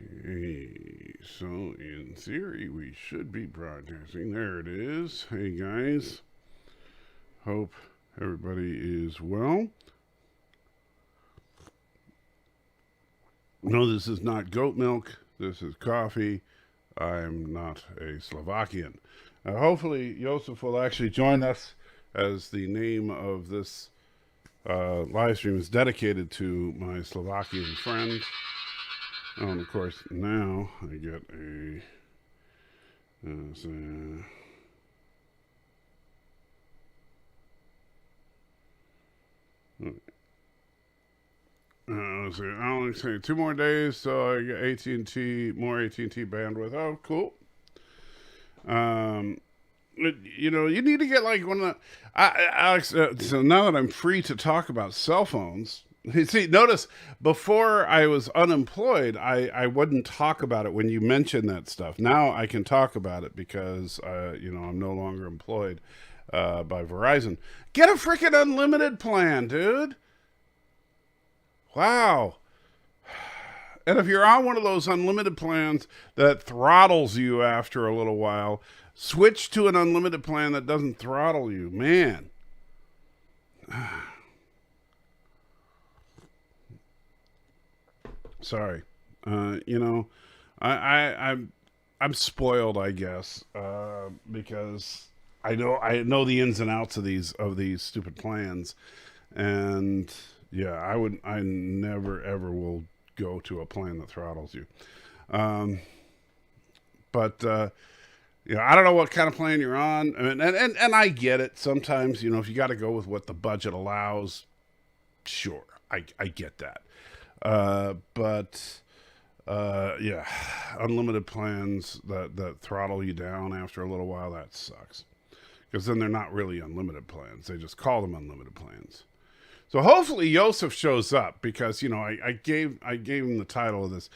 Okay, so in theory, we should be broadcasting. There it is. Hey guys, hope everybody is well. No, this is not goat milk. This is coffee. I'm not a Slovakian. Hopefully, Joseph will actually join us, as the name of this live stream is dedicated to my Slovakian friend. Oh, and of course, now I get a. Let's see. I only say 2 more days, so I get AT&T, more AT&T bandwidth. Oh, cool. You need to get like one of the. Alex, so now that I'm free to talk about cell phones, see, notice before I was unemployed, I wouldn't talk about it when you mentioned that stuff. Now I can talk about it because, I'm no longer employed by Verizon. Get a freaking unlimited plan, dude. Wow. And if you're on one of those unlimited plans that throttles you after a little while, switch to an unlimited plan that doesn't throttle you. Man. Sorry. I'm spoiled, I guess, because I know the ins and outs of these stupid plans, and yeah, I never ever will go to a plan that throttles you. But I don't know what kind of plan you're on, and I get it. Sometimes, if you got to go with what the budget allows, sure, I get that. But yeah, unlimited plans that throttle you down after a little while, that sucks. Because then they're not really unlimited plans. They just call them unlimited plans. So hopefully Joseph shows up, because I gave him the title of this.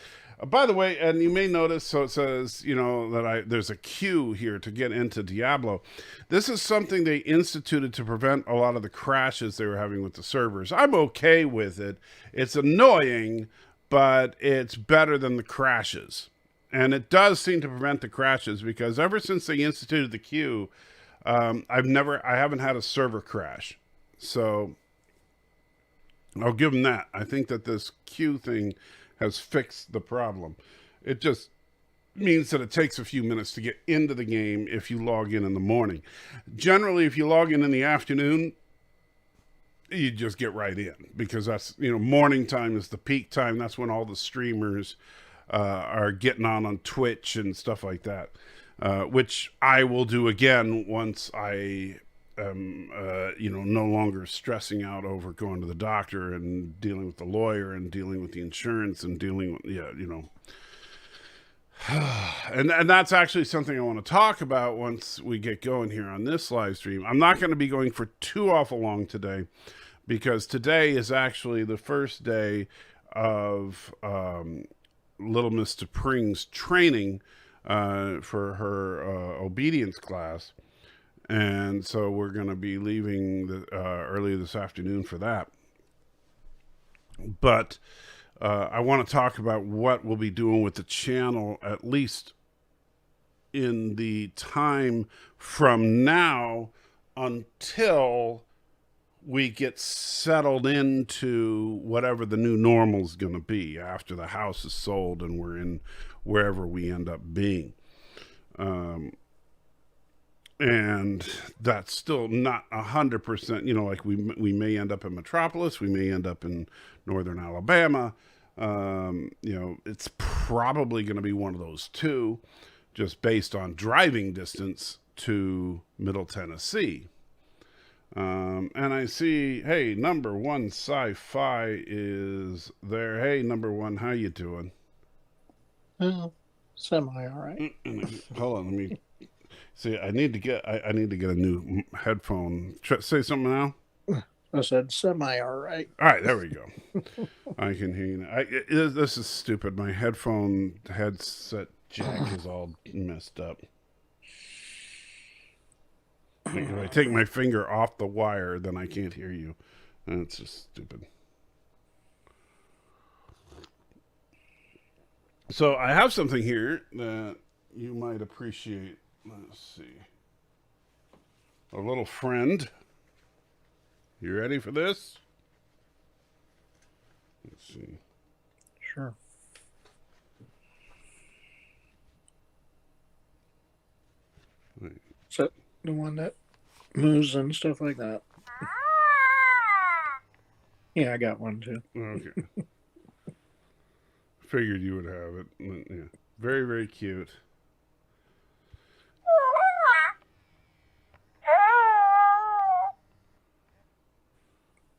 By the way, and you may notice, so it says that there's a queue here to get into Diablo. This is something they instituted to prevent a lot of the crashes they were having with the servers. I'm okay with it. It's annoying, but it's better than the crashes. And it does seem to prevent the crashes, because ever since they instituted the queue, I haven't had a server crash. So I'll give them that. I think that this queue thing has fixed the problem. It just means that it takes a few minutes to get into the game if you log in the morning. Generally, if you log in the afternoon, you just get right in, because that's, morning time is the peak time. That's when all the streamers are getting on Twitch and stuff like that, which I will do again once I no longer stressing out over going to the doctor and dealing with the lawyer and dealing with the insurance and dealing with, and that's actually something I want to talk about once we get going here on this live stream. I'm not going to be going for too awful long today, because today is actually the first day of Little Miss Pring's training for her obedience class. And so we're going to be leaving early this afternoon for that. But I want to talk about what we'll be doing with the channel, at least in the time from now until we get settled into whatever the new normal is going to be after the house is sold and we're in wherever we end up being. And that's still not 100%, like we may end up in Metropolis, we may end up in northern Alabama. It's probably going to be one of those two, just based on driving distance to Middle Tennessee. And I see, hey, number one sci-fi is there. Hey, number one, how you doing? Well, semi all right. Hold on, let me see. I need to get a new headphone. Say something now. I said semi all right. All right, there we go. I can hear you now. This is stupid. My headset jack is all messed up. If I take my finger off the wire, then I can't hear you. That's just stupid. So I have something here that you might appreciate. Let's see. A little friend. You ready for this? Let's see. Sure. Wait. Is that the one that moves and stuff like that? Yeah, I got one too. Okay. Figured you would have it. Yeah. Very, very cute.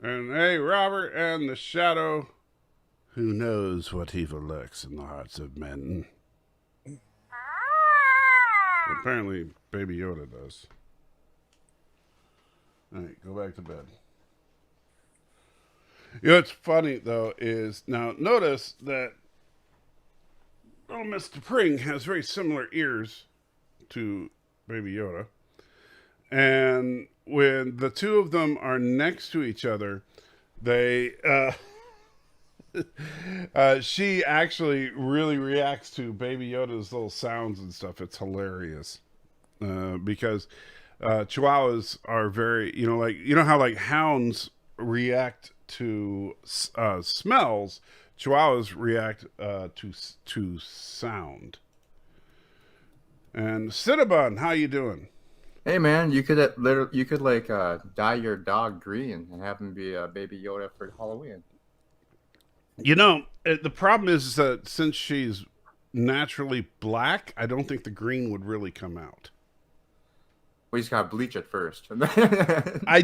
And hey, Robert and the Shadow. Who knows what evil lurks in the hearts of men? Apparently, Baby Yoda does. All right, go back to bed. You know what's funny, though, is now notice that little Mr. Pring has very similar ears to Baby Yoda. And when the two of them are next to each other, they she actually really reacts to Baby Yoda's little sounds and stuff. It's hilarious because Chihuahuas are very, like, how like hounds react to smells. Chihuahuas react to sound. And Cinnabon, how you doing? Hey man, you could like dye your dog green and have him be a Baby Yoda for Halloween. The problem is that since she's naturally black, I don't think the green would really come out. Well, he's got to bleach it first. I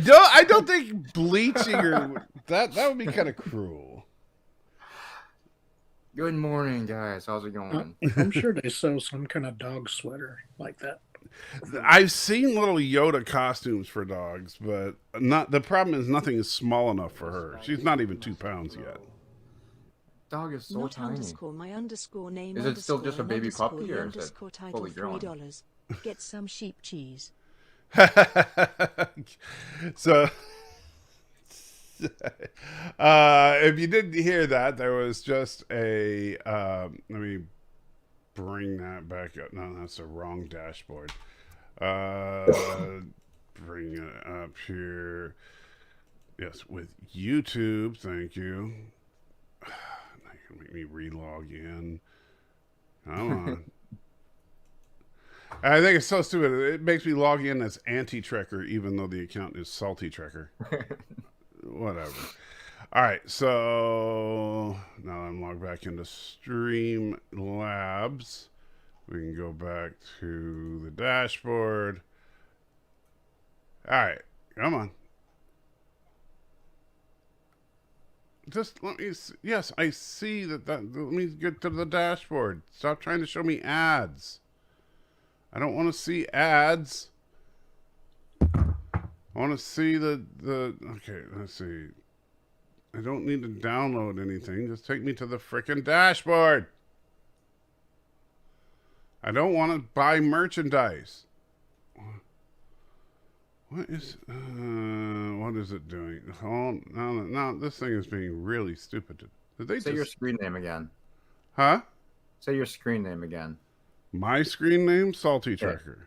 don't think bleaching or that would be kind of cruel. Good morning, guys. How's it going? I'm sure they sell some kind of dog sweater like that. I've seen little Yoda costumes for dogs, but the problem is nothing is small enough for her. She's not even 2 pounds yet. Dog is so Not tiny. my name Is it still just a baby puppy or is it fully grown? $3. Get some sheep cheese. So, if you didn't hear that, there was just a. Let me bring that back up. No, that's the wrong dashboard. Bring it up here. Yes, with YouTube. Thank you. Now you're gonna make me re-log in. Come on. I think it's so stupid. It makes me log in as Anti-Trekker, even though the account is Salty Trekker. Whatever. All right, so now I'm logged back into Streamlabs. We can go back to the dashboard. All right, come on. Just let me see. Yes, I see that. Let me get to the dashboard. Stop trying to show me ads. I don't want to see ads. I want to see the. Okay, let's see. I don't need to download anything. Just take me to the frickin' dashboard. I don't want to buy merchandise. What is it doing? Oh, no, this thing is being really stupid. Did they Say your screen name again. Huh? Say your screen name again. My screen name? Salty Trekker.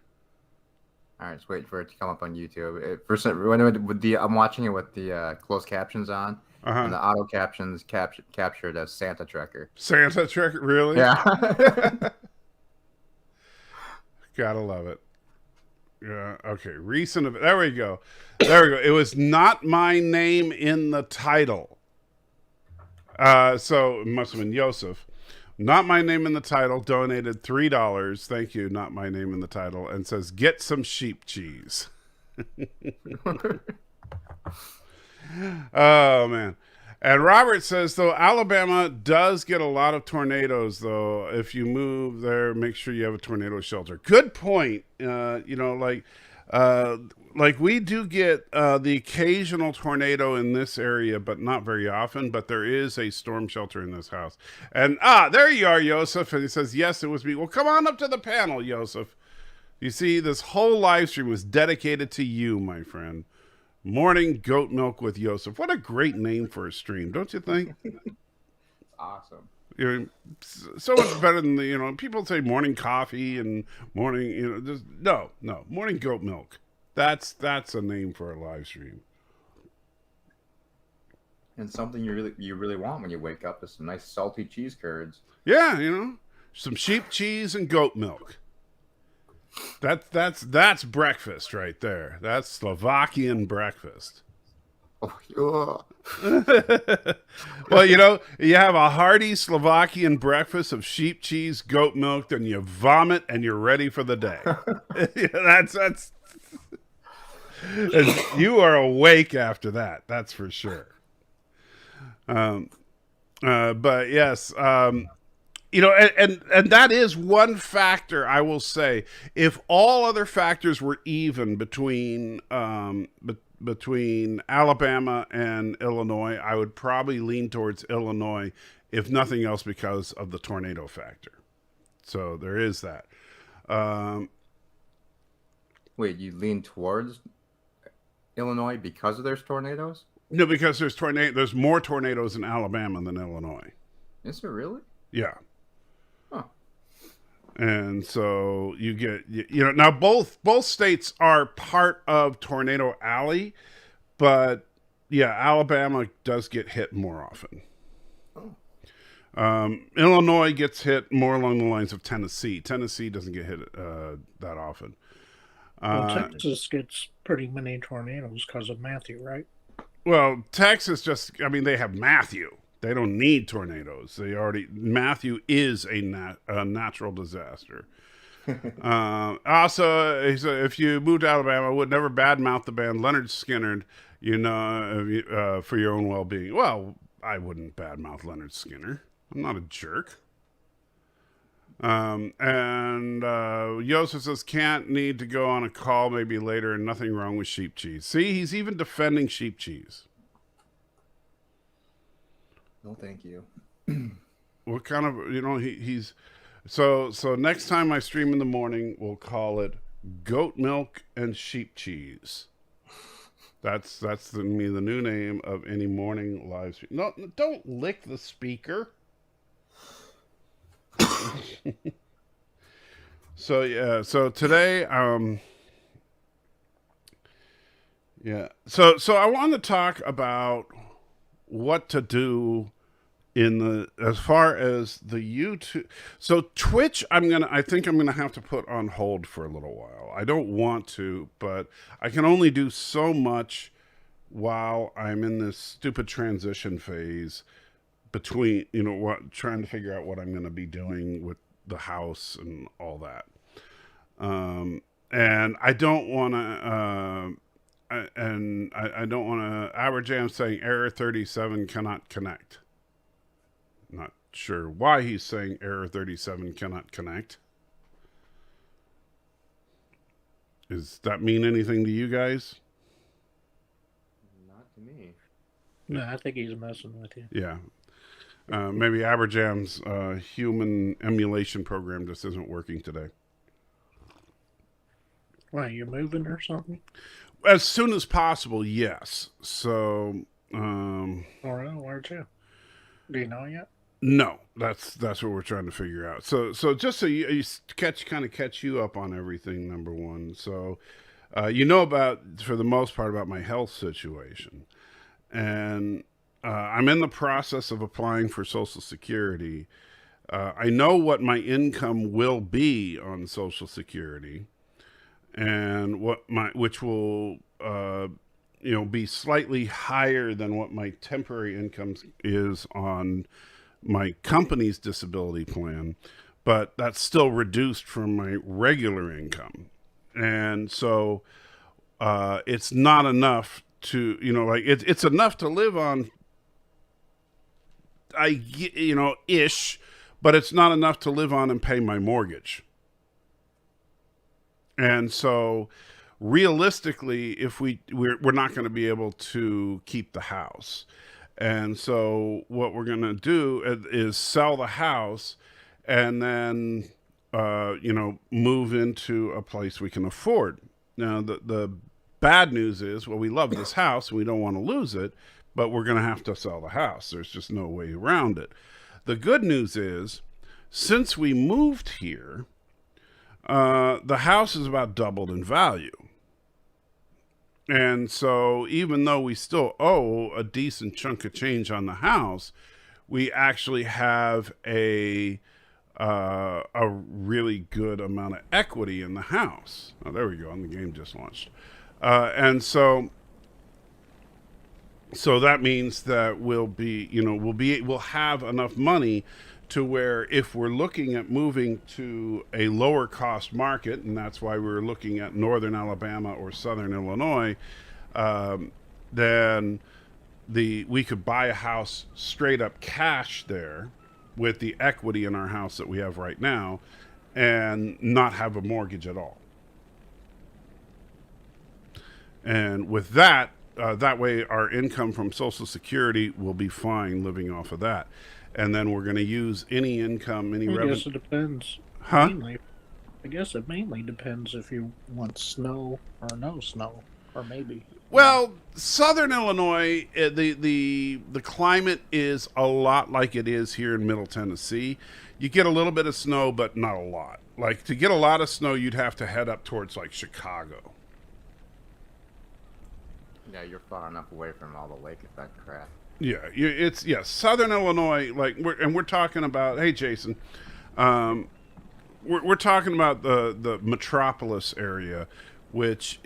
All right, just wait for it to come up on YouTube. I'm watching it with the closed captions on, and the auto captions captured as Santa Trekker. Santa Trekker, really? Yeah. Gotta love it. Yeah. Okay. Recent. There we go. There we go. It was not my name in the title. So it must have been Yosef. Not my name in the title. Donated $3. Thank you. Not my name in the title. And says, get some sheep cheese. Oh, man. And Robert says, though, Alabama does get a lot of tornadoes, though. If you move there, make sure you have a tornado shelter. Good point. Like we do get the occasional tornado in this area, but not very often. But there is a storm shelter in this house. And, there you are, Yosef. And he says, yes, it was me. Well, come on up to the panel, Yosef. You see, this whole live stream was dedicated to you, my friend. Morning Goat Milk with Yosef. What a great name for a stream, don't you think? Awesome. So much better than the, people say morning coffee and morning, just no, morning goat milk. That's a name for a live stream. And something you really want when you wake up is some nice salty cheese curds. Yeah, some sheep cheese and goat milk. That's breakfast right there. That's Slovakian breakfast. Oh, Well, you have a hearty Slovakian breakfast of sheep cheese, goat milk, then you vomit and you're ready for the day. That's you are awake after that. That's for sure. But yes, and that is one factor I will say. If all other factors were even between Alabama and Illinois, I would probably lean towards Illinois, if nothing else, because of the tornado factor. So there is that. Wait, you lean towards Illinois because of there's tornadoes? No, because there's more tornadoes in Alabama than Illinois. Is there really? Yeah. Huh. And so you get, now both states are part of Tornado Alley, but yeah, Alabama does get hit more often. Oh. Illinois gets hit more along the lines of Tennessee. Tennessee doesn't get hit that often. Well, Texas gets pretty many tornadoes because of Matthew, right? Well, Texas they have Matthew. They don't need tornadoes. Matthew is a natural disaster. Also, he said, if you moved to Alabama, I would never badmouth the band Leonard Skinner, for your own well-being. Well, I wouldn't badmouth Leonard Skinner. I'm not a jerk. And Joseph says, can't need to go on a call maybe later, and nothing wrong with sheep cheese. See, he's even defending sheep cheese. No, thank you. What kind of, he's so next time I stream in the morning, we'll call it goat milk and sheep cheese. That's the new name of any morning live stream. No, don't lick the speaker. So yeah, so today, so I want to talk about what to do as far as the YouTube. So Twitch, I think I'm gonna have to put on hold for a little while. I don't want to, but I can only do so much while I'm in this stupid transition phase between, trying to figure out what I'm going to be doing with the house and all that. And I don't want to, I don't want to, Aberjam saying error 37 cannot connect. Not sure why he's saying error 37 cannot connect. Does that mean anything to you guys? Not to me. No, I think he's messing with you. Yeah. Maybe Aberjam's human emulation program just isn't working today. Why, you're moving or something? As soon as possible, yes. So, Or where to? Do you know yet? No, that's what we're trying to figure out. So just so you catch you up on everything. Number one, so about, for the most part, about my health situation, and I'm in the process of applying for Social Security. I know what my income will be on Social Security, and which will be slightly higher than what my temporary income is on my company's disability plan, but that's still reduced from my regular income. And so it's not enough to, it's enough to live on, ish, but it's not enough to live on and pay my mortgage. And so realistically, if we're not going to be able to keep the house. And so what we're going to do is sell the house and then, move into a place we can afford. Now, the bad news is, we love this house and we don't want to lose it, but we're going to have to sell the house. There's just no way around it. The good news is, since we moved here, the house is about doubled in value. And so even though we still owe a decent chunk of change on the house, we actually have a really good amount of equity in the house. Oh, there we go. And the game just launched. And so that means that we'll have enough money to where if we're looking at moving to a lower cost market, and that's why we're looking at northern Alabama or southern Illinois, then we could buy a house straight up cash there with the equity in our house that we have right now and not have a mortgage at all. And with that, that way our income from Social Security will be fine living off of that. And then we're going to use any income, any revenue. I guess it depends. Huh? I guess it mainly depends if you want snow or no snow, or maybe. Well, Southern Illinois, the climate is a lot like it is here in Middle Tennessee. You get a little bit of snow, but not a lot. Like, to get a lot of snow, you'd have to head up towards, like, Chicago. Yeah, you're far enough away from all the lake effect crap. Yeah, Southern Illinois, like, we're talking about. Hey, Jason, we're talking about the metropolis area, which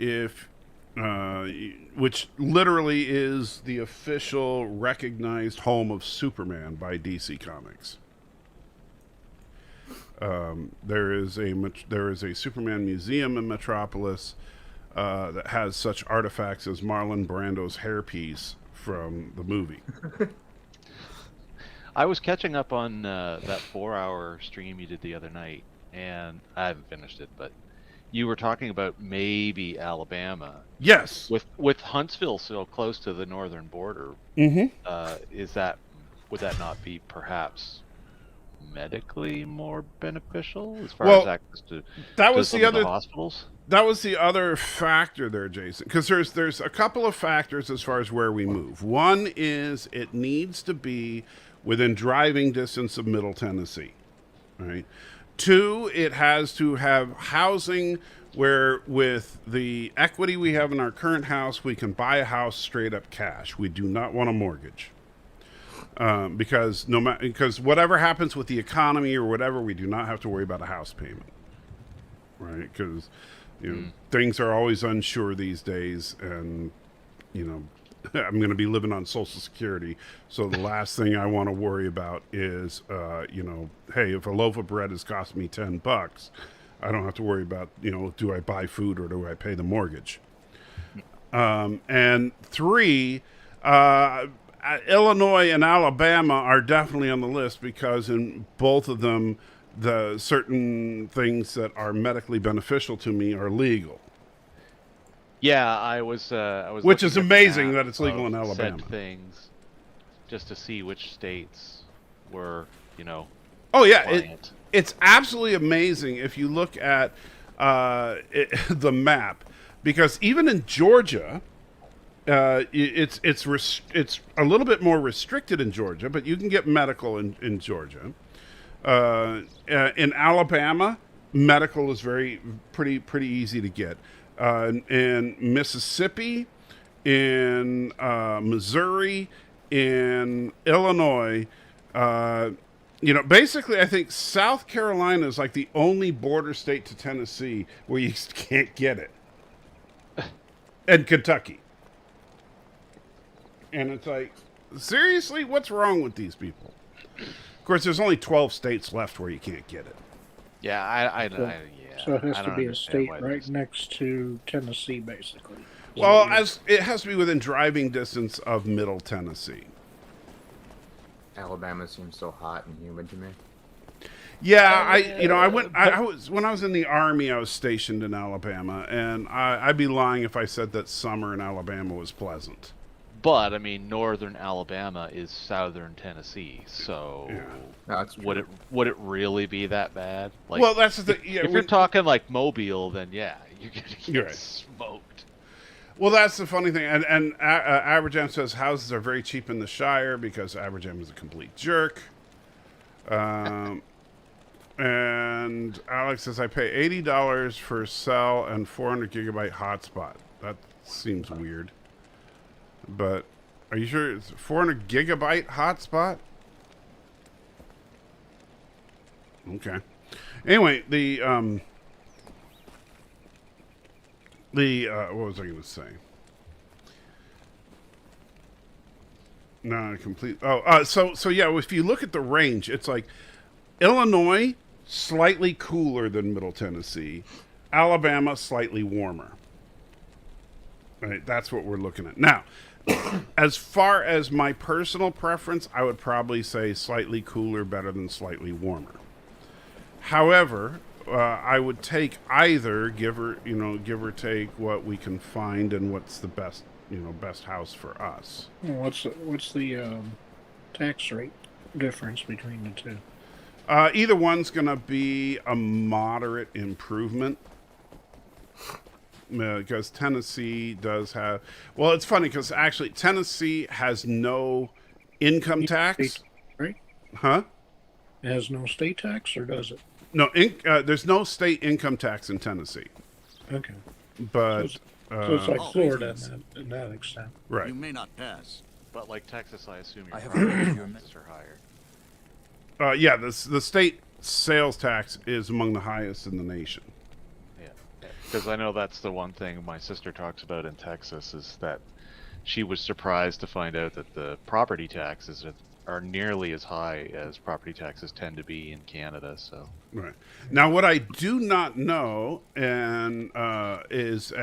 which literally is the official recognized home of Superman by DC Comics. There is a Superman museum in Metropolis that has such artifacts as Marlon Brando's hairpiece from the movie. I was catching up on that 4-hour stream you did the other night, and I haven't finished it, but you were talking about maybe Alabama. Yes. With Huntsville so close to the northern border, would that not be perhaps medically more beneficial as far as access to the hospitals? That was the other factor there, Jason, because there's a couple of factors as far as where we move. One is it needs to be within driving distance of Middle Tennessee, right? Two, it has to have housing where with the equity we have in our current house, we can buy a house straight up cash. We do not want a mortgage. Because whatever happens with the economy or whatever, we do not have to worry about a house payment, right? Because things are always unsure these days, and I'm going to be living on Social Security, so the last thing I want to worry about is, hey, if a loaf of bread has cost me $10, I don't have to worry about, do I buy food or do I pay the mortgage? And three, Illinois and Alabama are definitely on the list because in both of them, the certain things that are medically beneficial to me are legal. Yeah, I was which is amazing that it's legal in Alabama. Said things just to see which states were, Oh yeah, it's absolutely amazing if you look at the map, because even in Georgia, it's a little bit more restricted in Georgia, but you can get medical in Georgia. In Alabama, medical is pretty easy to get. In Mississippi, in Missouri, in Illinois, basically I think South Carolina is like the only border state to Tennessee where you can't get it. And Kentucky. And it's like, seriously, what's wrong with these people? Of course, there's only 12 states left where you can't get it. Yeah, So it has to be a state right next to Tennessee, basically. Well, as it has to be within driving distance of Middle Tennessee. Alabama seems so hot and humid to me. Yeah, when I was in the Army, I was stationed in Alabama, and I'd be lying if I said that summer in Alabama was pleasant. But I mean, northern Alabama is southern Tennessee, so would it really be that bad? Like, well, that's the thing. Yeah, if you're talking like Mobile, then yeah, you're gonna get right. smoked. Well, that's the funny thing, and Aberjam says houses are very cheap in the Shire because Aberjam is a complete jerk. And Alex says, I pay $80 for cell and 400 gigabyte hotspot. That seems weird. But are you sure it's 400 gigabyte hotspot? Okay. Anyway, what was I going to say? No, complete. So yeah, if you look at the range, it's like Illinois, slightly cooler than Middle Tennessee. Alabama, slightly warmer. Right, that's what we're looking at. Now, as far as my personal preference, I would probably say slightly cooler better than slightly warmer. However, I would take either, give or take what we can find and what's the best house for us. What's the tax rate difference between the two? Either one's going to be a moderate improvement. Because Tennessee does have... Well, it's funny because actually Tennessee has no income tax. Right? Huh? It has no state tax, or does it? No, there's no state income tax in Tennessee. Okay. But... So it's like Florida in that extent. Right. You may not pass. But like Texas, I assume your I have property a taxes are higher. Yeah, the state sales tax is among the highest in the nation. Because I know that's the one thing my sister talks about in Texas is that she was surprised to find out that the property taxes are nearly as high as property taxes tend to be in Canada. So right now, what I do not know is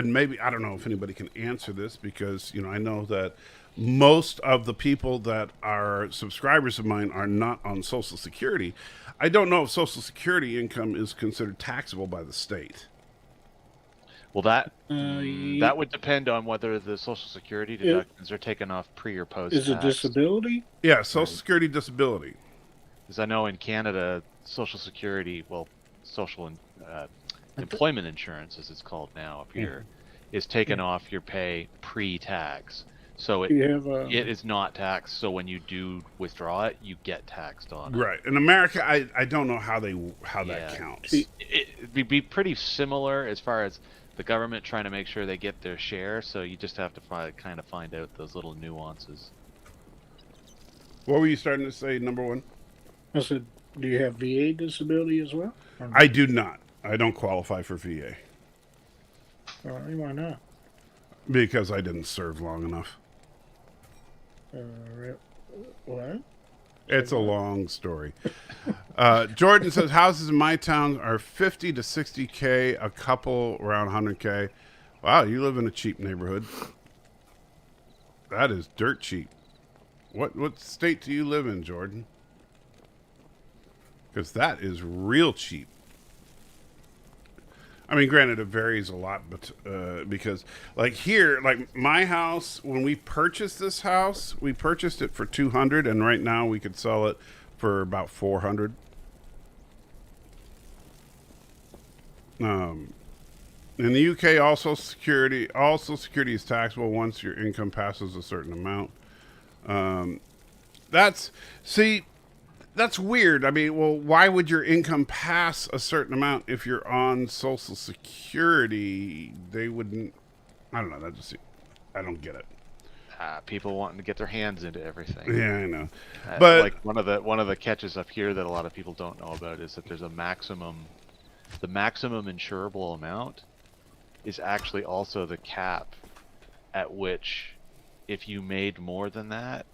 maybe I don't know if anybody can answer this because I know that most of the people that are subscribers of mine are not on Social Security. I don't know if Social Security income is considered taxable by the state. Well, that would depend on whether the Social Security deductions are taken off pre or post. Is it disability? Yeah, Social Security disability. Because I know in Canada, Social Security, social employment insurance, as it's called now up here, is taken off your pay pre-tax. So it is not taxed. So when you do withdraw it, you get taxed on it. Right. In America, I don't know how that counts. It'd be pretty similar as far as the government trying to make sure they get their share, so you just have to kind of find out those little nuances. What were you starting to say, number one? I said, do you have VA disability as well? I do not. I don't qualify for VA. Why not? Because I didn't serve long enough. What? It's a long story. Jordan says houses in my town are 50 to 60K, a couple around 100K. Wow, you live in a cheap neighborhood. That is dirt cheap. What state do you live in, Jordan? Because that is real cheap. I mean, granted, it varies a lot, but because like here, like my house, when we purchased this house, we purchased it for $200, and right now we could sell it for about $400. In the UK, also security is taxable once your income passes a certain amount. That's weird. I mean, well, why would your income pass a certain amount if you're on Social Security? They wouldn't. I don't know. I don't get it. People wanting to get their hands into everything. Yeah, I know. But like one of the catches up here that a lot of people don't know about is that there's a maximum. The maximum insurable amount is actually also the cap at which, if you made more than that.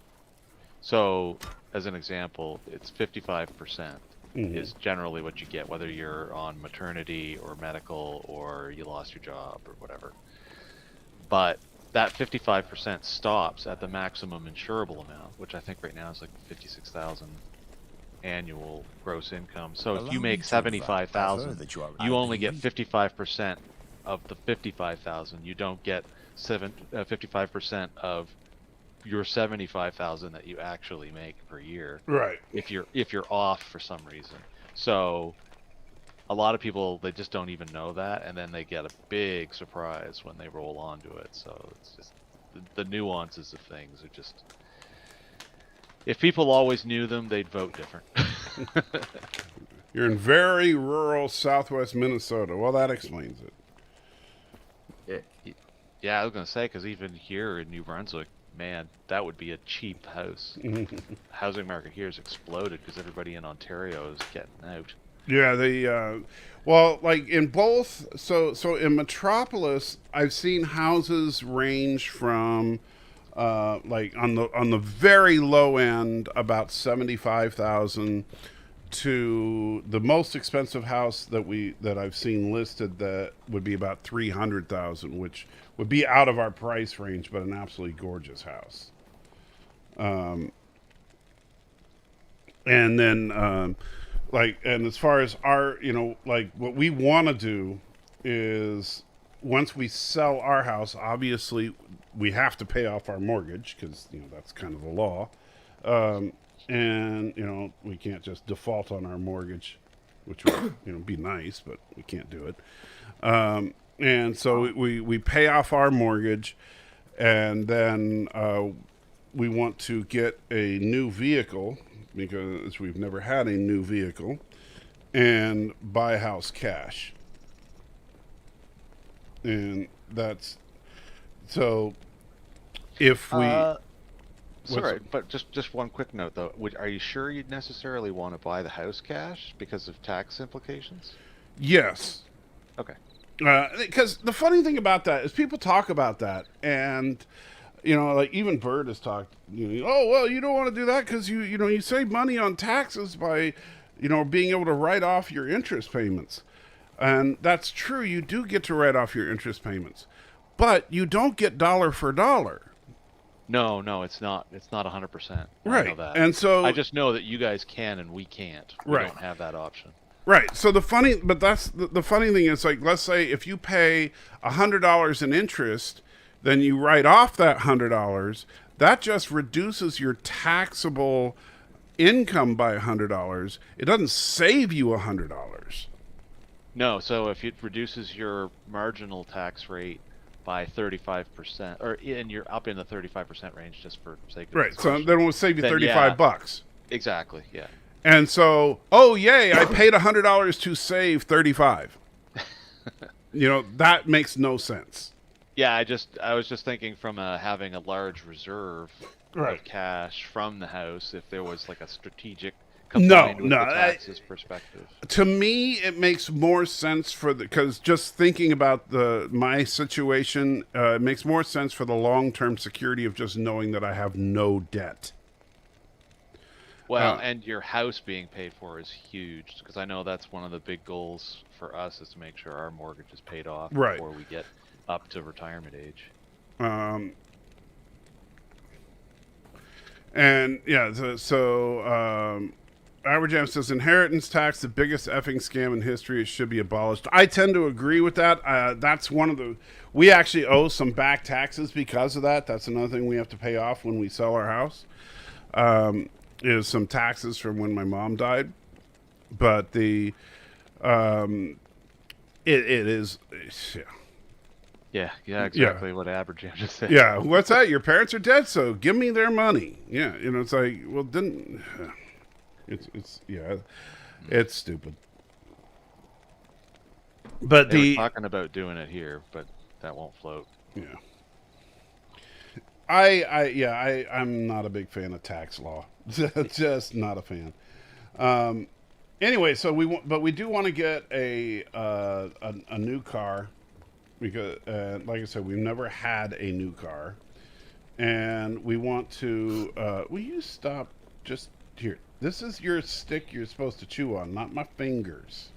So, as an example, it's 55% is generally what you get, whether you're on maternity or medical or you lost your job or whatever. But that 55% stops at the maximum insurable amount, which I think right now is like 56,000 annual gross income. So if you make 75,000, you only get 55% of the 55,000. You don't get 55% of your 75,000 that you actually make per year. Right. If you're off for some reason. So a lot of people, they just don't even know that, and then they get a big surprise when they roll onto it. So it's just the nuances of things are just, if people always knew them, they'd vote different. You're in very rural southwest Minnesota. Well, that explains it. Yeah, I was gonna say, because even here in New Brunswick, man, that would be a cheap house. Housing market here has exploded because everybody in Ontario is getting out. Yeah, well, like in both, so in Metropolis, I've seen houses range from, like on the very low end, about 75,000, to the most expensive house that I've seen listed that would be about 300,000, which would be out of our price range, but an absolutely gorgeous house. And then, like, and as far as our, like what we want to do is once we sell our house, obviously we have to pay off our mortgage because, that's kind of the law. And, we can't just default on our mortgage, which would, be nice, but we can't do it. And so we pay off our mortgage, and then we want to get a new vehicle because we've never had a new vehicle, and buy a house cash. And that's so if we sorry, but just one quick note though. Are you sure you'd necessarily want to buy the house cash because of tax implications? Yes. Okay. Because the funny thing about that is people talk about that, and like even Bird has talked. Oh well, you don't want to do that because you save money on taxes by being able to write off your interest payments, and that's true. You do get to write off your interest payments, but you don't get dollar for dollar. No, it's not. It's not 100%. Right. I know that. And so I just know that you guys can and we can't. We don't have that option. Right. So the funny thing is, like, let's say if you pay $100 in interest, then you write off that $100. That just reduces your taxable income by $100. It doesn't save you $100. No. So if it reduces your marginal tax rate by 35%, and you're up in the 35% range, just for sake of right. So then we'll save you $35. Exactly. Yeah. And so, oh yay! I paid $100 to save 35. That makes no sense. Yeah, I was just thinking from having a large reserve of cash from the house, if there was like a strategic combined with the taxes perspective. To me, it makes more sense because just thinking about my situation, it makes more sense for the long-term security of just knowing that I have no debt. Well, and your house being paid for is huge, because I know that's one of the big goals for us is to make sure our mortgage is paid off before we get up to retirement age. And yeah, so Aberjam says inheritance tax, the biggest effing scam in history. It should be abolished. I tend to agree with that. That's one of we actually owe some back taxes because of that. That's another thing we have to pay off when we sell our house. Is some taxes from when my mom died, but it is yeah exactly what Aberjam just said. Yeah, what's that? Your parents are dead, so give me their money. Yeah, it's like, well, it's stupid. But they were talking about doing it here, but that won't float. Yeah. I'm not a big fan of tax law. Just not a fan. Anyway, so we do want to get a new car because, like I said, we've never had a new car, and we want to. Will you stop? Just here. This is your stick you're supposed to chew on, not my fingers.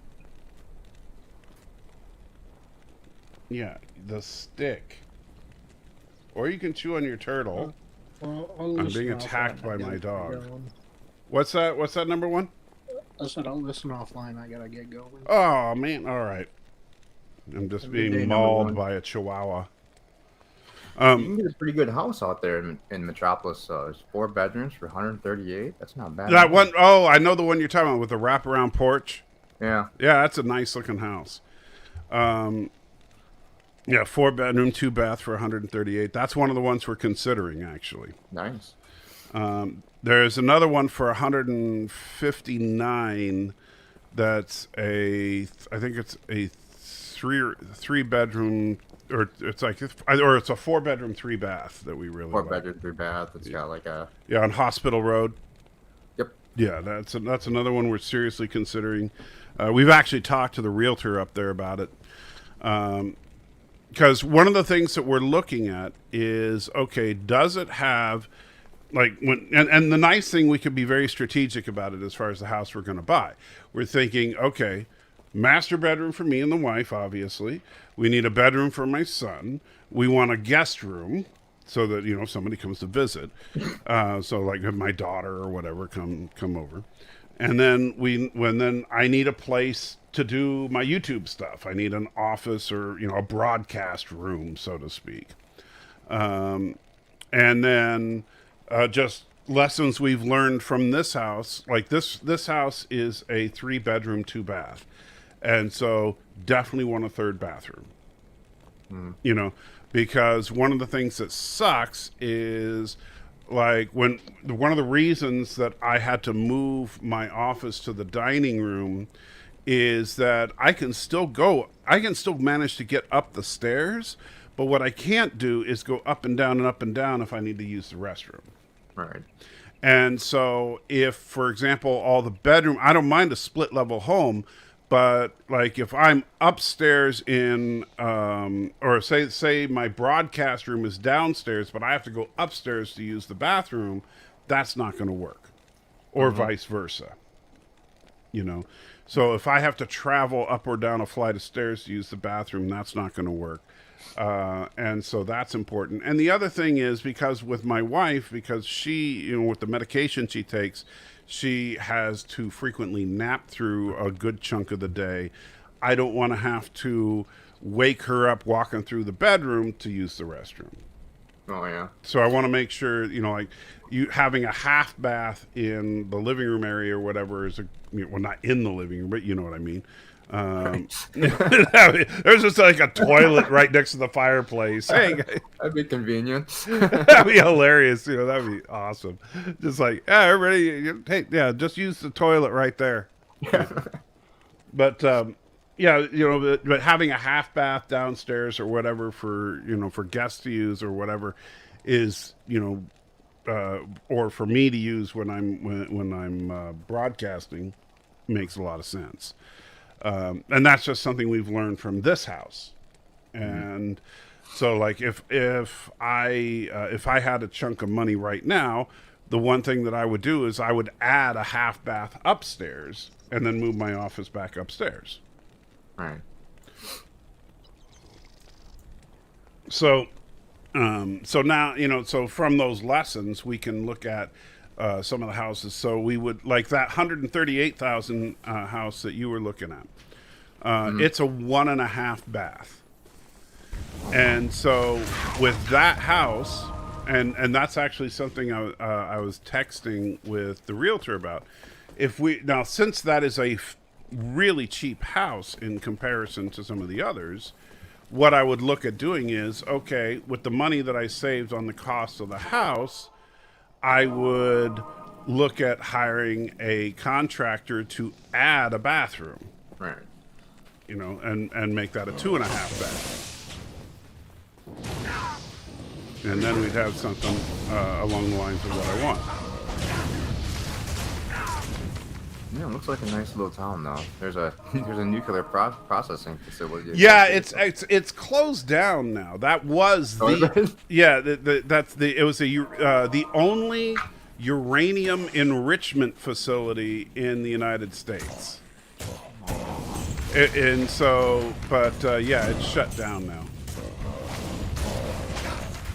Yeah, the stick. Or you can chew on your turtle. I'm being attacked by my dog. What's that? What's that, number one? I said I'll listen offline. I gotta get going. Oh man! All right. I'm just being mauled by a chihuahua. You can get a pretty good house out there in Metropolis. There's 4 bedrooms for $138. That's not bad. That one, oh, I know the one you're talking about with the wraparound porch. Yeah. Yeah, that's a nice looking house. Yeah, 4 bedroom, 2 bath for $138. That's one of the ones we're considering, actually. Nice. There's another one for 159. That's I think it's a three bedroom, or it's like, or it's a 4-bedroom, 3-bath that we really 4-bedroom, 3-bath. It's got like a on Hospital Road. Yep. Yeah, that's another one we're seriously considering. We've actually talked to the realtor up there about it. Because one of the things that we're looking at is, okay, does it have, like, and the nice thing, we could be very strategic about it as far as the house we're going to buy. We're thinking, okay, master bedroom for me and the wife, obviously. We need a bedroom for my son. We want a guest room so that, you know, somebody comes to visit. So like my daughter or whatever come over. And then then I need a place to do my YouTube stuff. I need an office, or, you know, a broadcast room, so to speak. And then just lessons we've learned from this house. Like this house is a 3-bedroom, 2-bath. And so definitely want a 3rd bathroom. You know, because one of the things that sucks is, like, one of the reasons that I had to move my office to the dining room is that I can still manage to get up the stairs, but what I can't do is go up and down if I need to use the restroom. right. And so if, for example, all the bedroom, I don't mind a split level home, but like if I'm upstairs in, or say my broadcast room is downstairs, but I have to go upstairs to use the bathroom, that's not going to work, or vice versa. You know, so if I have to travel up or down a flight of stairs to use the bathroom, that's not going to work. And so that's important. And the other thing is, because with my wife, because she, you know, with the medication she takes, she has to frequently nap through a good chunk of the day. I don't want to have to wake her up walking through the bedroom to use the restroom. Oh yeah. So I want to make sure, you know, like you having a half bath in the living room area or whatever is well, not in the living room, but you know what I mean. There's just like a toilet right next to the fireplace. Hey, That'd be convenient. that'd be hilarious. You know, that'd be awesome. Just like, yeah, everybody, hey, yeah, just use the toilet right there. But yeah, you know, but having a half bath downstairs or whatever for, you know, for guests to use or whatever is, you know, or for me to use when I'm broadcasting, makes a lot of sense. And that's just something we've learned from this house. And so, like, if I had a chunk of money right now, the one thing that I would do is I would add a half bath upstairs and then move my office back upstairs. Right. So, so now, you know, so from those lessons, we can look at some of the houses. So we would, like that 138,000 house that you were looking at. It's a 1.5 bath. And so with that house, and that's actually something I was texting with the realtor about. Now, since that is a really cheap house in comparison to some of the others, what I would look at doing is, okay, with the money that I saved on the cost of the house, I would look at hiring a contractor to add a bathroom. Right. You know, and make that a 2.5 bath. And then we'd have something along the lines of what I want. Yeah, it looks like a nice little town though. There's a nuclear processing facility. Yeah, it's closed down now. That was the it was the only uranium enrichment facility in the United States. Yeah, it's shut down now.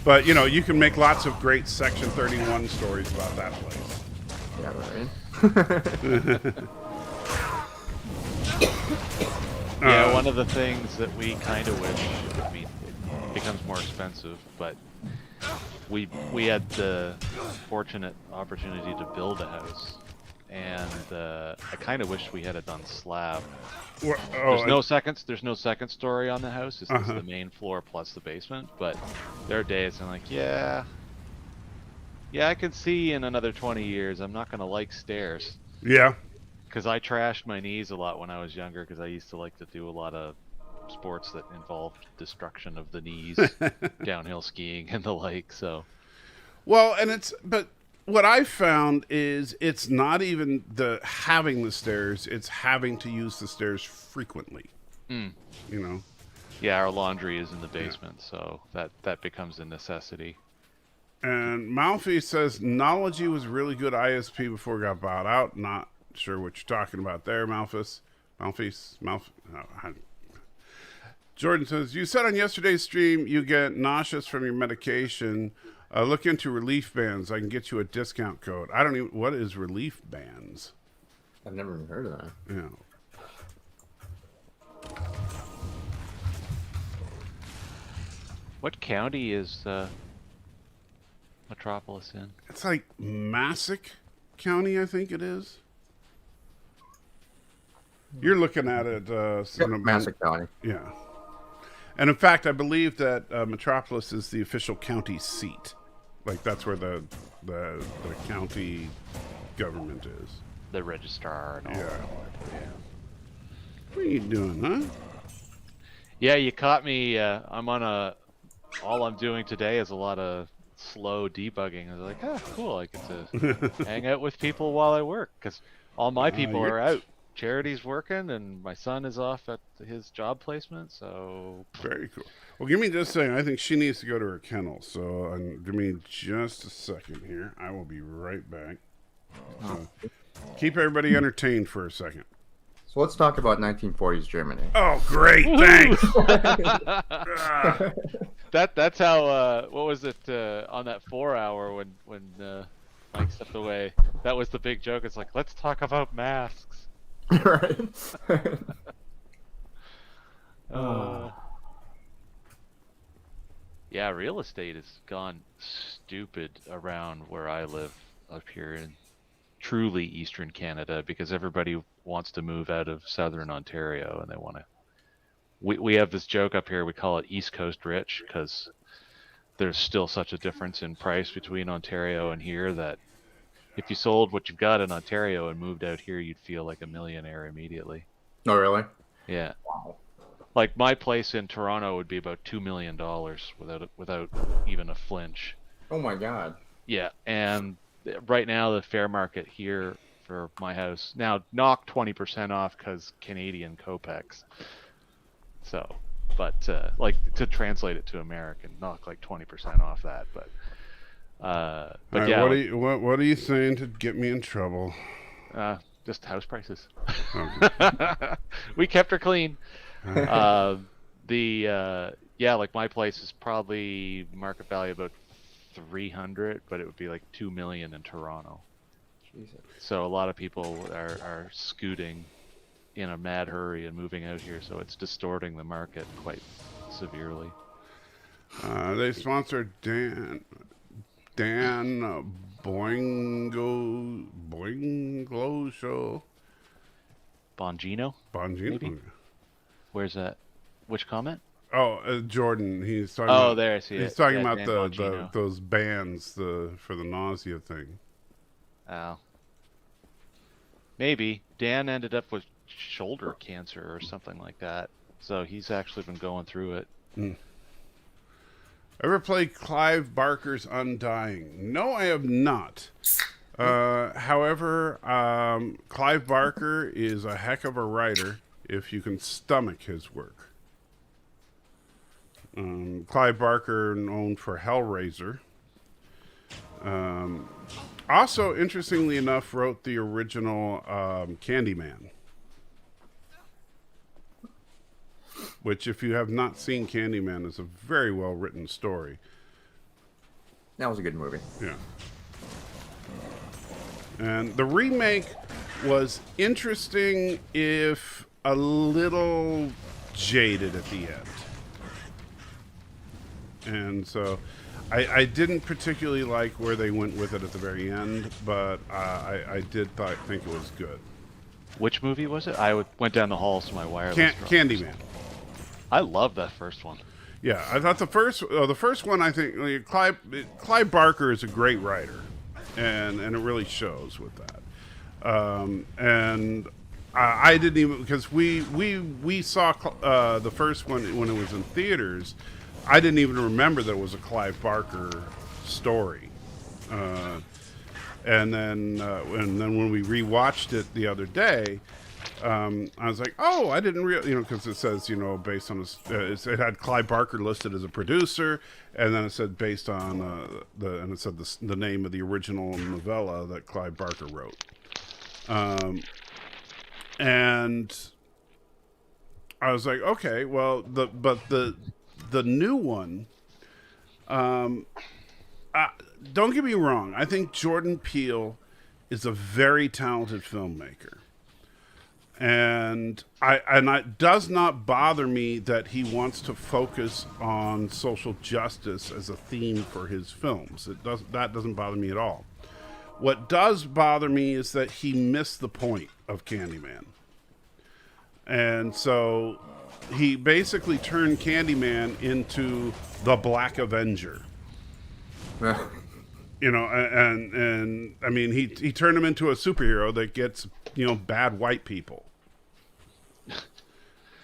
But, you know, you can make lots of great Section 31 stories about that place. Yeah, right. Yeah, one of the things that we kind of wish, I mean, it becomes more expensive, but we had the fortunate opportunity to build a house, and I kind of wish we had it done slab. There's no second story on the house. It's just the main floor plus the basement. But there are days I'm like, yeah, Yeah, I can see in another 20 years I'm not gonna like stairs. Yeah. Because I trashed my knees a lot when I was younger. Because I used to like to do a lot of sports that involved destruction of the knees, downhill skiing and the like. So. Well, but what I found is it's not even the having the stairs; it's having to use the stairs frequently. Mm. You know. Yeah, our laundry is in the basement, so that becomes a necessity. And Malfi says Nology was really good ISP before it got bought out. Not sure what you're talking about there, Malphus. Jordan says, you said on yesterday's stream you get nauseous from your medication. Look into relief bands. I can get you a discount code. I don't even... What is relief bands? I've never even heard of that. Yeah. What county is Metropolis in? It's like Massac County, I think it is. You're looking at it. Massac County. Yeah. And in fact, I believe that Metropolis is the official county seat. Like that's where the county government is. The registrar and all that. Yeah. What are you doing, huh? Yeah, you caught me. I'm on a... All I'm doing today is a lot of slow debugging. I was like, oh, cool. I get to hang out with people while I work. Because all my people are out. Charity's working, and my son is off at his job placement, so... Very cool. Well, give me just a second. I think she needs to go to her kennel, so give me just a second here. I will be right back. So, keep everybody entertained for a second. So let's talk about 1940s Germany. Oh, great. Thanks. That's how, what was it, on that 4 hour when Mike stepped away, that was the big joke. It's like, let's talk about masks. Right. Yeah, real estate has gone stupid around where I live up here in truly Eastern Canada because everybody wants to move out of Southern Ontario and they want to. We have this joke up here. We call it East Coast rich because there's still such a difference in price between Ontario and here that if you sold what you've got in Ontario and moved out here, you'd feel like a millionaire immediately. Oh, really? Yeah. Wow. Like my place in Toronto would be about $2 million without even a flinch. Oh my God. Yeah, and right now the fair market here for my house now knock 20% off because Canadian Copex. So, but like to translate it to American, knock like 20% off that, but. Right, yeah, what are you saying to get me in trouble? Just house prices. Okay. We kept her clean. Yeah, like my place is probably market value about 300, but it would be like 2 million in Toronto. Jesus. So a lot of people are scooting in a mad hurry and moving out here, so it's distorting the market quite severely. They sponsored Dan Boinglo show. Bongino? Maybe? Where's that? Which comment? Oh, Jordan. He's talking. Oh, about, there I see it. He's talking Yeah, about Dan those bands for the nausea thing. Oh. Maybe. Dan ended up with shoulder cancer or something like that. So he's actually been going through it. Mm. Ever played Clive Barker's Undying? No, I have not. However, Clive Barker is a heck of a writer if you can stomach his work. Clive Barker, known for Hellraiser. Also, interestingly enough, wrote the original Candyman. Which, if you have not seen Candyman, is a very well-written story. That was a good movie. Yeah. And the remake was interesting, if a little jaded at the end. And so, I didn't particularly like where they went with it at the very end, but I did think it was good. Which movie was it? I went down the hall so my wireless dropped. Candyman. I love that first one. Yeah, I thought the first one, I think Clive Barker is a great writer, and it really shows with that. And I didn't even, because we saw the first one when it was in theaters. I didn't even remember that it was a Clive Barker story. And then when we rewatched it the other day, I was like, oh, I didn't because it says, based on it had Clive Barker listed as a producer, and then it said based on and it said the name of the original novella that Clive Barker wrote. And I was like, okay, well, the new one, don't get me wrong. I think Jordan Peele is a very talented filmmaker. And it does not bother me that he wants to focus on social justice as a theme for his films. That doesn't bother me at all. What does bother me is that he missed the point of Candyman. And so he basically turned Candyman into the Black Avenger. And I mean, he turned him into a superhero that gets, bad white people.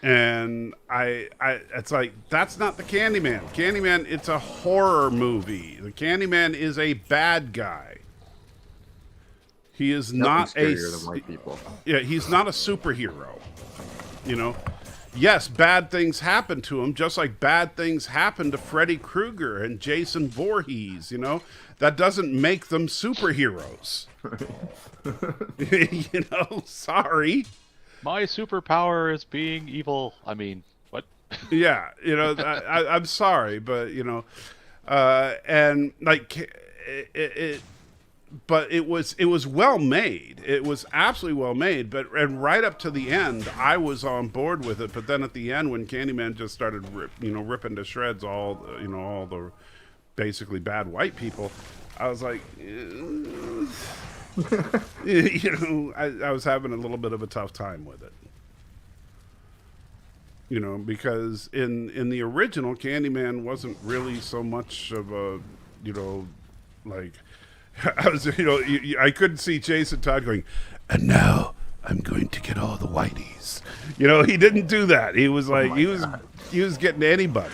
And it's like, that's not the Candyman. Candyman, it's a horror movie. The Candyman is a bad guy. He is not than white people. Yeah, he's not a superhero. Yes, bad things happen to him, just like bad things happen to Freddy Krueger and Jason Voorhees. That doesn't make them superheroes. Sorry. My superpower is being evil. I mean, what? Yeah, I'm sorry, but and like but it was well made. It was absolutely well made. And right up to the end, I was on board with it. But then at the end, when Candyman just started, ripping to shreds all the basically bad white people, I was like, I was having a little bit of a tough time with it. Because in the original, Candyman wasn't really so much of a, like, I was, I couldn't see Jason Todd going, and now I'm going to get all the whiteys. He didn't do that. He was like, he was getting anybody.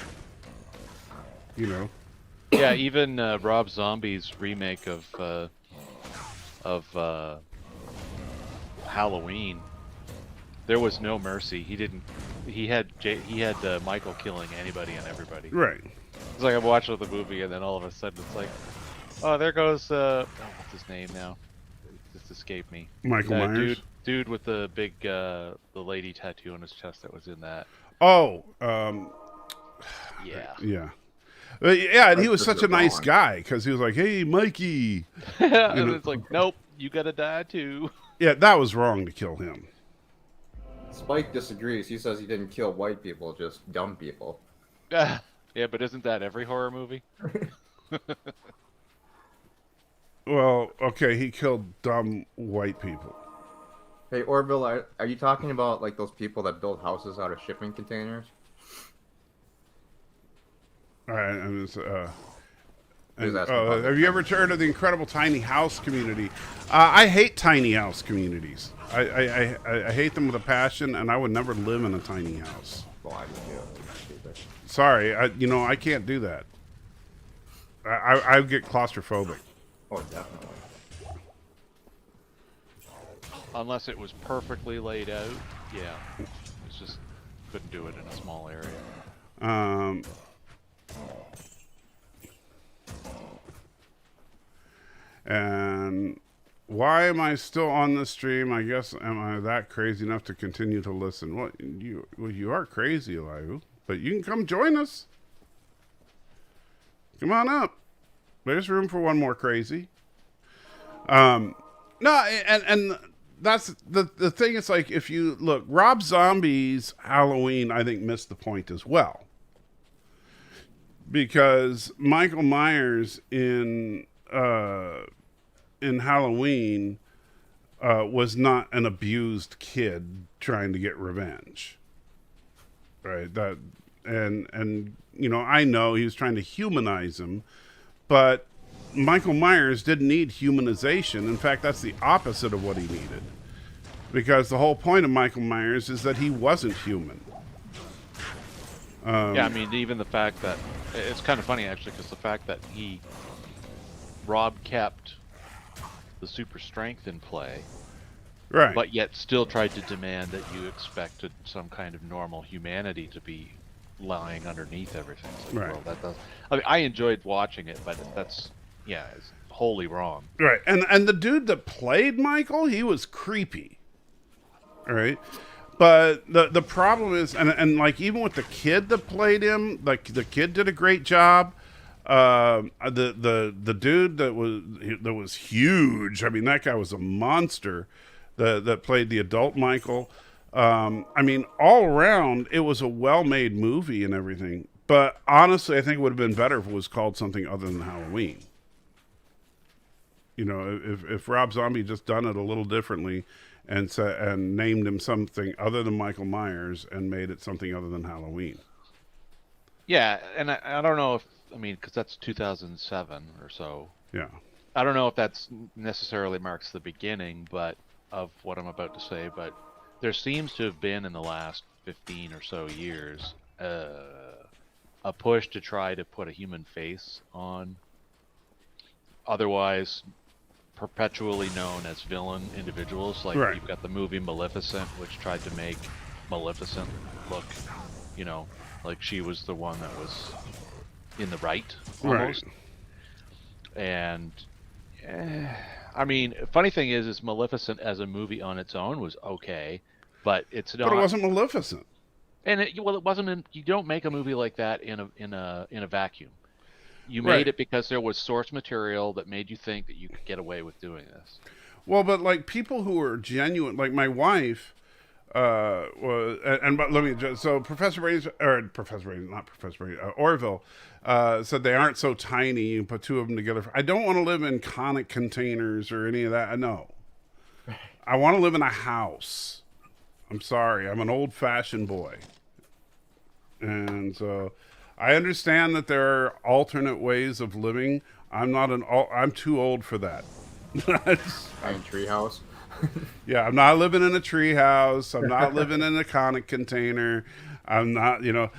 Yeah, even Rob Zombie's remake of Halloween, there was no mercy. He had Michael killing anybody and everybody. Right. It's like I'm watching the movie, and then all of a sudden it's like, oh, there goes what's his name now? It just escaped me. Michael Myers. Dude with the big the lady tattoo on his chest that was in that. Oh, yeah. Yeah. Yeah, and he was such a nice guy because he was like, "Hey, Mikey," and it's like, "Nope, you gotta die too." Yeah, that was wrong to kill him. Spike disagrees. He says he didn't kill white people, just dumb people. Yeah, but isn't that every horror movie? Well, okay, he killed dumb white people. Hey, Orville, are you talking about like those people that build houses out of shipping containers? All right, have you ever heard of the incredible tiny house community? I hate tiny house communities. I hate them with a passion, and I would never live in a tiny house. Sorry, I can't do that. I get claustrophobic. Oh, definitely. Unless it was perfectly laid out, yeah. It's just couldn't do it in a small area. And why am I still on the stream? I guess, am I that crazy enough to continue to listen? Well, you are crazy, Elihu, but you can come join us. Come on up. There's room for one more crazy. No, and that's the thing. It's like, if you look, Rob Zombie's Halloween, I think, missed the point as well. Because Michael Myers in Halloween was not an abused kid trying to get revenge, right? and you know, I know he was trying to humanize him, but Michael Myers didn't need humanization. In fact, that's the opposite of what he needed, because the whole point of Michael Myers is that he wasn't human. Yeah, I mean, even the fact that it's kind of funny actually, because the fact that Rob kept the super strength in play, Right. but yet still tried to demand that you expected some kind of normal humanity to be lying underneath everything. It's like, Right. well, that does. I mean, I enjoyed watching it, but it's wholly wrong. Right. And the dude that played Michael, he was creepy. All right. But the problem is, and like even with the kid that played him, like the kid did a great job. The dude that was huge. I mean, that guy was a monster. That played the adult Michael. I mean, all around, it was a well-made movie and everything. But honestly, I think it would have been better if it was called something other than Halloween. You know, if Rob Zombie just done it a little differently and named him something other than Michael Myers and made it something other than Halloween. Yeah, and I don't know if, I mean, because that's 2007 or so. Yeah. I don't know if that's necessarily marks the beginning, but of what I'm about to say, but there seems to have been in the last 15 or so years a push to try to put a human face on otherwise perpetually known as villain individuals. Like Right. you've got the movie Maleficent, which tried to make Maleficent look, you know, like she was the one that was in the right almost. Right. And I mean, funny thing is Maleficent as a movie on its own was okay, but it's not. But it wasn't Maleficent. And it wasn't. You don't make a movie like that in a vacuum. You made Right. it because there was source material that made you think that you could get away with doing this. Well, but like people who are genuine, like my wife, was, and but let me just, so Professor Brady, not Professor Brady, Orville, said they aren't so tiny. You put two of them together. I don't want to live in conic containers or any of that. No, I want to live in a house. I'm sorry, I'm an old-fashioned boy, and so I understand that there are alternate ways of living. I'm too old for that. Iron treehouse. Yeah, I'm not living in a tree house. I'm not living in a conic container. I'm not, you know,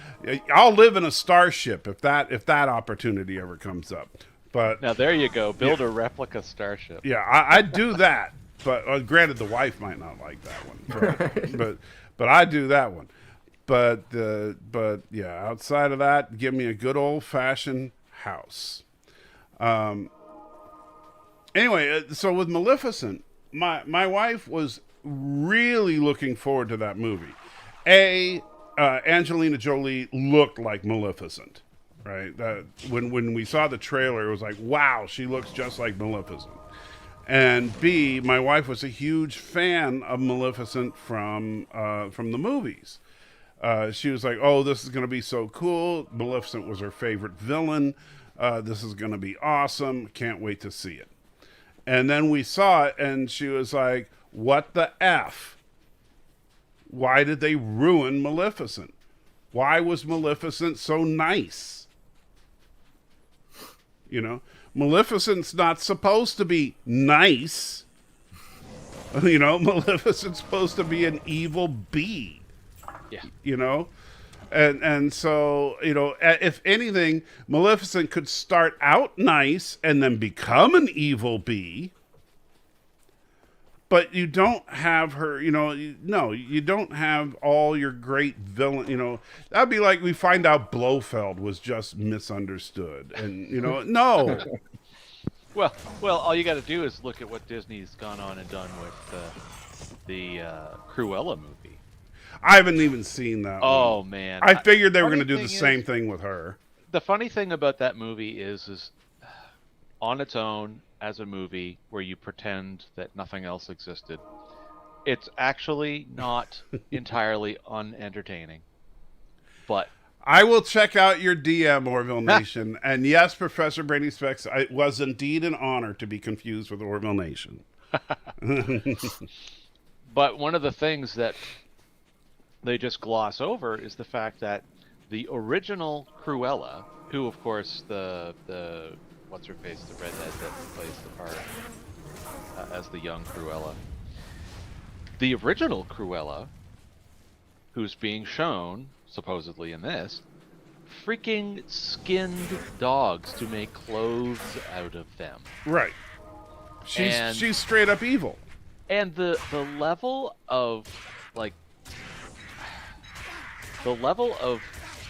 I'll live in a starship if that opportunity ever comes up. But Now there you go. Build a replica starship. yeah, I'd do that. But granted, the wife might not like that one. But I do that one. But yeah, outside of that, give me a good old fashioned house. Anyway, so with Maleficent, my wife was really looking forward to that movie. Angelina Jolie looked like Maleficent, right? When we saw the trailer, it was like, wow, she looks just like Maleficent. And B, my wife was a huge fan of Maleficent from the movies. She was like, oh, this is going to be so cool. Maleficent was her favorite villain. This is going to be awesome. Can't wait to see it. And then we saw it, and she was like, what the F? Why did they ruin Maleficent? Why was Maleficent so nice? You know, Maleficent's not supposed to be nice. You know, Maleficent's supposed to be an evil bee. Yeah. You know? And so, you know, if anything, Maleficent could start out nice and then become an evil bee. But you don't have her, you know, you don't have all your great villain, you know. That'd be like we find out Blofeld was just misunderstood. And, you know, no. Well, all you got to do is look at what Disney's gone on and done with the Cruella movie. I haven't even seen that one. Oh man! I figured they were going to Funny do the thing same is- thing with her. The funny thing about that movie is on its own as a movie where you pretend that nothing else existed, it's actually not entirely unentertaining. But I will check out your DM, Orville Nation. And yes, Professor Brady Specs, it was indeed an honor to be confused with Orville Nation. But one of the things that they just gloss over is the fact that the original Cruella, who of course the what's her face, the redhead that plays the part as the young Cruella. The original Cruella, who's being shown supposedly in this, freaking skinned dogs to make clothes out of them. Right. She's straight up evil. And the level of like the level of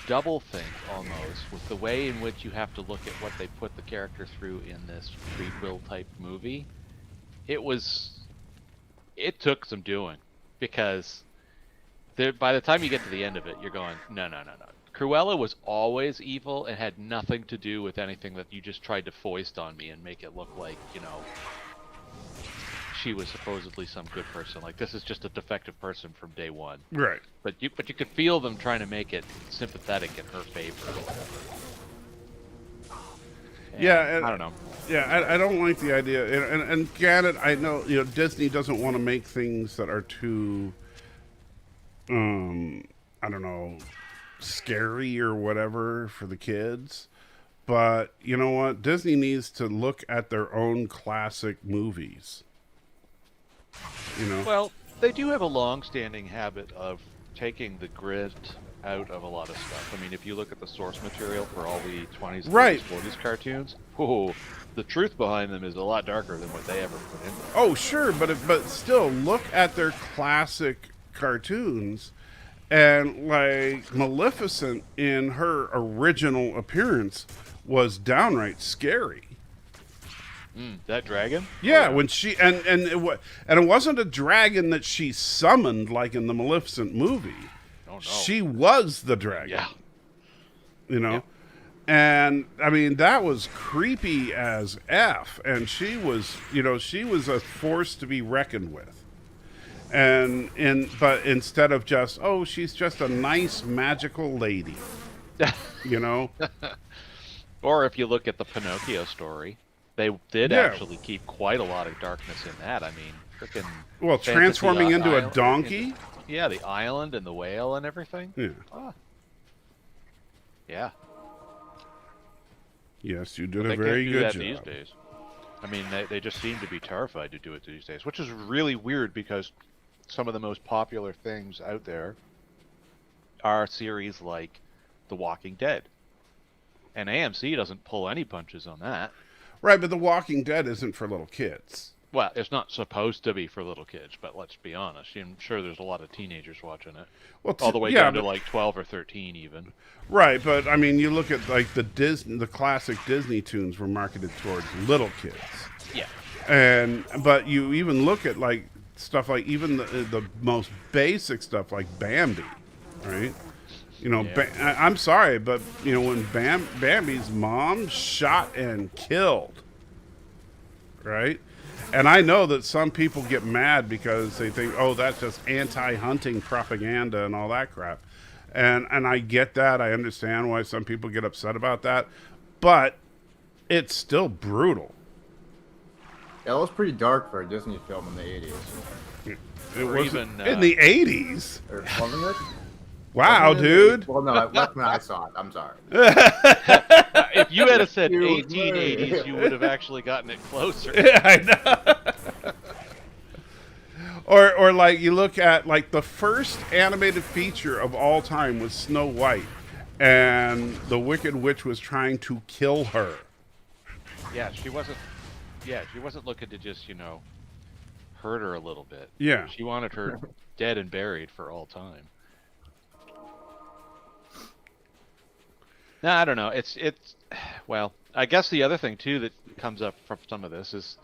doublethink almost with the way in which you have to look at what they put the character through in this prequel type movie, it took some doing, because by the time you get to the end of it, you're going, no. Cruella was always evil and had nothing to do with anything that you just tried to foist on me and make it look like, she was supposedly some good person. Like, this is just a defective person from day one. Right. But you could feel them trying to make it sympathetic in her favor. And I don't know. Yeah, I don't like the idea. And granted, I know Disney doesn't want to make things that are too, I don't know, scary or whatever for the kids. But you know what? Disney needs to look at their own classic movies. Well, they do have a long-standing habit of taking the grit out of a lot of stuff. I mean, if you look at the source material for all the 20s, 30s, 40s cartoons, the truth behind them is a lot darker than what they ever put in there. Oh, sure, but still, look at their classic cartoons, and like Maleficent in her original appearance was downright scary. That dragon? Yeah, when she and it wasn't a dragon that she summoned like in the Maleficent movie. Oh no. She was the dragon. Yeah. Yeah. And I mean that was creepy as F, and she was a force to be reckoned with. But instead of just, she's just a nice magical lady. Or if you look at the Pinocchio story, they did actually keep quite a lot of darkness in that. I mean, freaking. Well, transforming into a donkey? The island and the whale and everything. Yeah. Yeah. Yes, you did a very good job. These days. I mean, they just seem to be terrified to do it these days, which is really weird because some of the most popular things out there are series like The Walking Dead. And AMC doesn't pull any punches on that. Right, but The Walking Dead isn't for little kids. Well, it's not supposed to be for little kids, but let's be honest. I'm sure there's a lot of teenagers watching it. Well, all the way down to like 12 or 13 even. Right, but I mean, you look at like the classic Disney tunes were marketed towards little kids. Yeah. But you even look at like stuff like even the most basic stuff like Bambi, right? I'm sorry, but when Bambi's mom shot and killed, right? And I know that some people get mad because they think, that's just anti-hunting propaganda and all that crap. And I get that. I understand why some people get upset about that. But it's still brutal. Yeah, it was pretty dark for a Disney film in the 80s. It was in the 80s? Wasn't it? Wow, dude. Well, no, that's when I saw it. I'm sorry. If you had said 1880s, you would have actually gotten it closer. Yeah, I know. Or like you look at like the first animated feature of all time was Snow White, and the Wicked Witch was trying to kill her. Yeah, she wasn't looking to just hurt her a little bit. Yeah, she wanted her dead and buried for all time. No, I don't know. Well, I guess the other thing too that comes up from some of this is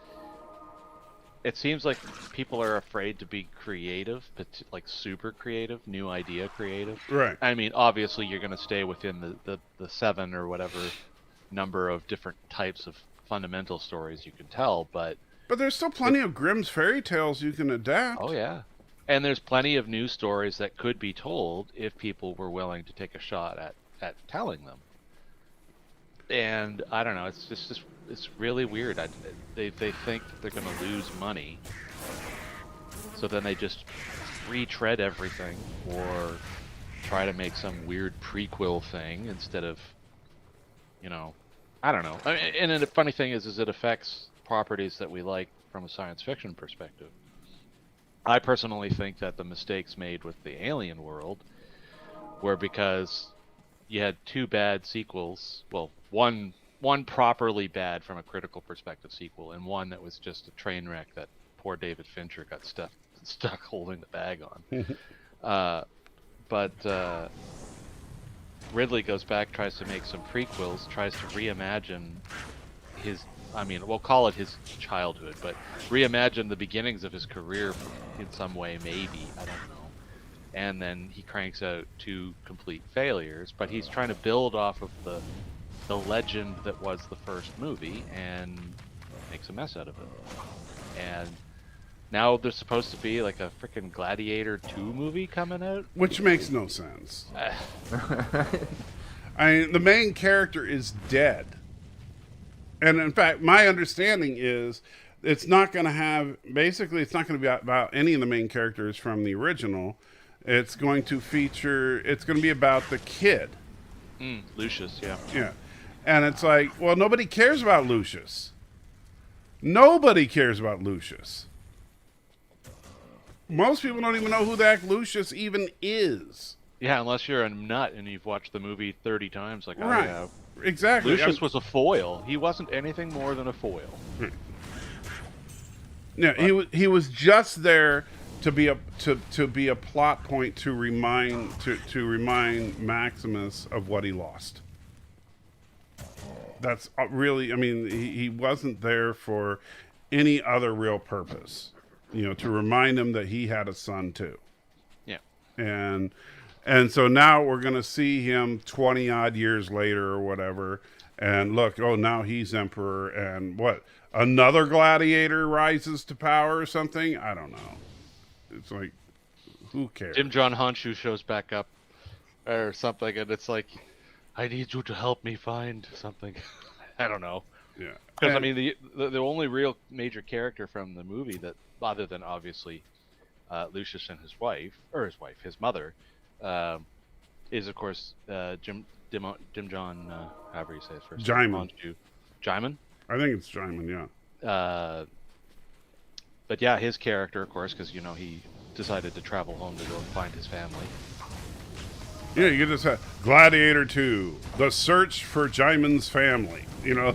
it seems like people are afraid to be creative, but like super creative, new idea creative. Right. I mean, obviously you're going to stay within the 7 or whatever number of different types of fundamental stories you can tell, but there's still plenty of Grimm's fairy tales you can adapt. Oh yeah. And there's plenty of new stories that could be told if people were willing to take a shot at telling them. And I don't know, it's really weird. They think that they're going to lose money, so then they just retread everything, or try to make some weird prequel thing instead of, you know, I don't know. I mean, and the funny thing is it affects properties that we like from a science fiction perspective. I personally think that the mistakes made with the Alien world were because you had 2 bad sequels. Well, one properly bad from a critical perspective sequel, and one that was just a train wreck that poor David Fincher got stuck holding the bag on. But Ridley goes back, tries to make some prequels, tries to reimagine his, I mean, we'll call it his childhood, but reimagine the beginnings of his career in some way, maybe, I don't know. And then he cranks out 2 complete failures, but he's trying to build off of the legend that was the first movie and makes a mess out of it. And now there's supposed to be like a freaking Gladiator 2 movie coming out, which makes no sense. I mean, the main character is dead. And in fact, my understanding is it's not going to have, basically, it's not going to be about any of the main characters from the original. It's going to feature, it's going to be about the kid. Lucius, yeah. Yeah. And it's like, well, nobody cares about Lucius. Nobody cares about Lucius. Most people don't even know who the heck Lucius even is. Yeah, unless you're a nut and you've watched the movie 30 times like I have. Exactly. Lucius was a foil. He wasn't anything more than a foil. Yeah, he was just there to be a plot point to remind Maximus of what he lost. That's really, I mean, he wasn't there for any other real purpose, you know, to remind him that he had a son too. Yeah. And so now we're going to see him 20 odd years later or whatever. And look, oh, now he's emperor, and what? Another gladiator rises to power or something? I don't know. It's like, who cares? Jim John Honshu shows back up or something, and it's like, I need you to help me find something. I don't know. Yeah. Because, I mean, the only real major character from the movie that, other than obviously Lucius and his mother, is, of course, Jim John, however you say his first name. Jaimin. Jaimin? I think it's Jaimin, yeah. But yeah, his character, of course, because, you know, he decided to travel home to go and find his family. Yeah, you just have Gladiator 2, The Search for Jaimin's Family. You know?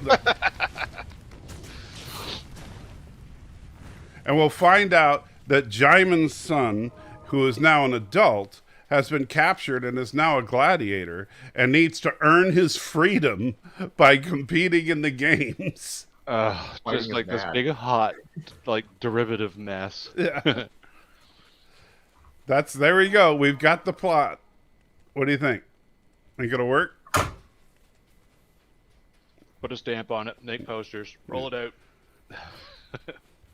And we'll find out that Jaimin's son, who is now an adult, has been captured and is now a gladiator and needs to earn his freedom by competing in the games. Just like this big, hot, like, derivative mess. Yeah. There we go. We've got the plot. What do you think? Think it'll work? Put a stamp on it, make posters, roll it out.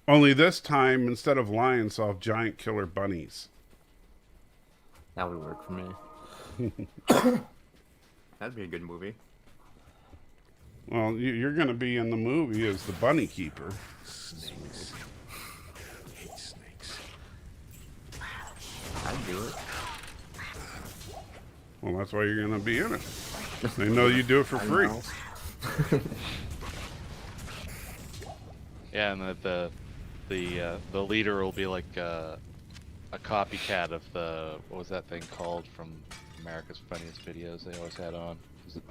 Only this time, instead of lions, I'll have giant killer bunnies. That would work for me. That'd be a good movie. Well, you're going to be in the movie as the bunny keeper. Snakes. Hate snakes. I'd do it. Well, that's why you're going to be in it. They know you do it for free. Yeah, and the leader will be like a copycat of the, what was that thing called from America's Funniest Videos they always had on? Was it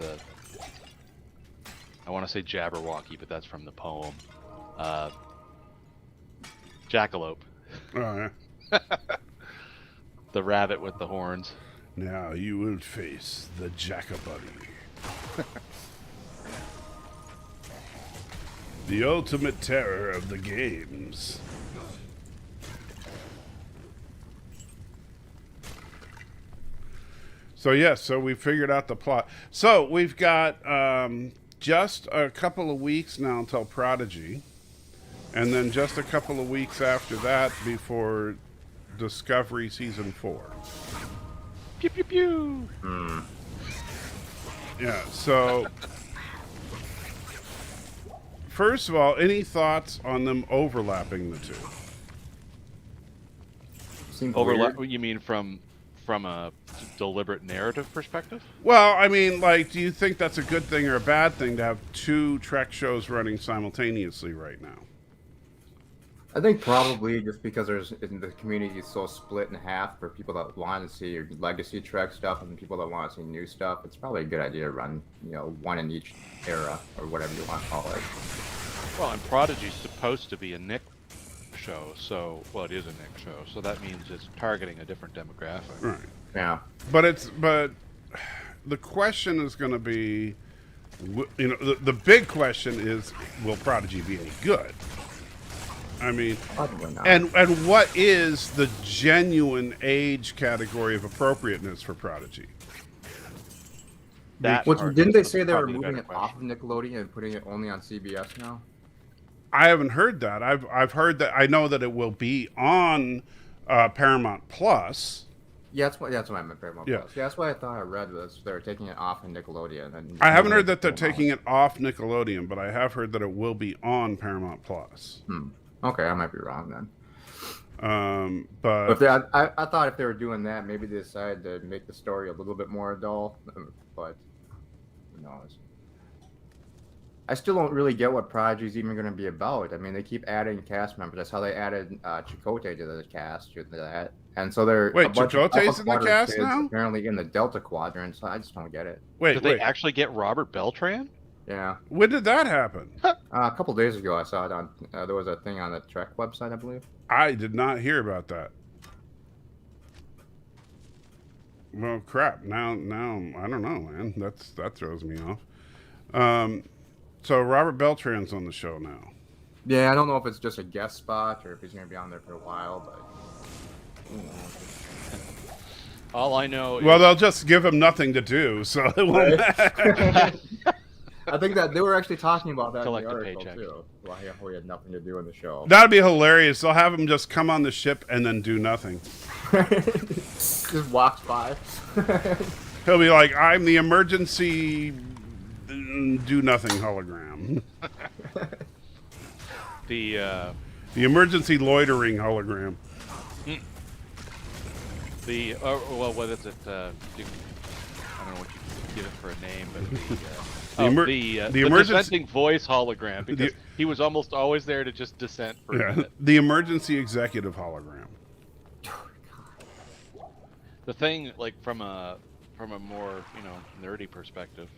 I want to say Jabberwocky, but that's from the poem. Jackalope. Oh, yeah. The rabbit with the horns. Now you will face the Jackabunny. The ultimate terror of the games. So yes, so we figured out the plot. So we've got just a couple of weeks now until Prodigy, and then just a couple of weeks after that before Discovery Season 4. Pew pew pew. Yeah, so first of all, any thoughts on them overlapping the two? Seems Overlap? weird. You mean from from a deliberate narrative perspective? Well, I mean, like, do you think that's a good thing or a bad thing to have 2 Trek shows running simultaneously right now? I think probably just because the community is so split in half for people that want to see your legacy Trek stuff and people that want to see new stuff. It's probably a good idea to run, one in each era or whatever you want to call it. Well, and Prodigy's supposed to be a Nick show, so it is a Nick show, so that means it's targeting a different demographic. Right. Yeah. But the question is going to be, the big question is, will Prodigy be any good? I mean, probably not. And what is the genuine age category of appropriateness for Prodigy? Didn't they say they were moving it off of Nickelodeon and putting it only on CBS now? I haven't heard that. I've heard that. I know that it will be on Paramount Plus. Yeah, that's what I meant. Paramount Plus. Yeah, that's what I thought I read was they were taking it off of Nickelodeon. And I haven't heard that they're taking it off Nickelodeon, but I have heard that it will be on Paramount Plus. Okay, I might be wrong then. But I thought if they were doing that, maybe they decided to make the story a little bit more adult. But who knows? I still don't really get what Prodigy's even going to be about. I mean, they keep adding cast members. That's how they added Chakotay to the cast. And so they're Chakotay's in the cast now? Apparently in the Delta Quadrant. So I just don't get it. Did they actually get Robert Beltran? Yeah. When did that happen? A couple days ago, I saw it on. There was a thing on the Trek website, I believe. I did not hear about that. Well, crap. Now, I don't know, man. That throws me off. So Robert Beltran's on the show now. Yeah, I don't know if it's just a guest spot or if he's going to be on there for a while, but. All I know. Well, they'll just give him nothing to do, so it won't. I think that they were actually talking about that Collect in the a article paycheck. too. Well, he had nothing to do in the show. That'd be hilarious. They'll have him just come on the ship and then do nothing. Just walks by. He'll be like, "I'm the emergency do nothing hologram." The emergency loitering hologram. What is it? I don't know what you give it for a name, but the emergency dissenting voice hologram, because he was almost always there to just dissent for a minute. The emergency executive hologram. The thing, like from a more nerdy perspective,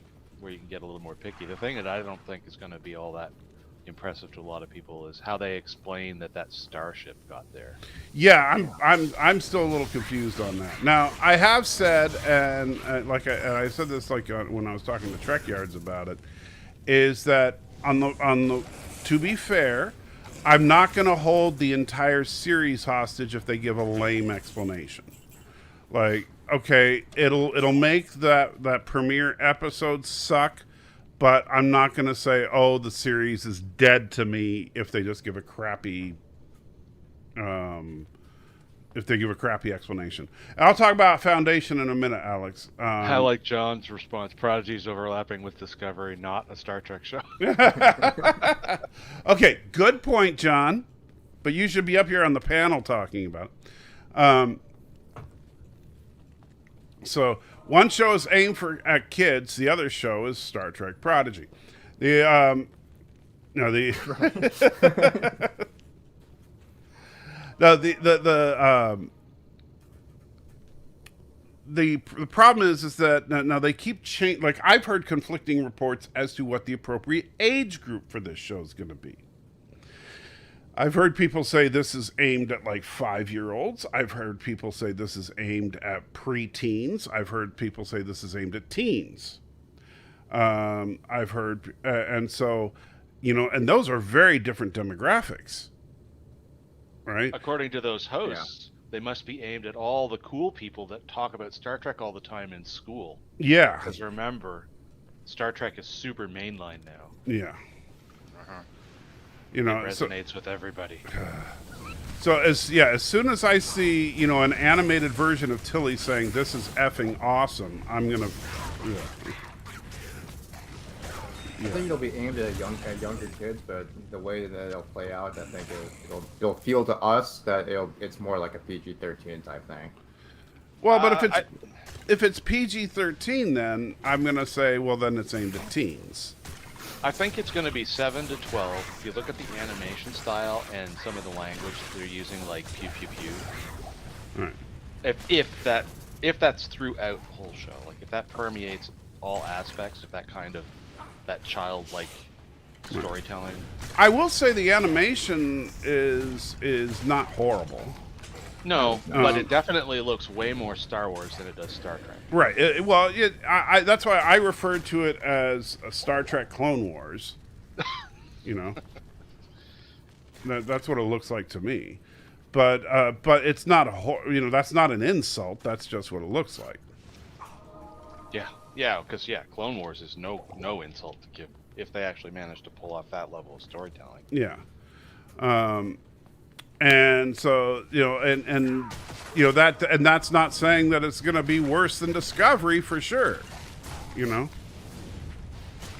where you can get a little more picky, the thing that I don't think is going to be all that impressive to a lot of people is how they explain that starship got there. Yeah, I'm still a little confused on that. Now, I have said, and I said this when I was talking to Trek Yards about it, is that to be fair, I'm not going to hold the entire series hostage if they give a lame explanation. Like, okay, it'll make that premiere episode suck, but I'm not going to say, oh, the series is dead to me if they just give a crappy explanation. I'll talk about Foundation in a minute, Alex. I like John's response. Prodigy's overlapping with Discovery, not a Star Trek show. Okay, good point, John. But you should be up here on the panel talking about it. So one show is aimed at kids. The other show is Star Trek Prodigy. The problem is that now they keep changing. Like, I've heard conflicting reports as to what the appropriate age group for this show is going to be. I've heard people say this is aimed at like 5-year-olds. I've heard people say this is aimed at preteens. I've heard people say this is aimed at teens. I've heard, and so, and those are very different demographics, right? According to those hosts, they must be aimed at all the cool people that talk about Star Trek all the time in school. Yeah. Because remember, Star Trek is super mainline now. Yeah. It resonates with everybody. So as soon as I see, an animated version of Tilly saying this is effing awesome, I'm gonna. I think it'll be aimed at younger kids, but the way that it'll play out, I think it'll feel to us that it's more like a PG-13 type thing. Well, but I- if it's PG-13, then I'm gonna say, well, then it's aimed at teens. I think it's going to be 7 to 12. If you look at the animation style and some of the language they're using, like pew pew pew. Right. If that's throughout the whole show, like if that permeates all aspects of that childlike storytelling. I will say the animation is not horrible. No, but it definitely looks way more Star Wars than it does Star Trek. Right. That's why I referred to it as a Star Trek Clone Wars. You know, that's what it looks like to me. But it's not that's not an insult. That's just what it looks like. Yeah, because Clone Wars is no insult to give if they actually manage to pull off that level of storytelling. Yeah. And so, and that's not saying that it's going to be worse than Discovery for sure,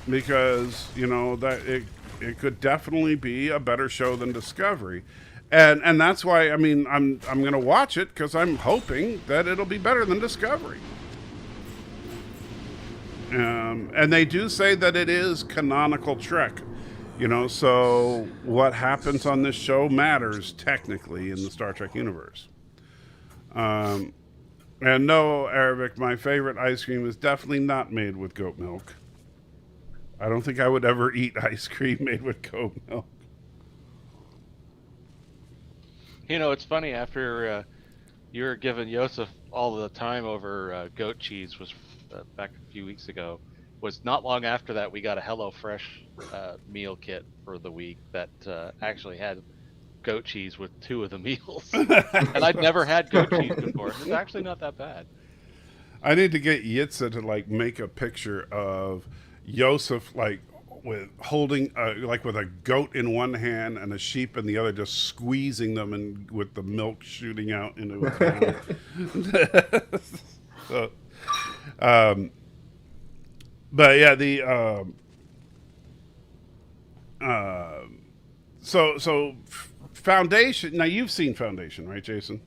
because, that it could definitely be a better show than Discovery. And that's why, I mean, I'm going to watch it because I'm hoping that it'll be better than Discovery. And they do say that it is canonical Trek. So what happens on this show matters technically in the Star Trek universe. And no, Arabic, my favorite ice cream is definitely not made with goat milk. I don't think I would ever eat ice cream made with goat milk. It's funny, after you were giving Yosef all the time over goat cheese was back a few weeks ago. Was not long after that we got a HelloFresh meal kit for the week that actually had goat cheese with 2 of the meals. And I'd never had goat cheese before. It's actually not that bad. I need to get Yitza to make a picture of Yosef with holding with a goat in one hand and a sheep in the other, just squeezing them and with the milk shooting out into his mouth. So, but yeah, so Foundation. Now you've seen Foundation, right, Jason?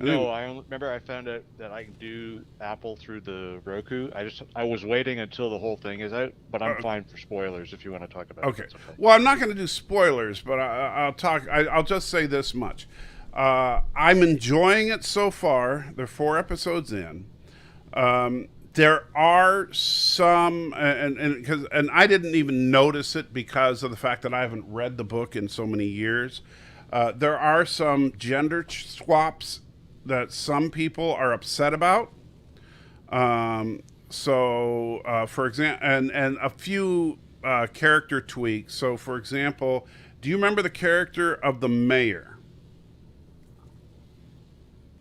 No, I remember I found out that I can do Apple through the Roku. I was waiting until the whole thing is out, but I'm fine for spoilers if you want to talk about okay. it. Okay. Well, I'm not going to do spoilers, but I'll talk. I'll just say this much: I'm enjoying it so far. They're 4 episodes in. There are some, and I didn't even notice it because of the fact that I haven't read the book in so many years. There are some gender swaps that some people are upset about. For example, and a few character tweaks. So, for example, do you remember the character of the mayor?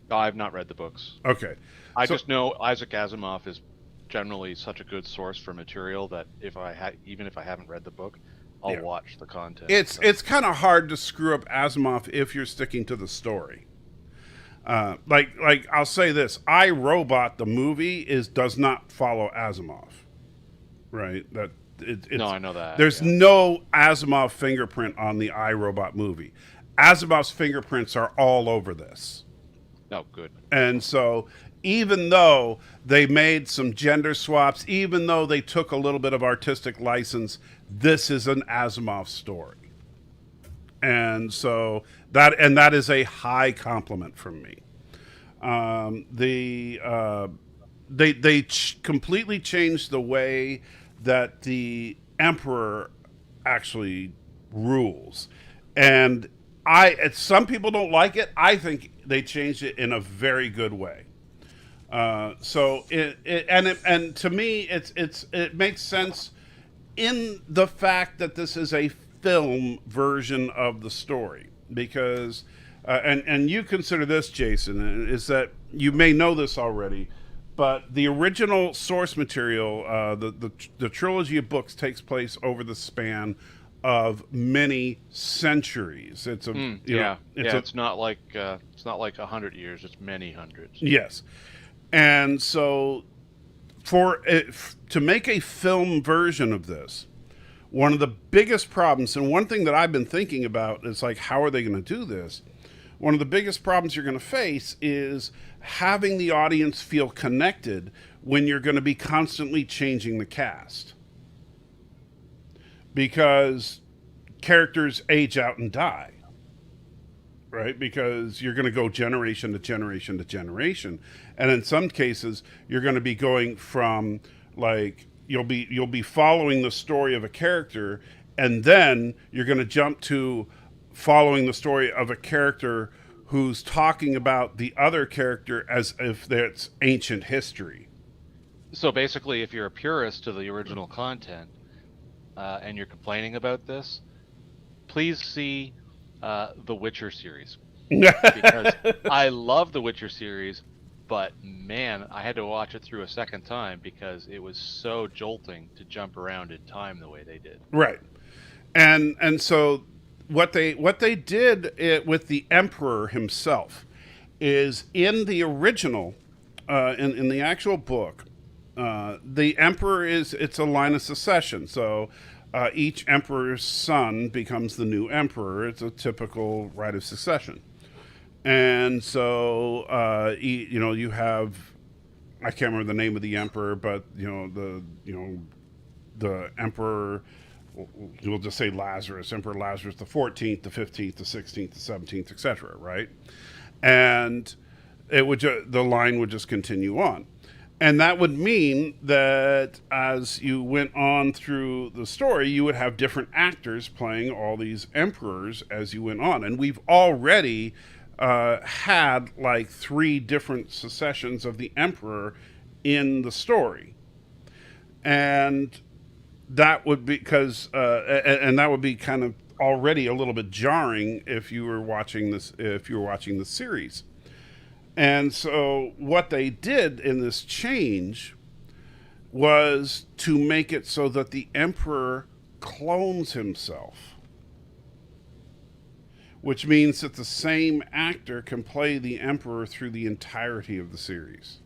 No, I've not read the books. Okay. I just know Isaac Asimov is generally such a good source for material that even if I haven't read the book, I'll watch the content. It's kind of hard to screw up Asimov if you're sticking to the story. Like I'll say this: I, Robot, the movie does not follow Asimov, right? No, I know that. There's no Asimov fingerprint on the I, Robot movie. Asimov's fingerprints are all over this. Oh, good. And so, even though they made some gender swaps, even though they took a little bit of artistic license, this is an Asimov story. And so that is a high compliment from me. They completely changed the way that the Emperor actually rules. And some people don't like it. I think they changed it in a very good way. So to me, it makes sense in the fact that this is a film version of the story, because and you consider this, Jason, is that you may know this already, but the original source material, the trilogy of books, takes place over the span of many centuries. It's it's not like 100 years. It's many hundreds. Yes, and so to make a film version of this, one of the biggest problems, and one thing that I've been thinking about is how are they going to do this? one of the biggest problems you're going to face is having the audience feel connected when you're going to be constantly changing the cast. Because characters age out and die, right? Because you're going to go generation to generation to generation. And in some cases, you're going to be going from, like, you'll be following the story of a character, and then you're going to jump to following the story of a character who's talking about the other character as if it's ancient history. So basically, if you're a purist to the original content, and you're complaining about this, please see the Witcher series. Because I love the Witcher series, but man, I had to watch it through a second time because it was so jolting to jump around in time the way they did. Right. And so what they did with the Emperor himself is, in the original, in the actual book, the Emperor it's a line of succession. So each Emperor's son becomes the new Emperor. It's a typical right of succession. And so, you have, I can't remember the name of the Emperor, but, the Emperor, we'll just say Lazarus, Emperor Lazarus the 14th, the 15th, the 16th, the 17th, etc., right? And the line would just continue on. And that would mean that as you went on through the story, you would have different actors playing all these emperors as you went on. And we've already had like 3 different successions of the emperor in the story. And that would be because, and that would be kind of already a little bit jarring if you were watching the series. And so what they did in this change was to make it so that the emperor clones himself, which means that the same actor can play the emperor through the entirety of the series.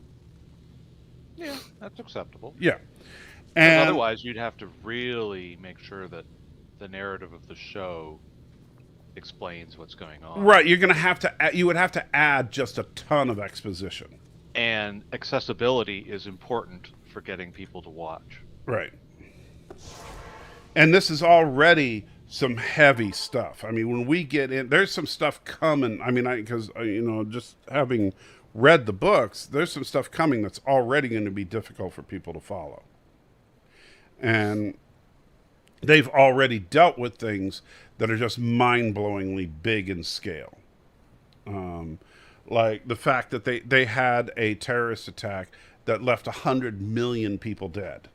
Yeah, that's acceptable. Yeah. And otherwise, you'd have to really make sure that the narrative of the show explains what's going on. Right, you would have to add just a ton of exposition. And accessibility is important for getting people to watch. Right. And this is already some heavy stuff. I mean, when we get in, there's some stuff coming. I mean, because just having read the books, there's some stuff coming that's already going to be difficult for people to follow. And they've already dealt with things that are just mind-blowingly big in scale. Like the fact that they had a terrorist attack that left 100 million people dead.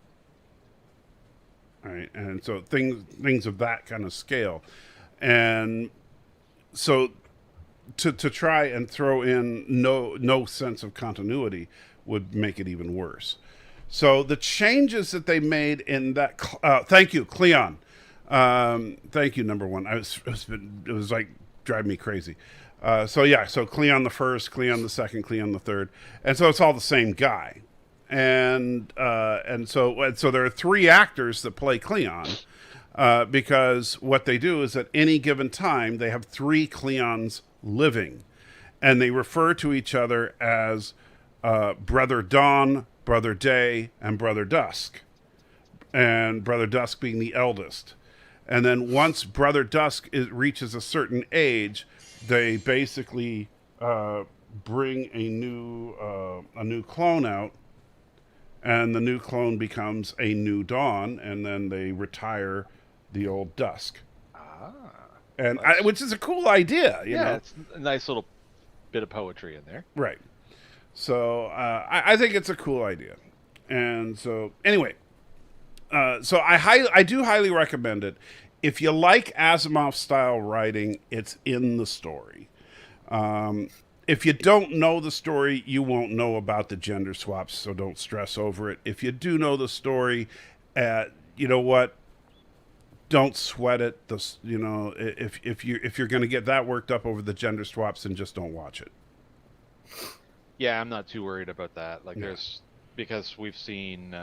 Right? And so things of that kind of scale. And so to try and throw in no sense of continuity would make it even worse. So the changes that they made in that, thank you, Cleon. Thank you, number one. It was like driving me crazy. So Cleon the first, Cleon the second, Cleon the third, and so it's all the same guy. And so there are 3 actors that play Cleon, because what they do is at any given time they have 3 Cleons living, and they refer to each other as Brother Dawn, Brother Day, and Brother Dusk, and Brother Dusk being the eldest. And then once Brother Dusk reaches a certain age, they basically bring a new clone out, and the new clone becomes a new Dawn, and then they retire the old Dusk. And which is a cool idea, you know? It's a nice little bit of poetry in there. Right. So I think it's a cool idea. And so anyway, so I do highly recommend it. If you like Asimov style writing, it's in the story. If you don't know the story, you won't know about the gender swaps, so don't stress over it. If you do know the story, you know what? Don't sweat it. If you're going to get that worked up over the gender swaps, then just don't watch it. Yeah, I'm not too worried about that. Because we've seen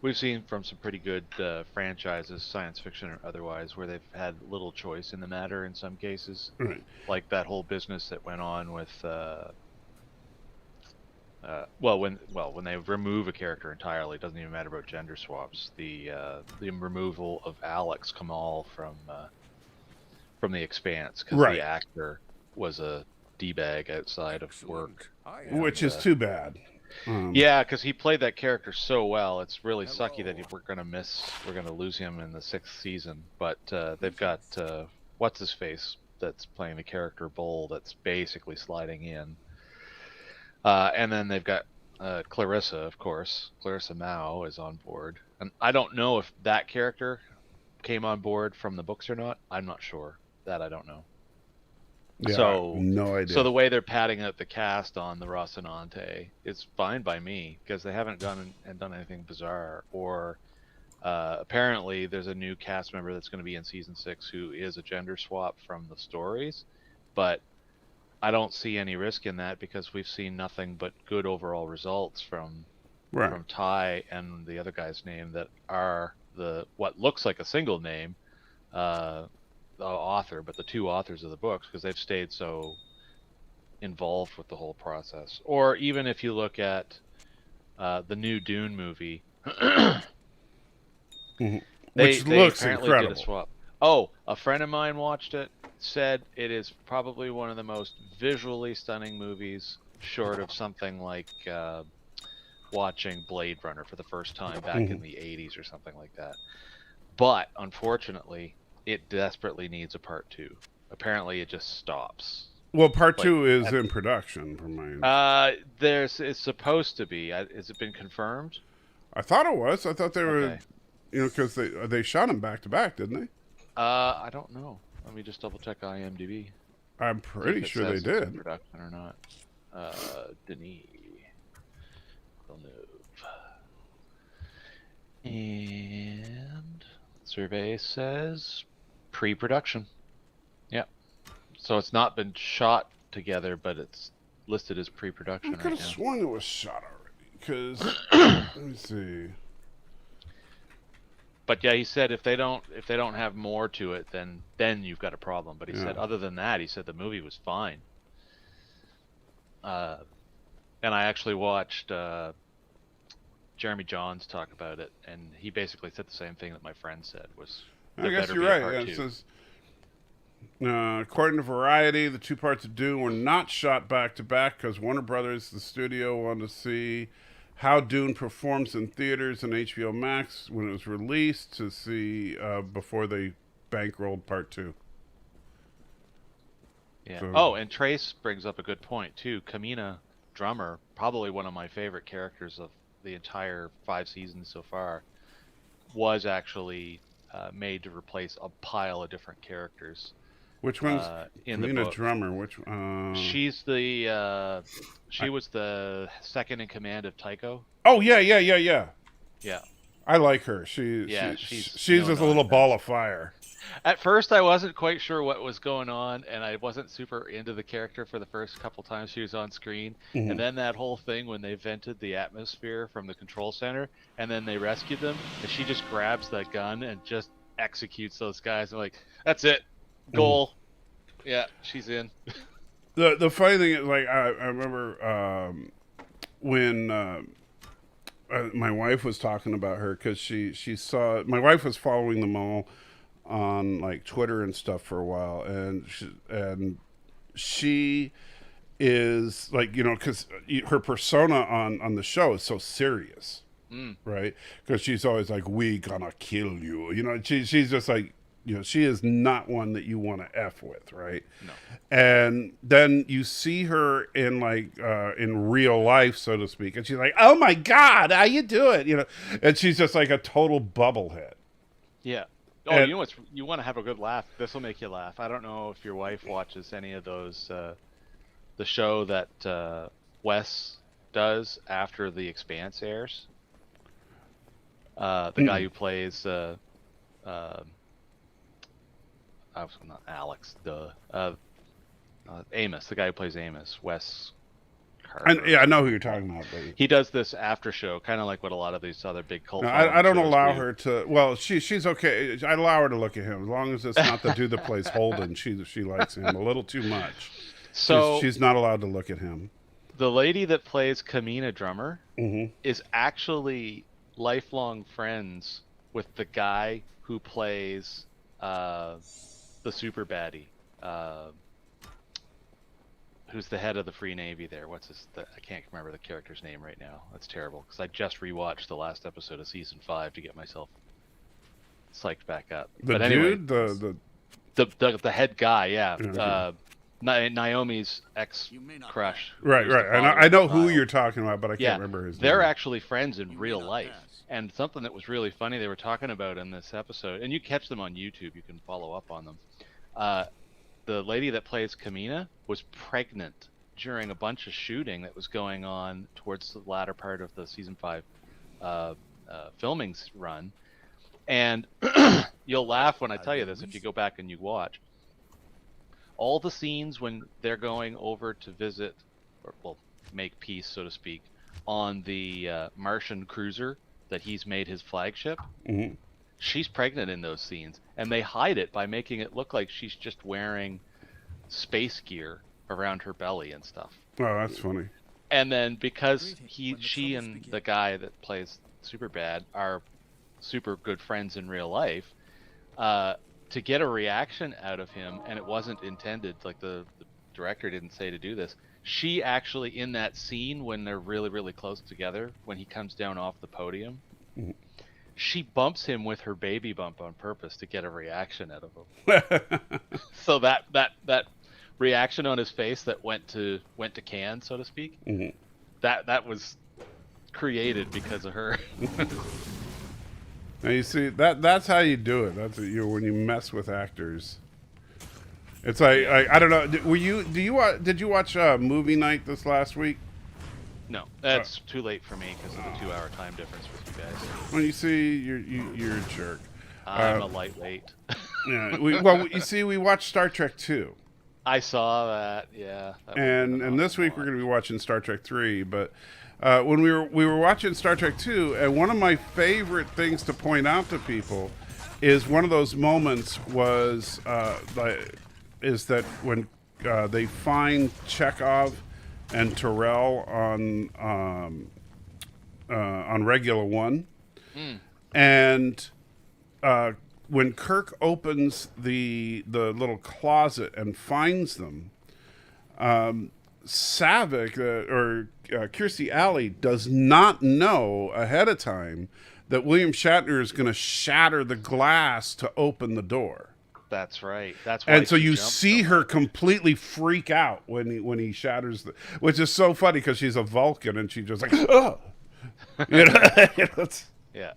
we've seen from some pretty good franchises, science fiction or otherwise, where they've had little choice in the matter in some cases. Right. Like that whole business that went on with when they remove a character entirely, it doesn't even matter about gender swaps. The removal of Alex Kamal from The Expanse because Right. the actor was a d-bag outside of work, Which is too bad. yeah, because he played that character so well. It's really sucky that we're gonna lose him in the 6th season. But they've got what's his face that's playing the character Bull that's basically sliding in, and then they've got Clarissa, of course. Clarissa Mao is on board, and I don't know if that character came on board from the books or not. I'm not sure. That I don't know. Yeah, So no idea. So the way they're padding out the cast on the Rocinante is fine by me because they haven't gone and done anything bizarre. Or apparently there's a new cast member that's going to be in season 6 who is a gender swap from the stories, but I don't see any risk in that because we've seen nothing but good overall results from Ty and the other guy's name that are what looks like a single name. The author, but the 2 authors of the books, because they've stayed so involved with the whole process. Or even if you look at the new Dune movie, which looks incredible. Did a swap. Oh, a friend of mine watched it, said it is probably one of the most visually stunning movies, short of something like watching Blade Runner for the first time back in the 80s or something like that. But unfortunately, it desperately needs a part 2. Apparently, it just stops. Well, part 2 is in production, from my it's supposed to be. Has it been confirmed? I thought it was. I thought they were, because they shot them back to back, didn't they? I don't know. Let me just double check IMDb. I'm pretty sure they did. In production or not? Denis Villeneuve, and survey says pre-production. Yeah, so it's not been shot together, but it's listed as pre-production. I could have sworn it was shot already. Because let me see. But yeah, he said if they don't have more to it, then you've got a problem. But he said other than that, he said the movie was fine. And I actually watched Jeremy Johns talk about it, and he basically said the same thing that my friend said was. I guess you're right. Yeah, it says, according to Variety, the 2 parts of Dune were not shot back to back because Warner Brothers, the studio, wanted to see how Dune performs in theaters and HBO Max when it was released to see before they bankrolled part 2. Yeah. So, and Trace brings up a good point too. Kamina, drummer, probably one of my favorite characters of the entire 5 seasons so far, was actually made to replace a pile of different characters. Which one's Kamina drummer? Which she's the she was the second in command of Tycho. Oh yeah. Yeah. I like her. She's just a little ball of fire. At first, I wasn't quite sure what was going on, and I wasn't super into the character for the first couple times she was on screen. And then that whole thing when they vented the atmosphere from the control center, and then they rescued them, and she just grabs that gun and just executes those guys. I'm like, that's it, goal. Yeah, she's in. The funny thing is, like, I remember when my wife was talking about her because she saw my wife was following them all on like Twitter and stuff for a while, and she is like, because her persona on the show is so serious, right? Because she's always like, "We gonna kill you," she's just like, she is not one that you want to F with, right? No. And then you see her in like in real life, so to speak, and she's like, "Oh my God, how you do it?" And she's just like a total bubblehead. Yeah. Oh, and, you want to have a good laugh. This will make you laugh. I don't know if your wife watches any of those, the show that Wes does after The Expanse airs. The guy who plays, not Alex, Amos, the guy who plays Amos, Wes Carver. Yeah, I know who you're talking about. But He does this after show, kind of like what a lot of these other big cult. no, I don't shows allow do. her to. Well, she's okay. I allow her to look at him as long as it's not the dude that plays Holden. She likes him a little too much. So she's not allowed to look at him. The lady that plays Kamina Drummer Mm-hmm. is actually lifelong friends with the guy who plays the super baddie, who's the head of the Free Navy there. I can't remember the character's name right now. That's terrible, because I just rewatched the last episode of season 5 to get myself psyched back up. The but anyway, dude, the head guy, yeah. Yeah. Naomi's ex-crush. Right. I know who you're talking about, but I can't remember his name. They're actually friends in real life. And something that was really funny they were talking about in this episode, and you catch them on YouTube, you can follow up on them. The lady that plays Kamina was pregnant during a bunch of shooting that was going on towards the latter part of the season 5 filming run. And you'll laugh when I tell you this if you go back and you watch. All the scenes when they're going over to visit, or well, make peace, so to speak, on the Martian cruiser that he's made his flagship, Mm-hmm. she's pregnant in those scenes, and they hide it by making it look like she's just wearing space gear around her belly and stuff. Oh, that's funny. And then because she and the guy that plays Superbad are super good friends in real life, to get a reaction out of him, and it wasn't intended, like the director didn't say to do this, she actually, in that scene when they're really, really close together, when he comes down off the podium, mm-hmm. she bumps him with her baby bump on purpose to get a reaction out of him. So that reaction on his face that went to Cannes, so to speak, mm-hmm. that was created because of her. Now you see that's how you do it. That's when you mess with actors. It's like I don't know. Did you watch movie night this last week? No, that's too late for me because of the 2-hour time difference with you guys. Well, you see, you're a jerk. I'm a lightweight. Yeah. We watched Star Trek 2. I saw that. Yeah. And this week we're going to be watching Star Trek 3, but. When we were watching Star Trek 2, and one of my favorite things to point out to people is one of those moments is that when they find Chekhov and Terrell on Regula 1, and when Kirk opens the little closet and finds them, Saavik or Kirstie Alley does not know ahead of time that William Shatner is going to shatter the glass to open the door. That's right. That's why. And so you see her completely freak out when he shatters which is so funny because she's a Vulcan and she's just like, oh, yeah.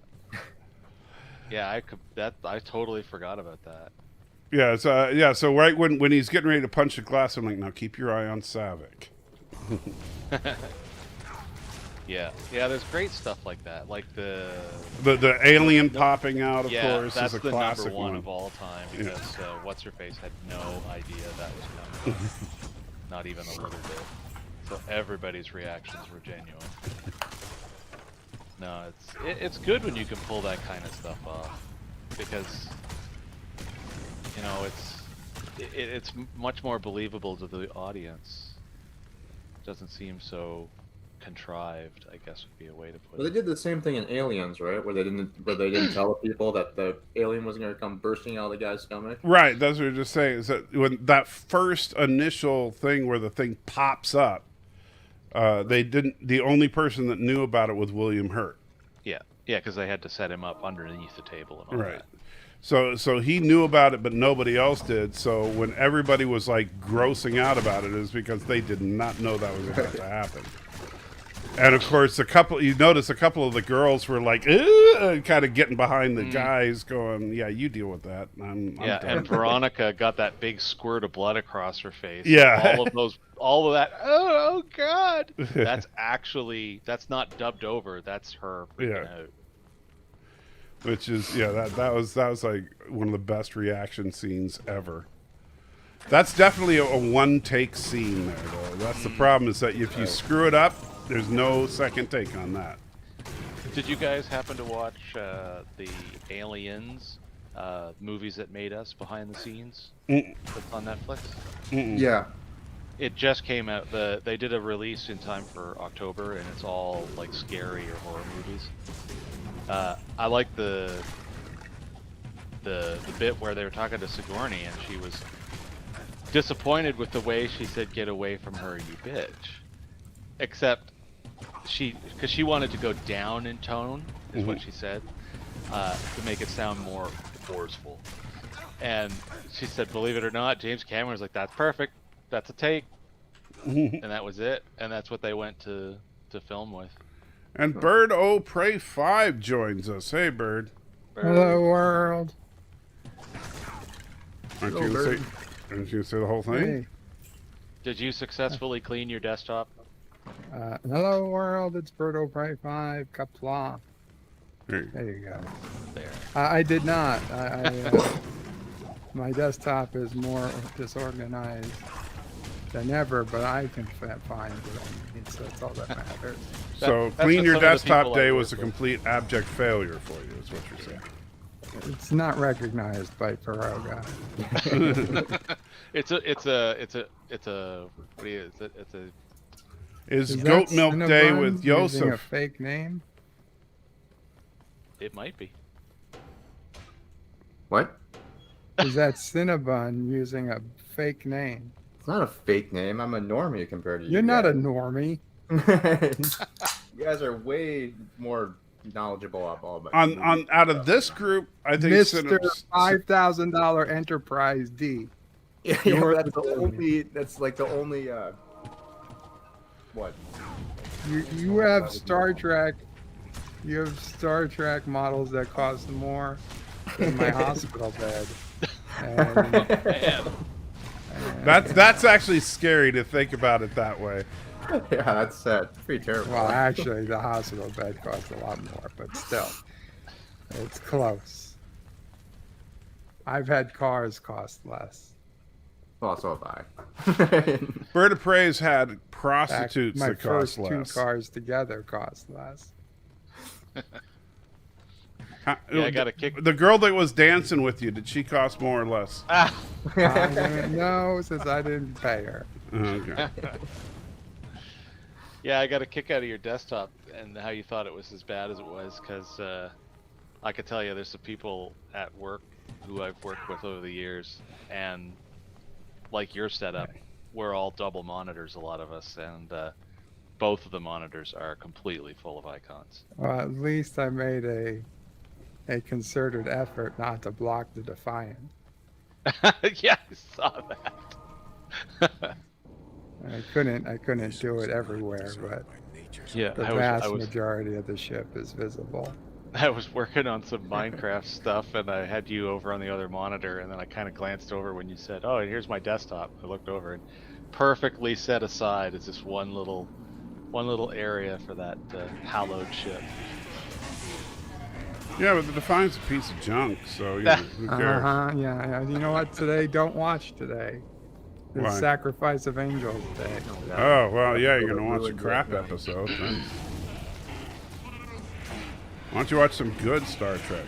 Yeah, I totally forgot about that. Yeah, so right when he's getting ready to punch the glass, I'm like, now keep your eye on Saavik. Yeah, there's great stuff like that, like the alien popping out, of course, that's is a the classic number one of all time because what's her face had no idea that was coming, not even a little bit. So everybody's reactions were genuine. No, it's good when you can pull that kind of stuff off because it's much more believable to the audience. It doesn't seem so contrived, I guess would be a way to put it. Well, they did the same thing in Aliens, right? Where they didn't tell people that the alien wasn't going to come bursting out of the guy's stomach. Right, that's what you're just saying. Is that when that first initial thing where the thing pops up, they didn't. The only person that knew about it was William Hurt. Yeah, because they had to set him up underneath the table and all that. So he knew about it, but nobody else did. So when everybody was like grossing out about it, is because they did not know that was about to happen. And of course, you notice a couple of the girls were like, kind of getting behind the guys, going, "Yeah, you deal with that." I'm done. And Veronica got that big squirt of blood across her face. Yeah, all of that. Oh God! That's not dubbed over. That's her freaking out. Which is that was like one of the best reaction scenes ever. That's definitely a one-take scene there, though. That's the problem, is that if you screw it up, there's no second take on that. Did you guys happen to watch the Aliens movies that made us behind the scenes? That's on Netflix. Yeah. It just came out. They did a release in time for October, and it's all like scary or horror movies. I like the bit where they were talking to Sigourney, and she was disappointed with the way she said, "Get away from her, you bitch." Except because she wanted to go down in tone, is what she said, to make it sound more forceful. And she said, believe it or not, James Cameron was like, "That's perfect. That's a take." And that was it. And that's what they went to film with. And Bird O Prey 5 joins us. Hey, Bird. Hello, world. Aren't you going to say the whole thing? Hey. Did you successfully clean your desktop? Hello, world. It's Birdo Prey 5. Kapla. There There you go. There. I did not. My desktop is more disorganized than ever, but I can find what I need, so that's all that matters. So That's clean what your some of the desktop people I day work was a with. complete abject failure for you, is what you're saying. It's not recognized by Peroga. It's a what do you, it's a Is Is Goat that Milk Day Cinnabon with using a Yosef? fake name? it might be. What? Is that Cinnabon using a fake name? It's not a fake name. I'm a normie compared to you. You're not a guys. normie. You guys are way more knowledgeable about all about On out of this group, I think Mr. $5,000 Enterprise D. Yeah, You're that's the the only. That's like the only. What? You have Star Trek. You have Star Trek models that cost more than my hospital bed. And, Man. That's actually scary to think about it that way. Yeah, that's pretty terrible. well, actually, the hospital bed costs a lot more, but still, it's close. I've had cars cost less. Well, so have I. Bird of Prey's had In fact, prostitutes my that cost first two less. cars together cost less. Yeah, I got a kick. The girl that was dancing with you, did she cost more or less? No, since I didn't pay her. Okay. Yeah, I got a kick out of your desktop and how you thought it was as bad as it was, because I could tell you there's some people at work who I've worked with over the years, and like your setup, we're all double monitors, a lot of us, and both of the monitors are completely full of icons. Well, at least I made a concerted effort not to block the Defiant. Yeah, I saw that. I couldn't do it everywhere, but Yeah, the vast majority of the ship is visible. I was working on some Minecraft stuff, and I had you over on the other monitor, and then I kind of glanced over when you said, "Oh, and here's my desktop." I looked over, and perfectly set aside is this one little area for that hallowed ship. Yeah, but the Defiant's a piece of junk, so who cares? Yeah. You know what? Today, don't watch today. The Why? Sacrifice of Angels Day. Oh, well, yeah, you're going to watch a crap episode. Then. Why don't you watch some good Star Trek?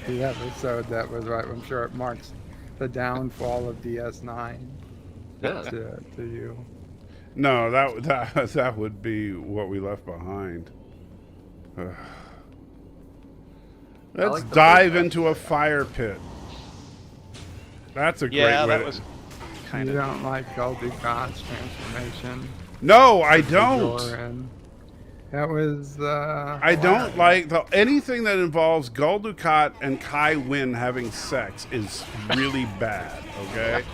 The episode that was right. I'm sure it marks the downfall of DS9 Yeah. to you. No, that would be what we left behind. Let's like the dive first into a fire pit. That's a great Yeah, way that to... was You kind of. don't like Gul Dukat's transformation. No, I don't. Joran. That was. I don't like anything that involves Gul Dukat and Kai Wynn having sex is really bad. Okay.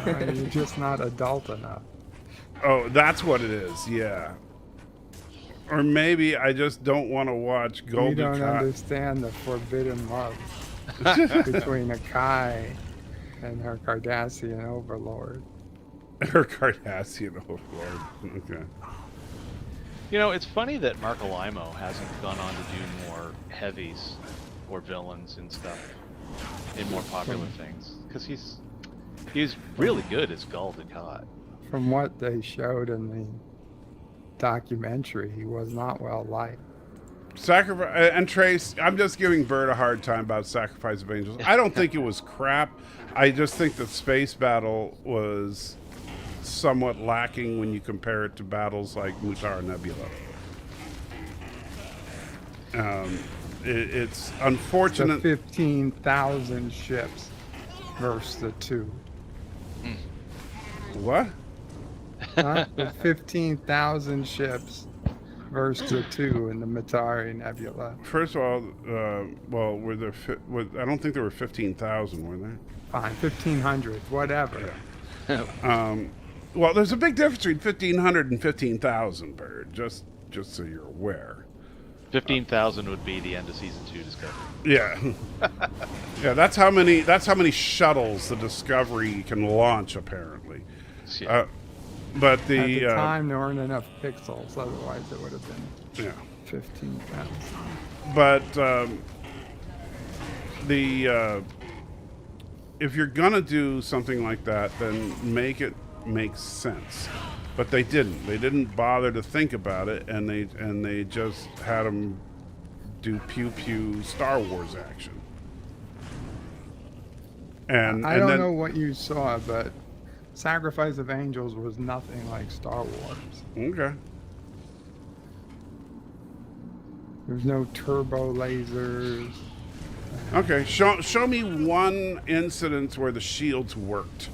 You're just not adult enough. Oh, that's what it is. Yeah. Or maybe I just don't want to watch Gul You don't Dukat. understand the forbidden love between a Kai and her Cardassian overlord. Her Cardassian overlord. Okay. You know, it's funny that Marco Limo hasn't gone on to do more heavies or villains and stuff in more popular things, because He's really good as Gul Dukat. From what they showed in the documentary, he was not well liked. Sacrifice and Trace. I'm just giving Bird a hard time about Sacrifice of Angels. I don't think it was crap. I just think the space battle was somewhat lacking when you compare it to battles like Mutara Nebula. It's The unfortunate. 15,000 ships versus the 2. What? Huh? The 15,000 ships versus the 2 in the Matari Nebula. First of all, well, were there? I don't think there were 15,000, were there? Fine, 1,500, whatever. Well, there's a big difference between 1,500 and 15,000, Bird. Just so you're aware. 15,000 would be the end of season 2 Discovery. Yeah, yeah. That's how many shuttles the Discovery can launch, apparently. Yeah. But At the the time, there weren't enough pixels, otherwise it would have been yeah. 15,000. But if you're gonna do something like that, then make it make sense. But they didn't. They didn't bother to think about it, and they just had them do pew pew Star Wars action. And I and don't then, know what you saw, but Sacrifice of Angels was nothing like Star Wars. Okay. There's no turbo lasers. Okay. Show me one incident where the shields worked.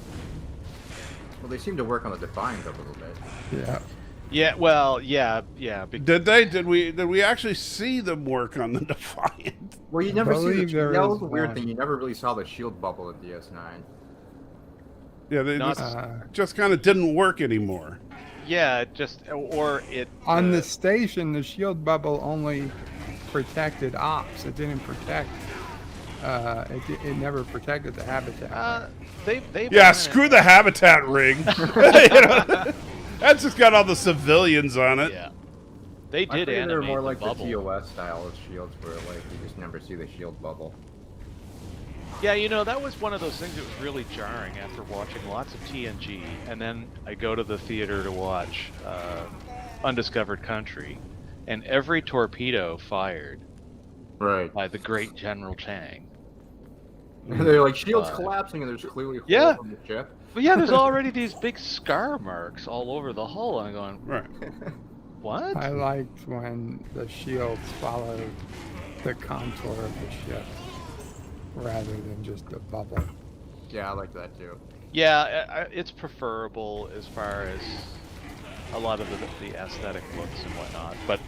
Well, they seem to work on the Defiant a little bit. Yeah. Yeah, well, yeah. Did they? Did we actually see them work on the Defiant? Well, you never see believe there that was is the weird one. thing. You never really saw the shield bubble at DS9. Yeah, they Not- just kind of didn't work anymore. Yeah, it just, or it... On the station, the shield bubble only protected ops. It didn't protect. It never protected the habitat. They've Yeah, done screw it. the habitat ring. You know, that's just got all the civilians on it. Yeah. They I did figured animate they were more the like bubble. the TOS style of shields, where like you just never see the shield bubble. Yeah, you know, that was one of those things that was really jarring after watching lots of TNG, and then I go to the theater to watch Undiscovered Country, and every torpedo fired Right. by the great General Chang. They're like shields collapsing, and there's clearly holes Yeah. on the ship. But yeah, there's already these big scar marks all over the hull, and I'm going, Right. what? I liked when the shields followed the contour of the ship rather than just a bubble. Yeah, I like that too. Yeah, it's preferable as far as a lot of the aesthetic looks and whatnot. But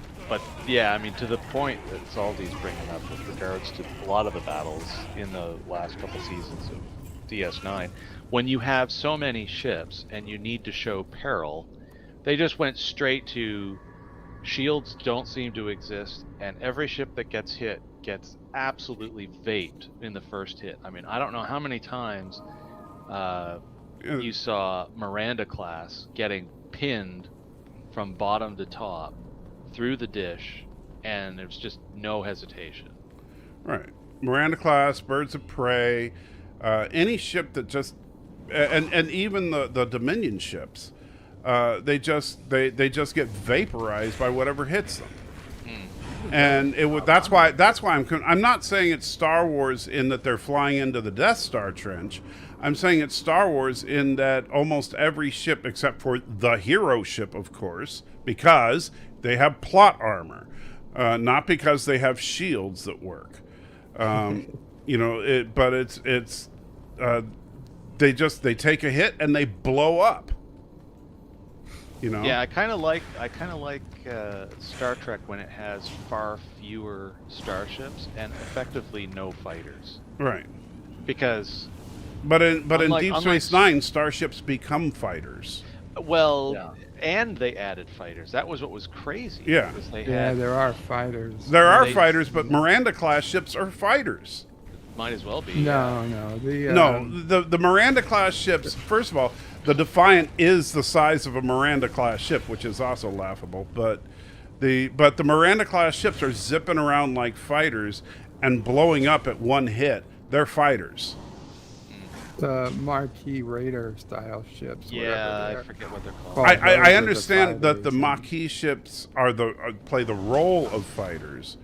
yeah, I mean, to the point that Salty's bringing up with regards to a lot of the battles in the last couple seasons of DS9, when you have so many ships and you need to show peril, they just went straight to shields don't seem to exist, and every ship that gets hit gets absolutely vaped in the first hit. I mean, I don't know how many times you saw Miranda class getting pinned from bottom to top through the dish, and there's just no hesitation. Right. Miranda class, Birds of Prey, any ship that just, and even the Dominion ships, they just get vaporized by whatever hits them. And it would. That's why I'm not saying it's Star Wars in that they're flying into the Death Star trench. I'm saying it's Star Wars in that almost every ship, except for the hero ship, of course, because they have plot armor, not because they have shields that work. You know, but it's they take a hit and they blow up. You know? Yeah, I kind of like Star Trek when it has far fewer starships and effectively no fighters. Right. Because But in Unlike- Deep Space Nine, starships become fighters. well, Yeah. and they added fighters. That was what was crazy. Yeah. because they Yeah, had, there are fighters. There are They- fighters, but Miranda class ships are fighters. might as well be. No. No, the Miranda class ships. First of all, the Defiant is the size of a Miranda class ship, which is also laughable. But the Miranda class ships are zipping around like fighters and blowing up at one hit. They're fighters. The Marquis Raider style ships. Yeah, I forget what they're called. Well, I those are the understand that the fighters and- Maquis ships are play the role of fighters,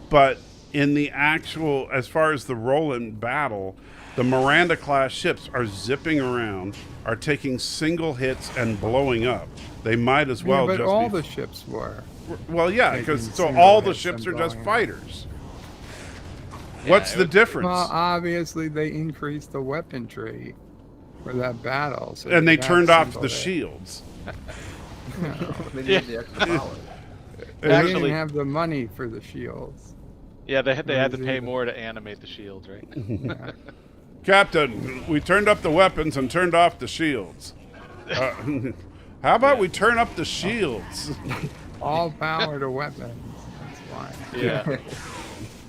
but in the actual, as far as the role in battle, the Miranda class ships are zipping around, are taking single hits and blowing up. They might as well but just all be. the ships were. Well, yeah, taking because single all the hits ships are and just blowing up. fighters. Yeah, What's it the was- difference? Well, obviously they increased the weaponry for that battle, so And they you have turned off single the hit. shields. They need the extra power. They Actually- didn't have the money for the shields. Yeah, they had to pay either. more to animate the shields, right? Yeah. Captain, we turned up the weapons and turned off the shields. How about we turn up the shields? All power to weapons. That's fine. Yeah.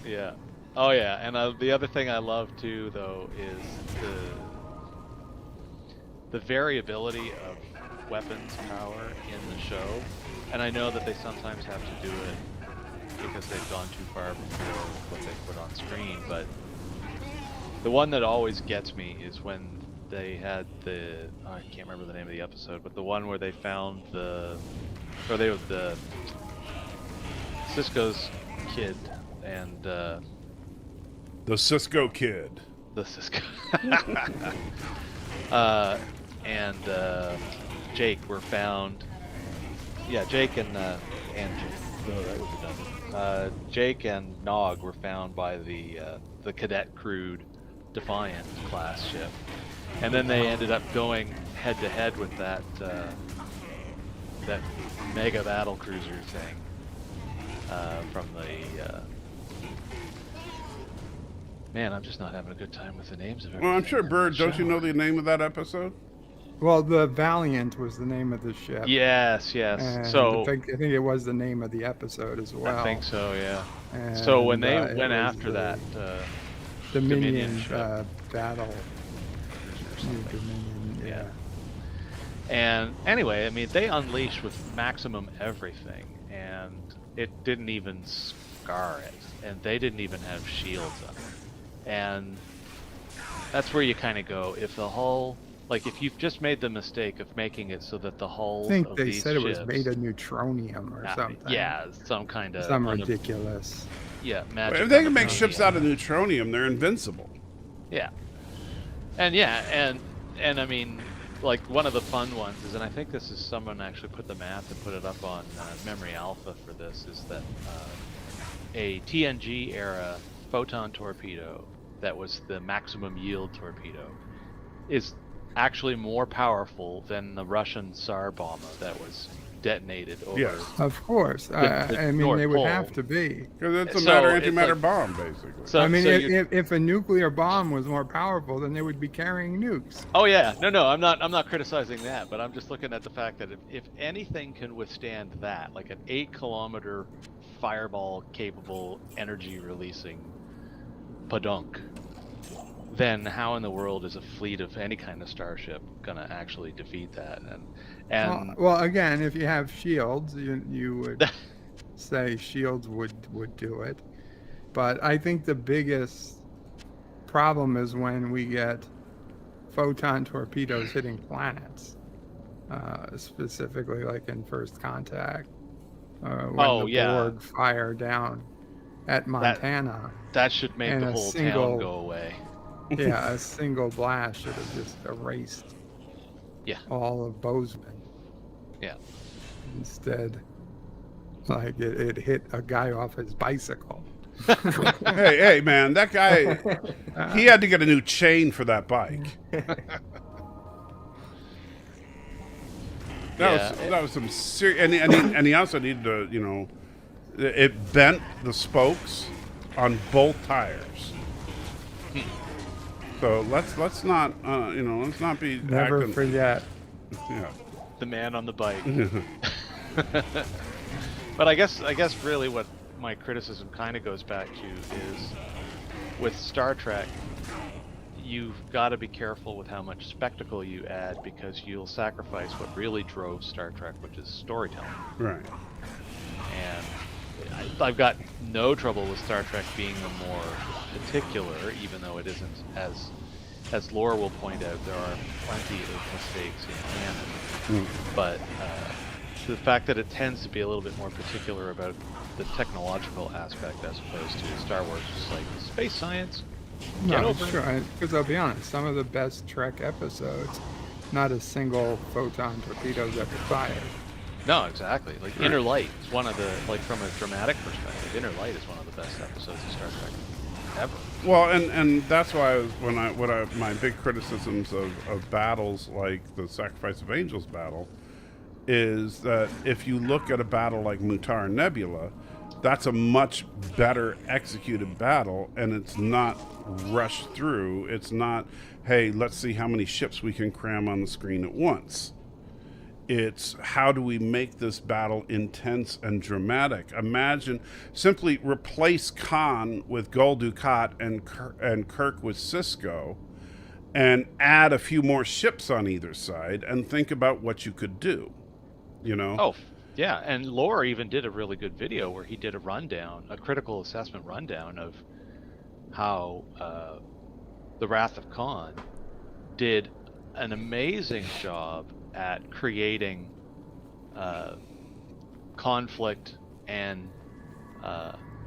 Yeah. Oh yeah, and the other thing I love too, though, is the variability of weapons power in the show. And I know that they sometimes have to do it because they've gone too far before what they put on screen, but the one that always gets me is when they had I can't remember the name of the episode, but the one where they found the Cisco's kid and The Cisco Kid. the Cisco and Jake were found. Yeah, Jake and no, that was redundant. Jake and Nog were found by the cadet crewed Defiant class ship, and then they ended up going head to head with that mega battle cruiser thing from the. Man, I'm just not having a good time with the names of everything. Well, I'm sure, in Bird, that don't you show. know the name of that episode? Well, the Valiant was the name of the ship. Yes, yes. And So I think it was the name of the episode as well. I think so, yeah. And, So when they it went was after the that Dominion ship. battle. or something. Dominion, yeah. And anyway, I mean, they unleashed with maximum everything, and it didn't even scar it, and they didn't even have shields on it. And that's where you kind of go, if the hull, like if you've just made the mistake of making it so that the hull I think of they these said it ships, was made of neutronium or something. Yeah, some kind of Some ridiculous. Yeah, magic. If they can make unobtainium. ships out of neutronium, they're invincible. Yeah. And I mean, like one of the fun ones is, and I think this is someone actually put the math and put it up on Memory Alpha for this, is that a TNG era photon torpedo that was the maximum yield torpedo is actually more powerful than the Russian Tsar bomber that was detonated over. Yes. Of course. The I mean, North they would Pole. have to be. Because it's a So matter it's antimatter like- bomb, basically. So, I mean, so you- if a nuclear bomb was more powerful, then they would be carrying nukes. Oh yeah, no, I'm not criticizing that, but I'm just looking at the fact that if anything can withstand that, like an 8-kilometer fireball capable energy releasing padunk, then how in the world is a fleet of any kind of starship gonna actually defeat that? And Well, again, if you have shields, you would say shields would do it. But I think the biggest problem is when we get photon torpedoes hitting planets, specifically like in First Contact, when the Borg fire down at Montana. that should make and the a whole single- town go away. Yeah, a single blast should have just erased all of Bozeman. Yeah. Instead, like it hit a guy off his bicycle. hey, man, that guy, he had to get a new chain for that bike. That was some serious, and he also needed to, it bent the spokes on both tires. So let's not, let's not be Never acting, forget. yeah. The man on the bike. But I guess really what my criticism kind of goes back to is with Star Trek, you've got to be careful with how much spectacle you add, because you'll sacrifice what really drove Star Trek, which is storytelling. Right. And I've got no trouble with Star Trek being the more particular, even though it isn't as as Laura will point out, there are plenty of mistakes in canon. But the fact that it tends to be a little bit more particular about the technological aspect as opposed to Star Wars, just like space science. Get No, over it. sure. Because I'll be honest, some of the best Trek episodes, not a single photon torpedo's ever fired. No, exactly. Like Inner Light is one of the, like from a dramatic perspective, Inner Light is one of the best episodes of Star Trek ever. Well, and that's why my big criticisms of battles like the Sacrifice of Angels battle is that if you look at a battle like Mutar and Nebula, that's a much better executed battle, and it's not rushed through. It's not, hey, let's see how many ships we can cram on the screen at once. It's how do we make this battle intense and dramatic? Imagine, simply replace Khan with Gul Dukat and Kirk with Cisco, and add a few more ships on either side, and think about what you could do. You know? Oh, yeah, and Lore even did a really good video where he did a rundown, a critical assessment rundown of how the Wrath of Khan did an amazing job at creating conflict and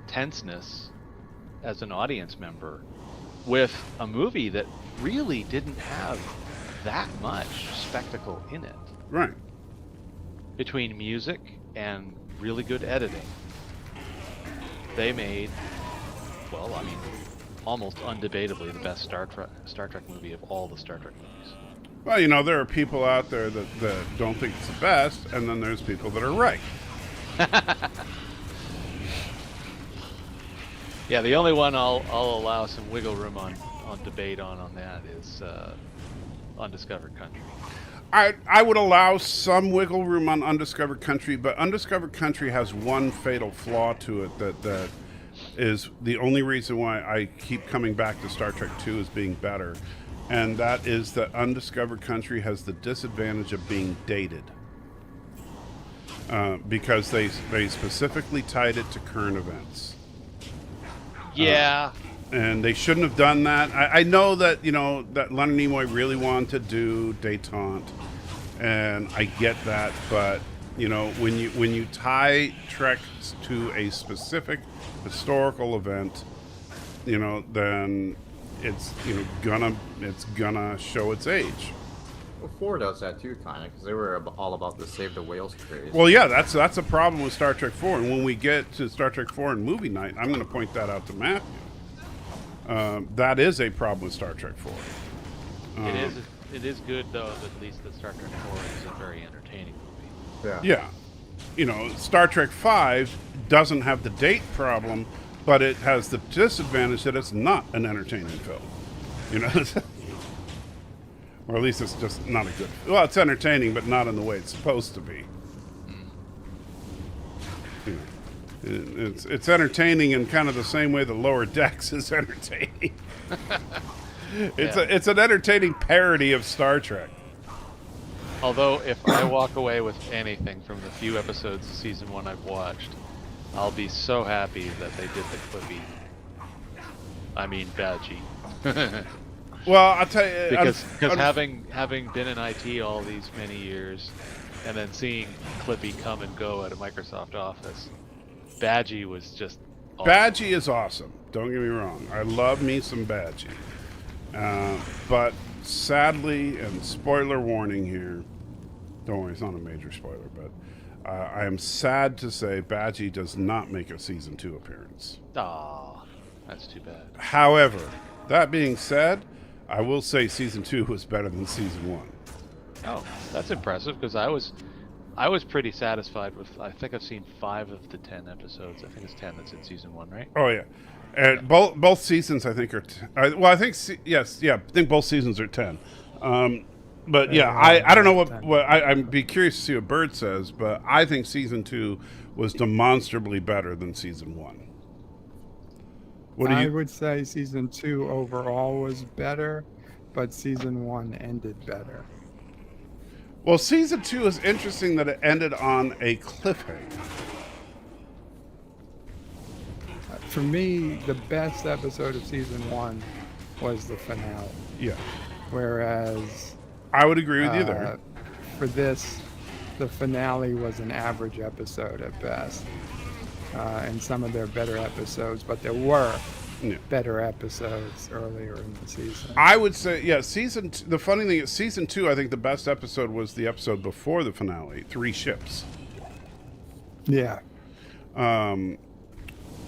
tenseness as an audience member with a movie that really didn't have that much spectacle in it. Right. Between music and really good editing, they made, well, I mean, almost undebatably the best Star Trek movie of all the Star Trek movies. Well, you know, there are people out there that don't think it's the best, and then there's people that are right. Yeah, the only one I'll allow some wiggle room on debate on that is Undiscovered Country. I would allow some wiggle room on Undiscovered Country, but Undiscovered Country has one fatal flaw to it that is the only reason why I keep coming back to Star Trek II as being better, and that is that Undiscovered Country has the disadvantage of being dated. Because they specifically tied it to current events. Yeah. And they shouldn't have done that. I know that, you know, that Leonard Nimoy really wanted to do Détente, and I get that, but, you know, when you tie Trek to a specific historical event, you know, then it's, you know, it's gonna show its age. Well, 4 does that too, kind of, because they were all about the Save the Whales craze. Well, yeah, that's a problem with Star Trek 4, and when we get to Star Trek 4 and movie night, I'm going to point that out to Matthew. That is a problem with Star Trek 4. It is good, though, at least that Star Trek 4 is a very entertaining movie. Yeah. You know, Star Trek 5 doesn't have the date problem, but it has the disadvantage that it's not an entertaining film. You know? Or at least it's just not a good... Well, it's entertaining, but not in the way it's supposed to be. You know, it's entertaining in kind of the same way the Lower Decks is entertaining. It's an entertaining parody of Star Trek. Although, if I walk away with anything from the few episodes of Season 1 I've watched, I'll be so happy that they did the Clippy. I mean, Badgie. Well, I'll tell you... Because having been in IT all these many years, and then seeing Clippy come and go at a Microsoft office, Badgie was just awesome. Badgie is awesome. Don't get me wrong. I love me some Badgie. But sadly, and spoiler warning here, don't worry, it's not a major spoiler, but I am sad to say Badgie does not make a Season 2 appearance. Aw, that's too bad. However, that being said, I will say Season 2 was better than Season 1. Oh, that's impressive, because I was pretty satisfied with, I think I've seen 5 of the 10 episodes. I think it's 10 that's in Season 1, right? Oh, yeah. And both seasons, I think, are... well, I think... Yes, yeah. I think both seasons are 10. But, yeah, I don't know what I'd be curious to see what Bird says, but I think Season 2 was demonstrably better than Season 1. I would say Season 2 overall was better, but Season 1 ended better. Well, Season 2 is interesting that it ended on a cliffhanger. For me, the best episode of Season 1 was the finale. Yeah, Whereas I would agree with you there. for this, the finale was an average episode at best. And some of their better episodes, but there were Yeah. better episodes earlier in the season. I would say, yeah, the funny thing is, season 2, I think the best episode was the episode before the finale, 3 Ships. Yeah.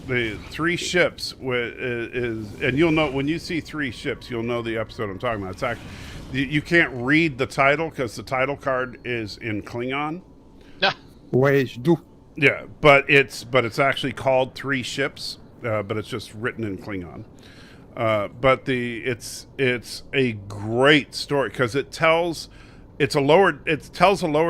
The 3 Ships is, and you'll know, when you see 3 Ships, you'll know the episode I'm talking about. It's actually, you can't read the title because the title card is in Klingon. Wage do. Yeah, but it's actually called 3 Ships, but it's just written in Klingon. But it's a great story because it tells a lower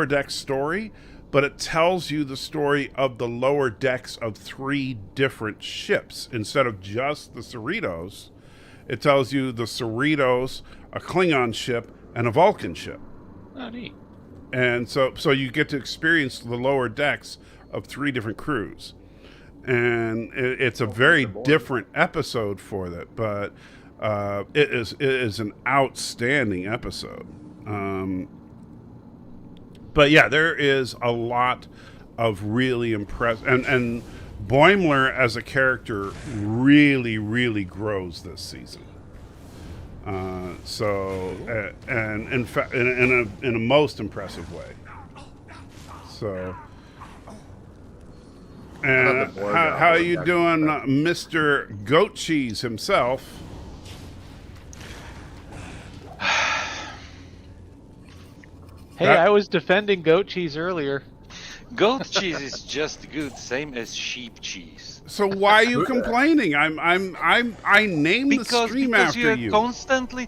deck story, but it tells you the story of the lower decks of 3 different ships instead of just the Cerritos. It tells you the Cerritos, a Klingon ship, and a Vulcan ship. Oh, neat. And so you get to experience the lower decks of 3 different crews. And it's a very different episode for that, but it is an outstanding episode. But yeah, there is a lot of really impressive, and Boimler as a character really, really grows this season. And in fact, in a most impressive way. So, and how are you doing, Mr. Goat Cheese himself? Hey, I was defending goat cheese earlier. Goat cheese is just good, same as sheep cheese. So why are you complaining? I named the stream because after you're you. Constantly,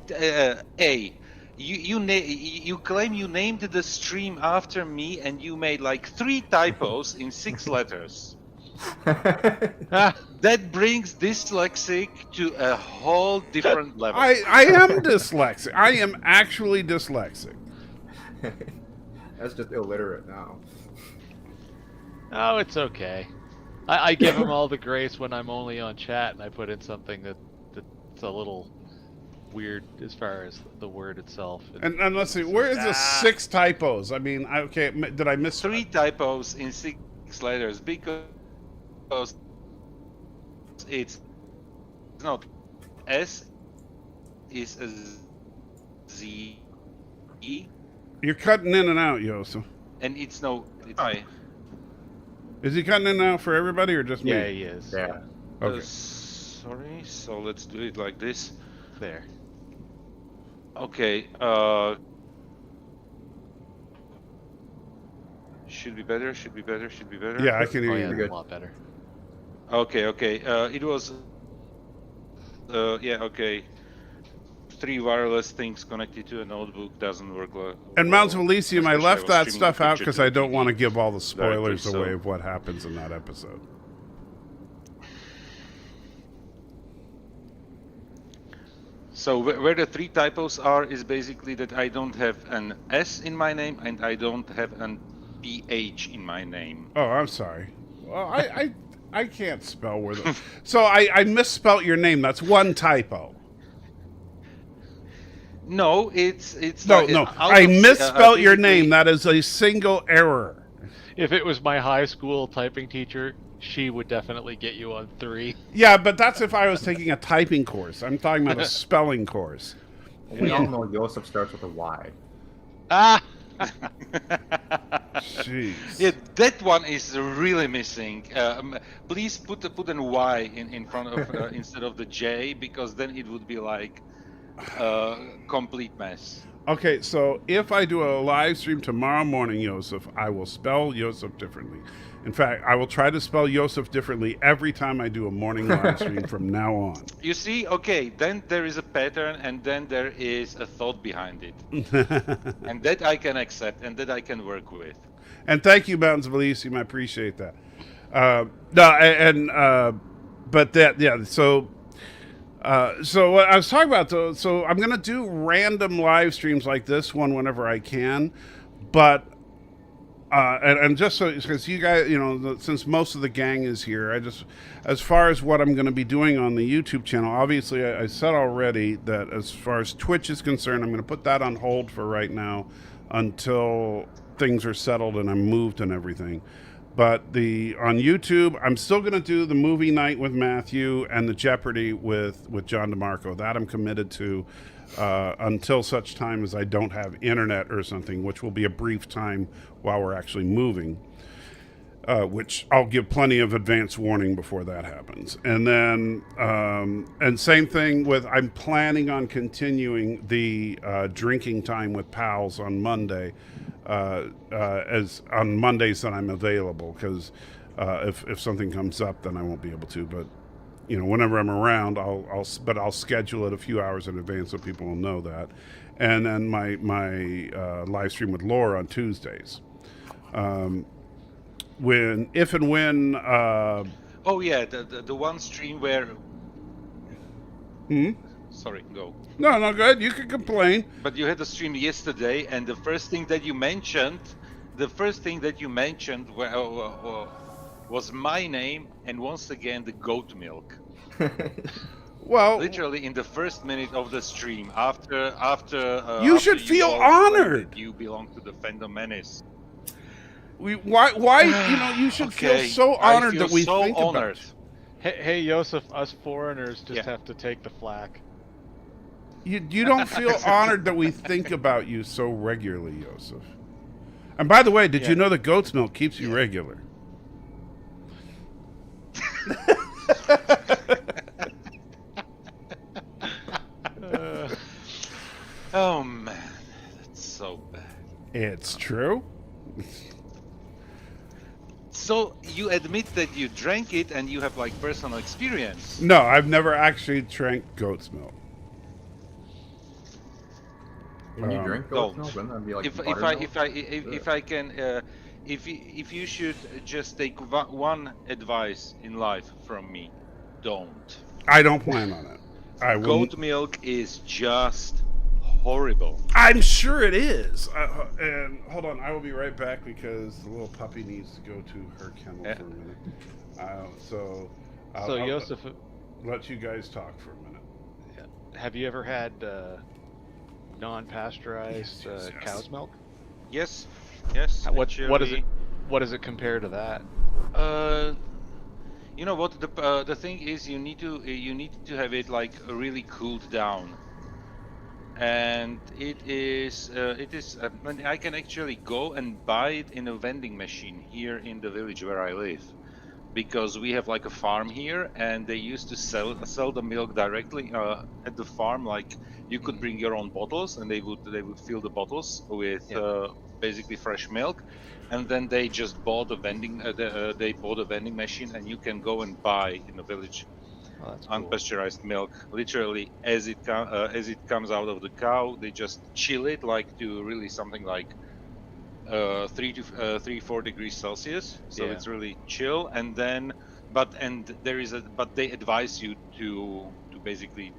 you claim you named the stream after me, and you made like 3 typos in 6 letters. That brings dyslexic to a whole different level. I am dyslexic. I am actually dyslexic. That's just illiterate now. Oh, it's okay. I give him all the grace when I'm only on chat, and I put in something that's a little weird as far as the word itself. And let's see, where is the 6 typos? I mean, okay, did I miss 3 typos in 6 letters because it's not S is a Z E. You're cutting in and out, Yosef. And it's no. It's I. Is he cutting in and out for everybody or just me? Yeah, he is. Yeah. Okay. Sorry. So let's do it like this. There. Okay. Should be better. Should be better. Should be better. Yeah, I can hear Oh, you. yeah, good. a lot better. Okay. Okay. It was. Yeah. Okay. 3 wireless things connected to a notebook doesn't work. And Mounts of Elysium, I especially left was that streaming stuff the out picture because to I the don't want to TV. give all the spoilers Directly, away so- of what happens in that episode. So where the 3 typos are is basically that I don't have an S in my name and I don't have an PH in my name. Oh, I'm sorry. Well, I can't spell where the... So I misspelt your name. That's 1 typo. No, it's No, like, no. out I of, misspelt your basically- name. That is a single error. If it was my high school typing teacher, she would definitely get you on 3. Yeah, but that's if I was taking a typing course. I'm talking about a spelling course. We all know Joseph starts with a Y. Ah! Jeez. Yeah, that one is really missing. Please put an Y in front of instead of the J, because then it would be like complete mess. Okay, so if I do a live stream tomorrow morning, Yosef, I will spell Yosef differently. In fact, I will try to spell Yosef differently every time I do a morning live stream from now on. You see, okay, then there is a pattern and then there is a thought behind it. And that I can accept and that I can work with. And thank you, Mountains of Elysium. I appreciate that. But that, yeah. So what I was talking about, though, so I'm gonna do random live streams like this one whenever I can, but and just so, because you guys, since most of the gang is here, as far as what I'm going to be doing on the YouTube channel, obviously I said already that as far as Twitch is concerned, I'm going to put that on hold for right now until things are settled and I'm moved and everything. But on YouTube, I'm still going to do the movie night with Matthew and the Jeopardy with John DeMarco. That I'm committed to until such time as I don't have internet or something, which will be a brief time while we're actually moving, which I'll give plenty of advance warning before that happens. And then, and same thing with, I'm planning on continuing the drinking time with pals on Monday, as on Mondays that I'm available, because if something comes up, then I won't be able to. But whenever I'm around, I'll schedule it a few hours in advance so people will know that. And then my live stream with Laura on Tuesdays. If and when. Oh yeah, the one stream where. Sorry, go. No, go ahead. You can complain. But you had a stream yesterday, and the first thing that you mentioned, was my name, and once again the goat milk. Well, literally in the first minute of the stream, after you should feel honored. You belong to the Fandom Menace. Why? You should feel so honored that we think about it. Hey, Joseph, us foreigners just have to take the flack. You don't feel honored that we think about you so regularly, Joseph. And by the way, did you know that goat's milk keeps you regular? Oh man, that's so bad. It's true. So you admit that you drank it and you have like personal experience? No, I've never actually drank goat's milk. Can you drink goat's milk? Wouldn't that be like if you should just take one advice in life from me, don't. I don't plan on it. Goat milk is just horrible. I'm sure it is. And hold on, I will be right back because the little puppy needs to go to her kennel for a minute. So Joseph, let you guys talk for a minute. Have you ever had non-pasteurized cow's milk? Yes. What does it compare to that? You know what, the thing is, you need to have it like really cooled down, and it is I can actually go and buy it in a vending machine here in the village where I live, because we have like a farm here, and they used to sell the milk directly at the farm. Like you could bring your own bottles, and they would fill the bottles with basically fresh milk. And then they just bought a vending machine, and you can go and buy in the village unpasteurized milk. Literally, as it comes out of the cow, they just chill it like to really something like 3-4 degrees Celsius. So it's really chill. And then, but they advise you to basically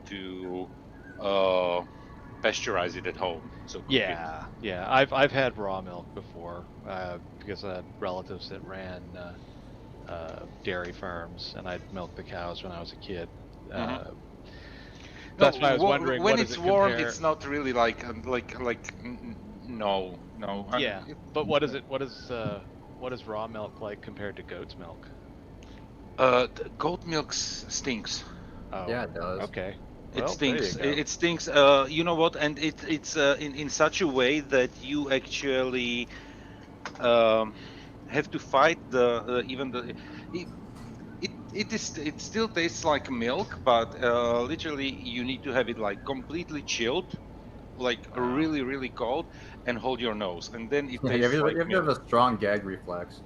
pasteurize it at home. So I've had raw milk before because I had relatives that ran dairy farms, and I'd milk the cows when I was a kid. That's why I was wondering. When it's warm, it's not really like no. But what is raw milk like compared to goat's milk? Goat milk stinks. Oh. Yeah, it does. Okay. It Well, stinks. there you go. It stinks. You know what? And it's in such a way that you actually have to fight it still tastes like milk, but literally you need to have it like completely chilled, like really really cold, and hold your nose, and then it tastes you like have to have a strong gag reflex.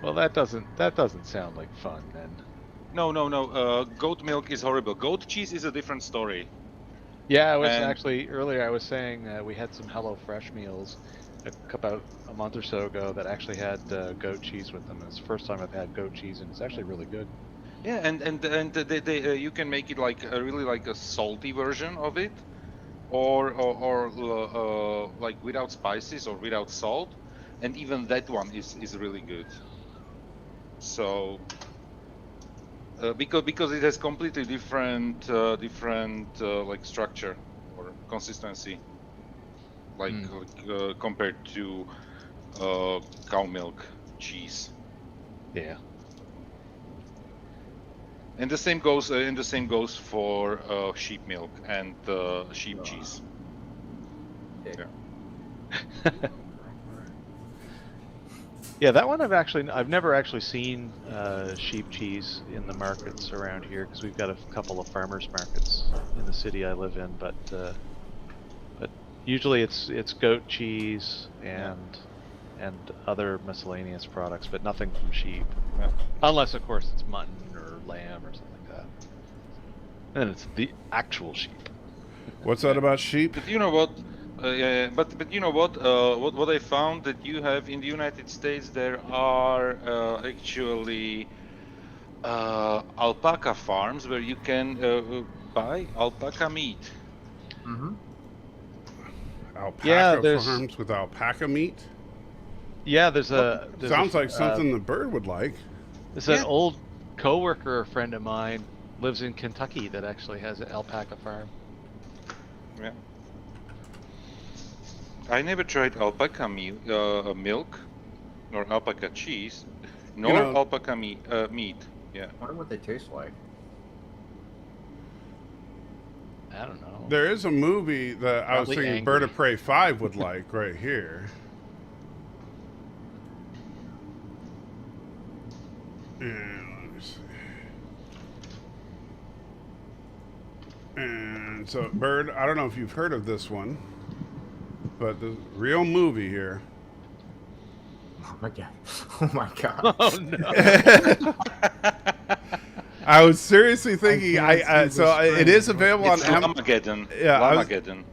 Well, that doesn't sound like fun then. No. Goat milk is horrible. Goat cheese is a different story. Yeah, I was actually earlier. I was saying we had some HelloFresh meals about a month or so ago that actually had goat cheese with them. It's the first time I've had goat cheese, and it's actually really good. Yeah, and they you can make it like really like a salty version of it, or like without spices or without salt. and even that one is really good. So because it has completely different like structure or consistency, like compared to cow milk cheese. Yeah. And the same goes for sheep milk and sheep cheese. Okay. Yeah. Yeah, that one I've never actually seen sheep cheese in the markets around here because we've got a couple of farmers markets in the city I live in, but usually it's goat cheese and other miscellaneous products, but nothing from sheep. Yeah. Unless of course it's mutton or lamb or something like that. And then it's the actual sheep. What's that about sheep? But you know what? But you know what? What I found that you have in the United States, there are actually alpaca farms where you can buy alpaca meat. Mm-hmm. Alpaca farms with alpaca meat? Yeah, there's Sounds like something the bird would like. There's an old coworker, a friend of mine, lives in Kentucky that actually has an alpaca farm. Yeah. I never tried alpaca milk, nor alpaca cheese, nor alpaca meat. Yeah. I wonder what they taste like. I don't know. There is a movie that I was Probably thinking angry. Bird of Prey 5 would like right here. And let me see. And so, Bird, I don't know if you've heard of this one, but the real movie here. Oh my god. Oh my god. Oh no. I was seriously thinking. It is available It's on Armageddon. Yeah, Armageddon.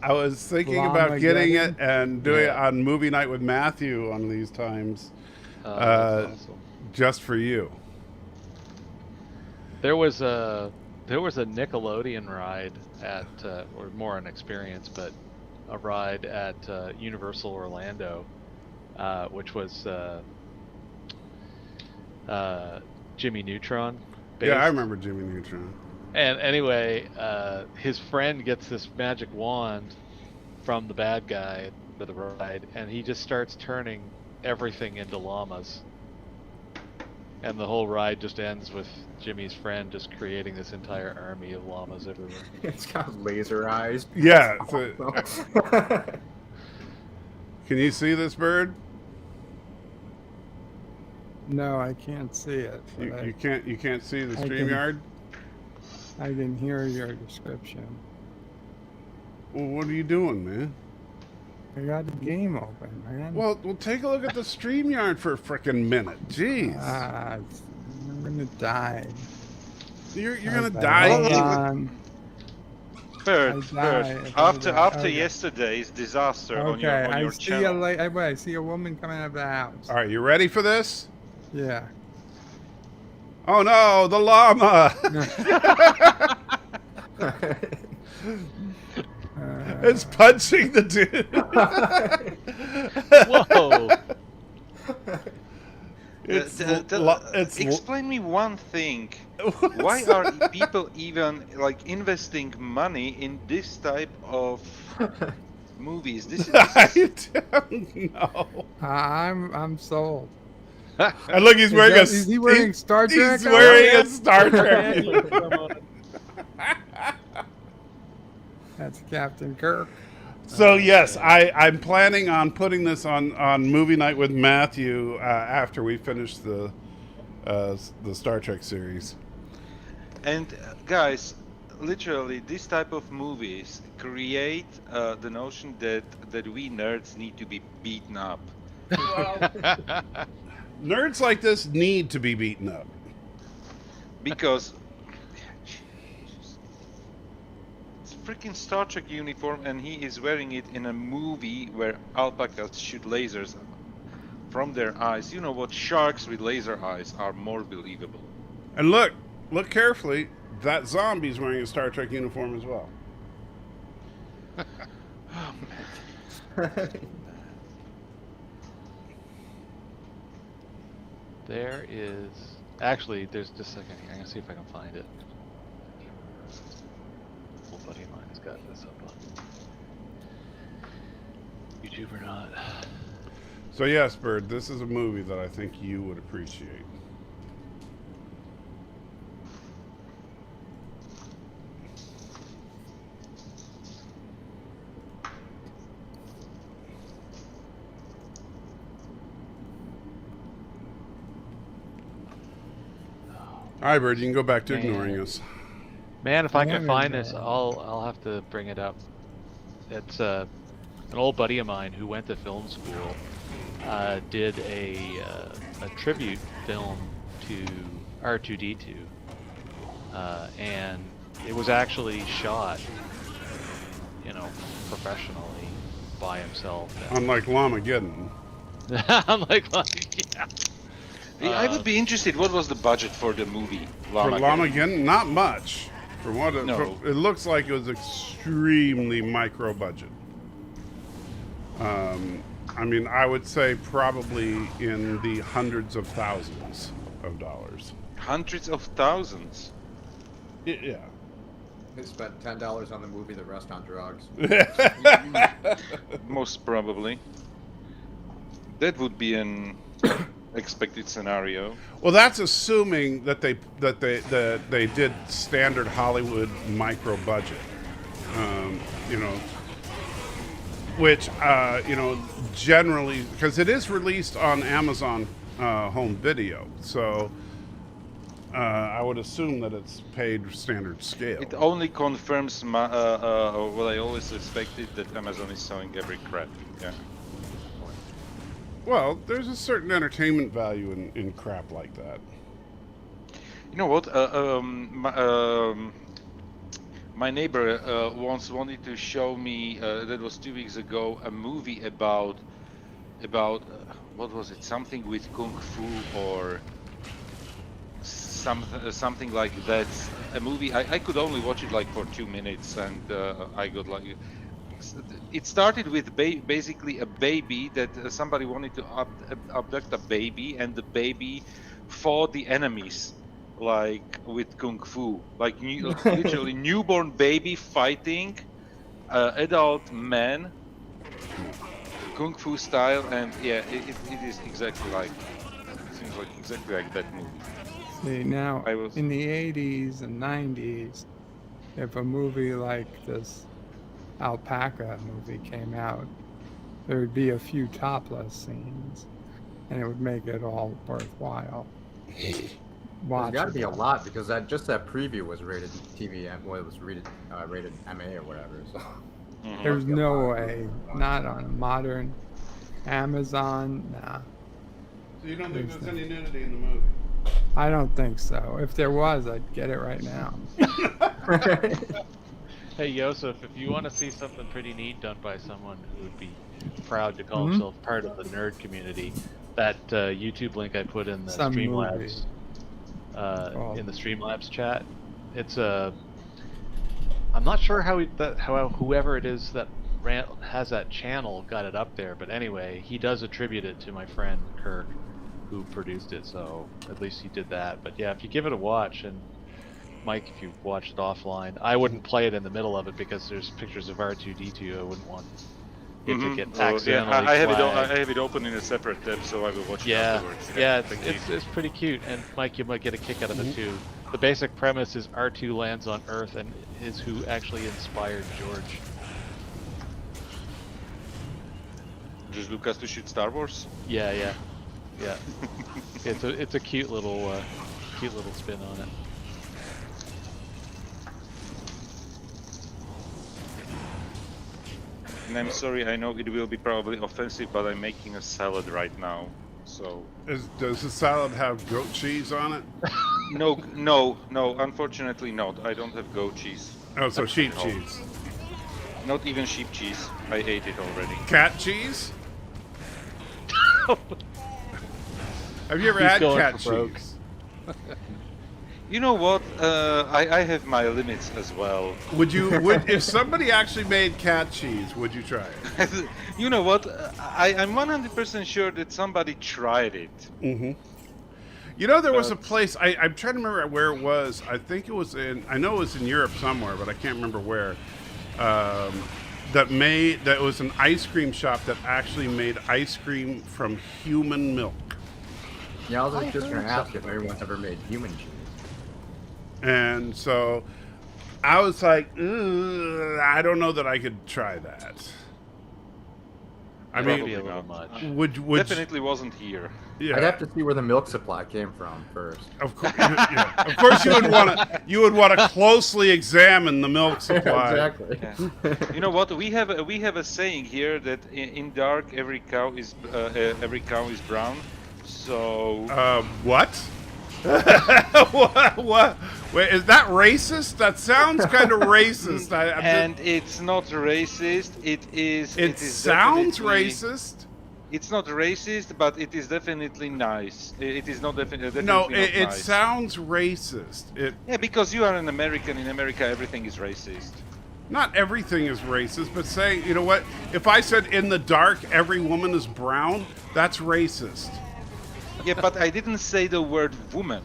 I was thinking about getting it Blamageddon? and doing it on Movie Night with Matthew one of these times, That's awesome. just for you. There was a Nickelodeon ride at, or more an experience, but a ride at Universal Orlando, which was Jimmy Neutron. Based. Yeah, I remember Jimmy Neutron. And anyway, his friend gets this magic wand from the bad guy for the ride, and he just starts turning everything into llamas. And the whole ride just ends with Jimmy's friend just creating this entire army of llamas everywhere. It's got laser eyes. Yeah. Can you see this bird? No, I can't see it. but You can't see the I can- StreamYard? I can hear your description. Well, what are you doing, man? I got the game open, man. Well, take a look at the StreamYard for a frickin' minute. Jeez. I'm gonna die. You're gonna Okay, die. hold even- on. Bird, I die if I after die. after Okay. yesterday's disaster on Okay, your I see channel. I see a woman coming out of the house. All right, you ready for this? Yeah. Oh no, the llama! It's punching the dude. Whoa! Explain me one thing. Why are people even like investing money in this type of movies? This is I don't know. I'm sold. And look, he's wearing Is he wearing Star Trek? He's wearing a Star Trek. That's Captain Kirk. So yes, I'm planning on putting this on Movie Night with Matthew after we finish the Star Trek series. And guys, literally, this type of movies create the notion that we nerds need to be beaten up. Nerds like this need to be beaten up. Because it's a freaking Star Trek uniform, and he is wearing it in a movie where alpacas shoot lasers from their eyes. You know what? Sharks with laser eyes are more believable. And look carefully. That zombie's wearing a Star Trek uniform as well. There is actually there's just a second here. I'm gonna see if I can find it. Old buddy of mine has got this up on YouTube or not. So yes, Bird, this is a movie that I think you would appreciate. All right, Bird, you can go back to ignoring us. Man, if I can Yeah, find yeah. this, I'll have to bring it up. It's an old buddy of mine who went to film school. Did a tribute film to R2D2, and it was actually shot, professionally by himself. Unlike Lamageddon. Unlike, yeah. I would be interested. What was the budget for the movie? For Lamageddon, not much. For what No. it looks like, it was extremely micro budget. I mean, I would say probably in the hundreds of thousands of dollars. Hundreds of thousands. Yeah. They spent $10 on the movie, the rest on drugs. Most probably. That would be an expected scenario. Well, that's assuming that they did standard Hollywood micro budget. Which generally, because it is released on Amazon Home Video, so I would assume that it's paid standard scale. It only confirms what I always suspected, that Amazon is selling every crap. Yeah. Well, there's a certain entertainment value in crap like that. You know what? My neighbor once wanted to show me, that was 2 weeks ago, a movie about what was it? Something with kung fu or something like that. A movie. I could only watch it like for 2 minutes, and I got like. It started with basically a baby that somebody wanted to abduct a baby, and the baby fought the enemies like with kung fu, like literally newborn baby fighting adult man, kung fu style, and yeah, it is exactly like, it seems like exactly like that movie. See, now, I was- in the 80s and 90s, if a movie like this Alpaca movie came out, there would be a few topless scenes, and it would make it all worthwhile. There's got to be a lot, because that preview was rated TVM, well, it was rated MA or whatever. So There's no way, not on a modern Amazon, nah. So you don't think there's any nudity in the movie? I don't think so. If there was, I'd get it right now. Hey Yosef, if you want to see something pretty neat done by someone who would be proud to call himself part of the nerd community, that YouTube link I put in the Some Streamlabs in the Streamlabs chat, it's I'm not sure how whoever it is that has that channel got it up there, but anyway, he does attribute it to my friend Kirk, who produced it, so at least he did that. But yeah, if you give it a watch, and Mike, if you watched it offline, I wouldn't play it in the middle of it because there's pictures of R2D2. I wouldn't want it to get accidentally I have flagged. I have it open in a separate tab, so I will watch it Yeah, afterwards. yeah, thank you. it's pretty cute, and Mike, you might get a kick out of it too. The basic premise is R2 lands on Earth and is who actually inspired George. Just Lucas to shoot Star Wars. Yeah. It's a cute little spin on it. And I'm sorry, I know it will be probably offensive, but I'm making a salad right now, so. Does the salad have goat cheese on it? No, unfortunately not. I don't have goat cheese. Oh, so sheep No. cheese. Not even sheep cheese. I ate it already. Cat cheese? Have you ever He's had going cat for broke. cheese? You know what? I have my limits as well. Would if somebody actually made cat cheese, would you try it? You know what? I'm 100% sure that somebody tried it. Mm-hmm. You know, there was a place, I'm trying to remember where it was. I think it was I know it was in Europe somewhere, but I can't remember where. That was an ice cream shop that actually made ice cream from human milk. Yeah, I was just going to ask if everyone's ever made human cheese. And so I was like, I don't know that I could try that. I Probably mean, a little much. would Definitely wasn't here. yeah. I'd have to see where the milk supply came from first. Of course, yeah. Of course, you would want to closely examine the milk supply. Exactly. Yeah. You know what? We have a saying here that in dark every cow is brown. So What? what? Wait, is that racist? That sounds kind of racist. and it's not racist. It is sounds definitely- racist. It's not racist, but it is definitely nice. It is not definitely No, not it nice. sounds racist. Yeah, because you are an American. In America, everything is racist. Not everything is racist, but say, you know what? If I said in the dark every woman is brown, that's racist. Yeah, but I didn't say the word woman.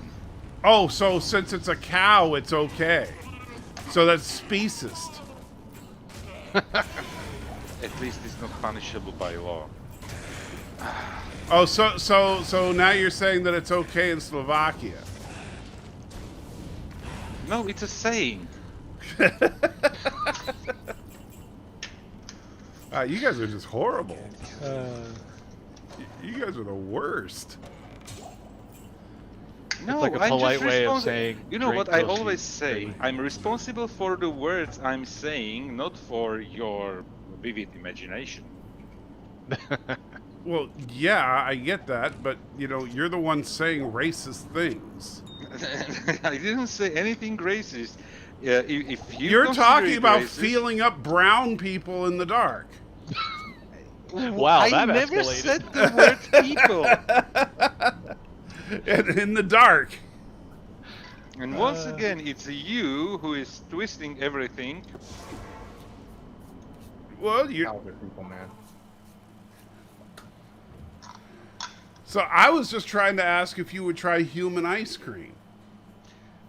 Oh, so since it's a cow, it's okay. So that's speciest. At least it's not punishable by law. Oh, so now you're saying that it's okay in Slovakia. No, it's a saying. You guys are just horrible. You guys are the worst. No, like a I'm polite just way of responsi- saying, You know drink what I till always she's say? really- I'm responsible for the words I'm saying, not for your vivid imagination. Well, yeah, I get that, but you know, you're the one saying racist things. I didn't say anything racist. If You're consider talking it about racist, feeling up brown people in the dark. Wow, I that never escalated. said the word people. In the dark. And once again, it's you who is twisting everything. Well, you. Other people, man. So I was just trying to ask if you would try human ice cream,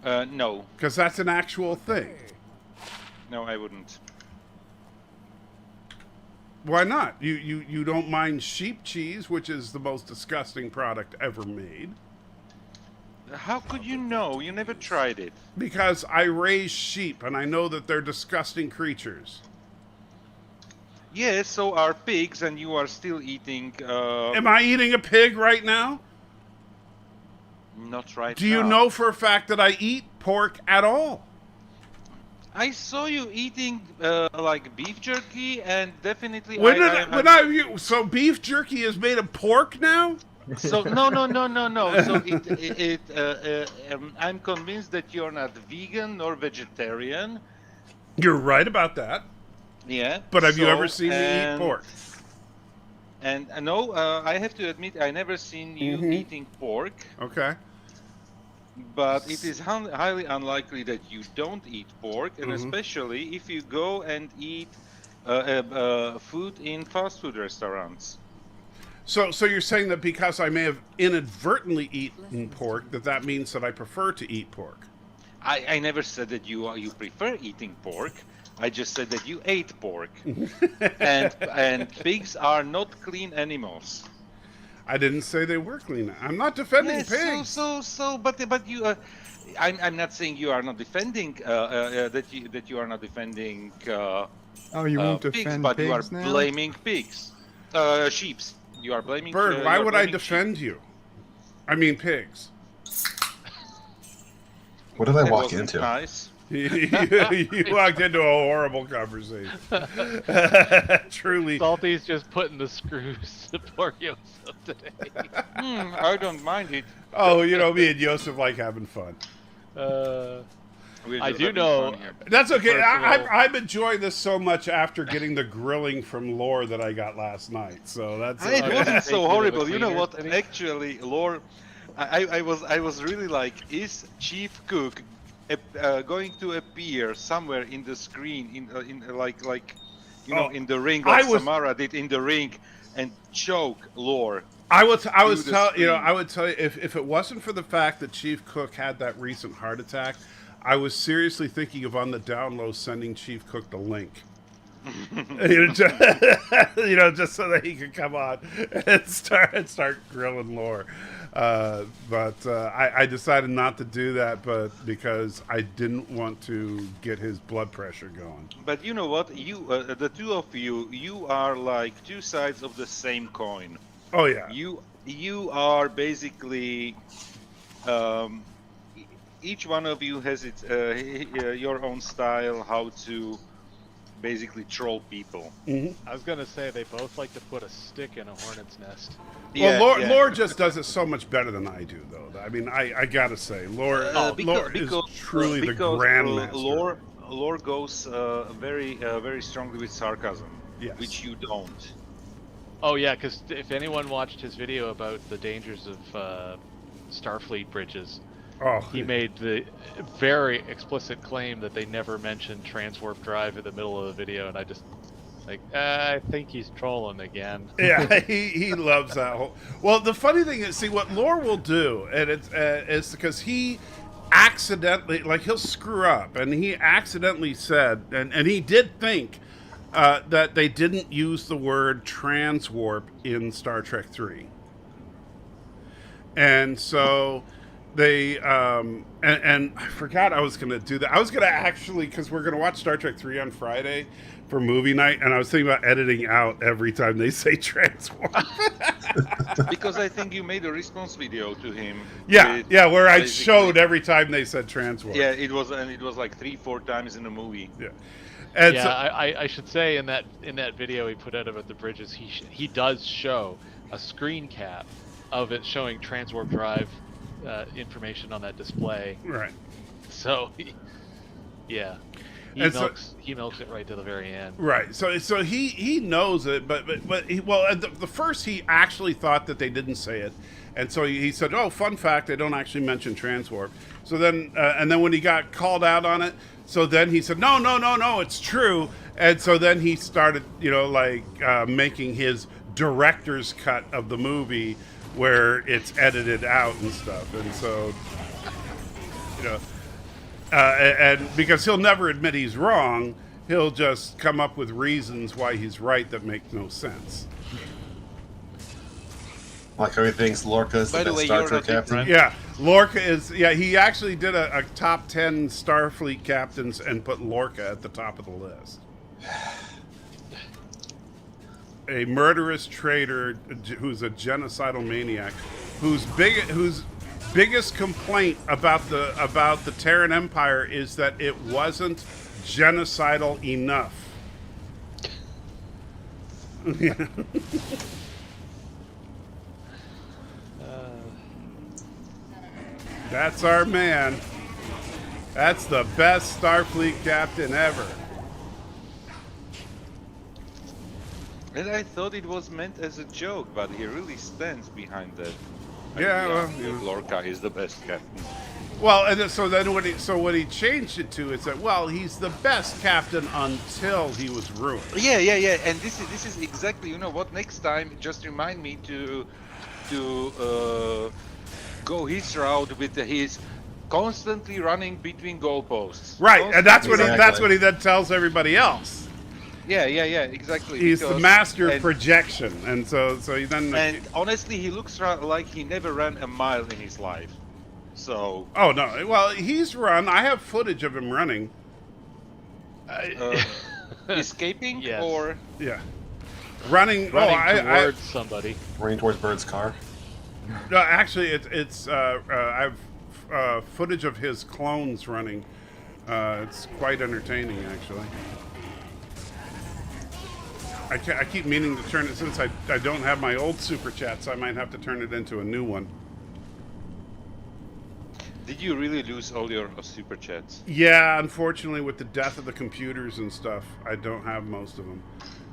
No, because that's an actual thing. no, I wouldn't. Why not? You don't mind sheep cheese, which is the most disgusting product ever made. How could you know? You never tried it. Because I raise sheep and I know that they're disgusting creatures. Yes, so are pigs, and you are still eating. Am I eating a pig right now? Not right Do you now. know for a fact that I eat pork at all? I saw you eating like beef jerky, and definitely. So beef jerky is made of pork now? So no. So I'm convinced that you're not vegan nor vegetarian. You're right about that. Yeah. But have you so- ever seen me eat pork? And no, I have to admit, I never seen you eating pork. Okay. But it is highly unlikely that you don't eat pork, and Mm-hmm. especially if you go and eat food in fast food restaurants. So you're saying that because I may have inadvertently eaten pork, that means that I prefer to eat pork? I never said that you prefer eating pork. I just said that you ate pork, and pigs are not clean animals. I didn't say they were clean. I'm not defending Yes, pigs. but you. I'm not saying you are not defending that you are not defending Oh, you won't pigs, defend but pigs you are now? blaming pigs, sheeps. You are blaming. Bird, why you are would I blaming defend you? I mean pigs. What did I sheep. That walk wasn't into? Nice. You walked into a horrible conversation. Truly. Salty's just putting the screws to poor Yosef today. I don't mind it. Oh, you know, me and Joseph like having fun. We're I just do having know. fun here. That's okay. First of all- I'm enjoying this so much after getting the grilling from Lore that I got last night. So that's. It Okay. wasn't Thank so you, horrible. little You know cleaner. what? Actually, Lore, I was really like, is Chief Cook going to appear somewhere in the screen in Oh, in the ring I like was- Samara did in the ring and choke Lore? I would tell you if it wasn't for the fact that Chief Cook had that recent heart attack, I was seriously thinking of on the down low sending Chief Cook the link. Just so that he could come on and start grilling Lore. But I decided not to do that, but because I didn't want to get his blood pressure going. But you know what? You, the two of you are like two sides of the same coin. Oh yeah. You are basically, each one of you has its your own style how to basically troll people. Mm-hmm. I was gonna say they both like to put a stick in a hornet's nest. Well, Lore just does it so much better than I do, though. I mean, I gotta say, Lore is truly the grandmaster. Lore goes very strongly with sarcasm, yes. which you don't. Oh yeah, because if anyone watched his video about the dangers of Starfleet bridges, he made the very explicit claim that they never mentioned transwarp drive in the middle of the video, and I just I think he's trolling again. Yeah, he loves that whole. Well, the funny thing is, see what Lore will do, and it's because he accidentally, he'll screw up, and he accidentally said, and he did think that they didn't use the word transwarp in Star Trek 3, and so. They and I forgot I was gonna do that. I was gonna actually, because we're gonna watch Star Trek 3 on Friday for movie night, and I was thinking about editing out every time they say transwarp. Because I think you made a response video to him. Yeah, where I showed every time they said transwarp. Yeah, it was like 3-4 times in the movie. Yeah, and I should say in that video he put out about the bridges, he does show a screen cap of it showing transwarp drive. Information on that display, right? So, he milks it right to the very end, right? So he knows it, but at the first he actually thought that they didn't say it, and so he said, "Oh, fun fact, they don't actually mention transwarp." So then, and then when he got called out on it, so then he said, "No, it's true," and so then he started, making his director's cut of the movie. Where it's edited out and stuff, and so and because he'll never admit he's wrong, he'll just come up with reasons why he's right that make no sense. Like how he thinks Lorca's the best Star Trek captain. Yeah, Lorca is. Yeah, he actually did a top 10 Starfleet captains and put Lorca at the top of the list. A murderous traitor who's a genocidal maniac, whose biggest complaint about the Terran Empire is that it wasn't genocidal enough. That's our man. That's the best Starfleet captain ever. And I thought it was meant as a joke, but he really stands behind that. Yeah, Lorca is the best captain. Well, and so then what he changed it to is that he's the best captain until he was ruined. Yeah. And this is exactly, you know what? Next time, just remind me to go his route with his constantly running between goalposts. Right, and that's what he then tells everybody else. Yeah, exactly. He's the master of projection, and so he then. And honestly, he looks like he never ran a mile in his life. So. Oh no! Well, he's run. I have footage of him running. Escaping yes. or running towards somebody. Running towards Bird's car. No, actually, it's I have footage of his clones running. It's quite entertaining, actually. I keep meaning to turn it, since I don't have my old super chat, so I might have to turn it into a new one. Did you really lose all your super chats? Yeah, unfortunately, with the death of the computers and stuff, I don't have most of them.